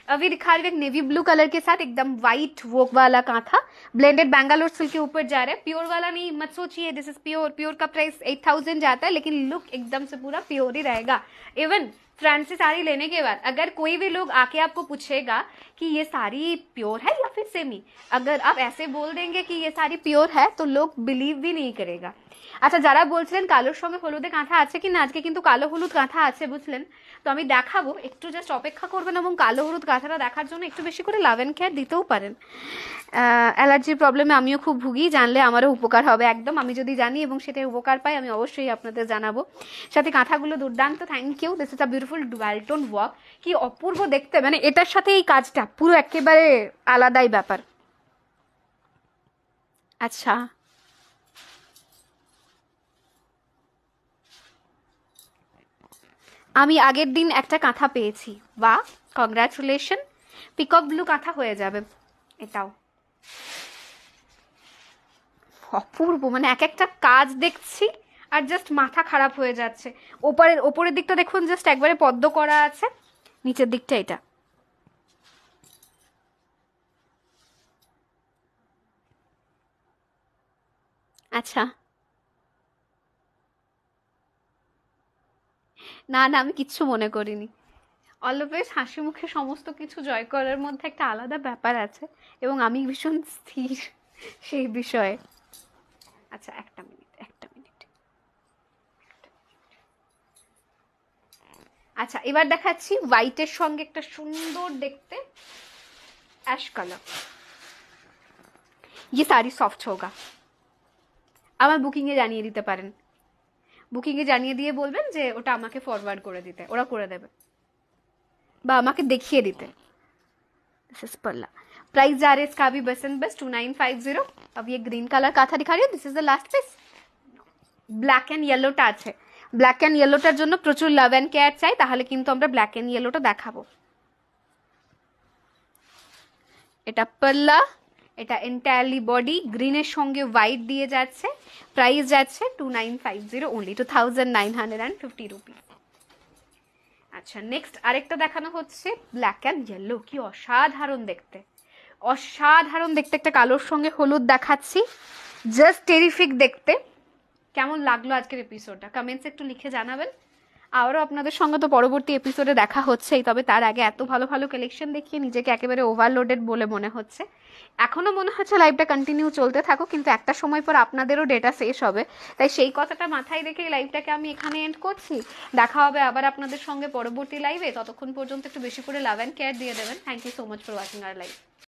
अभी दिखा रही हूँ नेवी ब्लू कलर के साथ एकदम व्हाइट वोक वाला कांथा, ब्लेंडेड बैंगलोर सिल्क के ऊपर जा रहा है। प्योर वाला नहीं मत सोचिए, दिस इज प्योर। प्योर का प्राइस 8000 जाता है, लेकिन लुक एकदम से पूरा प्योर ही रहेगा। इवन फ्रेंड से साड़ी लेने के बाद अगर कोई भी लोग आके आपको पूछेगा कि ये साड़ी प्योर है या फिर सेमी, अगर आप ऐसे बोल देंगे कि ये साड़ी प्योर है तो लोग बिलीव भी नहीं करेगा। আচ্ছা, যারা বলছিলেন কালোর সঙ্গে হলুদে কাঁথা আছে কি না, আজকে কিন্তু কালো হলুদ কাঁথা আছে বুঝলেন, তো আমি দেখাবো, একটু জাস্ট অপেক্ষা করবেন এবং কালো হলুদ কাঁথাটা দেখার জন্য একটু বেশি করে লাভ অ্যান্ড কেয়ার দিতেও পারেন। অ্যালার্জির প্রবলেমে আমিও খুব ভুগি, জানলে আমারও উপকার হবে একদম। আমি যদি জানি এবং সেটা উপকার পাই আমি অবশ্যই আপনাদের জানাবো। সাথে কাঁথাগুলো দুর্দান্ত, thank you. This is a beautiful dual tone work, কি অপূর্ব দেখতে, মানে এটার সাথে এই কাজটা পুরো একেবারে আলাদাই ব্যাপার। আচ্ছা, আমি আগের দিন একটা কাঁথা পেয়েছি, বাহ কংগ্রাচুলেশন। পিকক ব্লু কাঁথা হয়ে যাবে এটাও, অপূর্ব, মানে এক একটা কাজ দেখছি আর জাস্ট মাথা খারাপ হয়ে যাচ্ছে। ওপরের দিকটা দেখুন, জাস্ট একবারে পদ্ম করা আছে, নিচের দিকটা এটা। আচ্ছা, না না, আমি কিচ্ছু মনে করিনি। অলওয়েজ হাসি মুখে সমস্ত কিছু জয় করার মধ্যে একটা আলাদা ব্যাপার আছে এবং আমি ভীষণ স্থির সেই বিষয়ে। আচ্ছা, একটা মিনিট। আচ্ছা, এবার দেখাচ্ছি হোয়াইটের সঙ্গে একটা সুন্দর দেখতে অ্যাশ কালার। ये साड़ी सॉफ्ट होगा। আমার বুকিংয়ে জানিয়ে দিতে পারেন, বুকিংয়ে জানিয়ে দিয়ে বলবেন যে ওটা আমাকে ফরওয়ার্ড করে দিতে, ওরা করে দেবে, বা আমাকে দেখিয়ে দিতে। दिस इज पल्ला। प्राइस जा रहा है इसका भी बस एंड बस 2950। अब ये ग्रीन कलर काथा दिखा रही हूँ, this is the last piece. Black and ইয়েলোটা আছে, ব্ল্যাক অ্যান্ড ইয়েলোটার জন্য প্রচুর লাভ অ্যান্ড কেয়ার চাই, তাহলে কিন্তু আমরা ব্ল্যাক অ্যান্ড ইয়েলোটা দেখাবো। এটা পল্লা, এটা এন্টায়ারলি বডি, গ্রিনের সঙ্গে হোয়াইট দিয়ে যাচ্ছে। প্রাইস যাচ্ছে 2950 ওনলি, 2950 রুপিস। আচ্ছা, নেক্সট আরেকটা দেখানো হচ্ছে ব্ল্যাক অ্যান্ড ইয়েলো, কি অসাধারণ দেখতে, অসাধারণ দেখতে একটা কালোর সঙ্গে হলুদ দেখাচ্ছি, জাস্ট টেরিফিক দেখতে। কেমন লাগলো আজকের এপিসোডটা কমেন্টসে একটু লিখে জানাবেন। আবারও আপনাদের সঙ্গে তো পরবর্তী এপিসোডে দেখা হচ্ছেই, তবে তার আগে এত ভালো ভালো কালেকশন দেখিয়ে নিজেকে একেবারে ওভারলোডেড বলে মনে হচ্ছে। এখনও মনে হচ্ছে লাইভটা কন্টিনিউ চলতে থাকুক, কিন্তু একটা সময় পর আপনাদেরও ডেটা শেষ হবে, তাই সেই কথাটা মাথায় রেখে এই লাইভটাকে আমি এখানে এন্ড করছি। দেখা হবে আবার আপনাদের সঙ্গে পরবর্তী লাইভে, ততক্ষণ পর্যন্ত একটু বেশি করে লাভ অ্যান্ড কেয়ার দিয়ে দেবেন। Thank you so much for watching our live.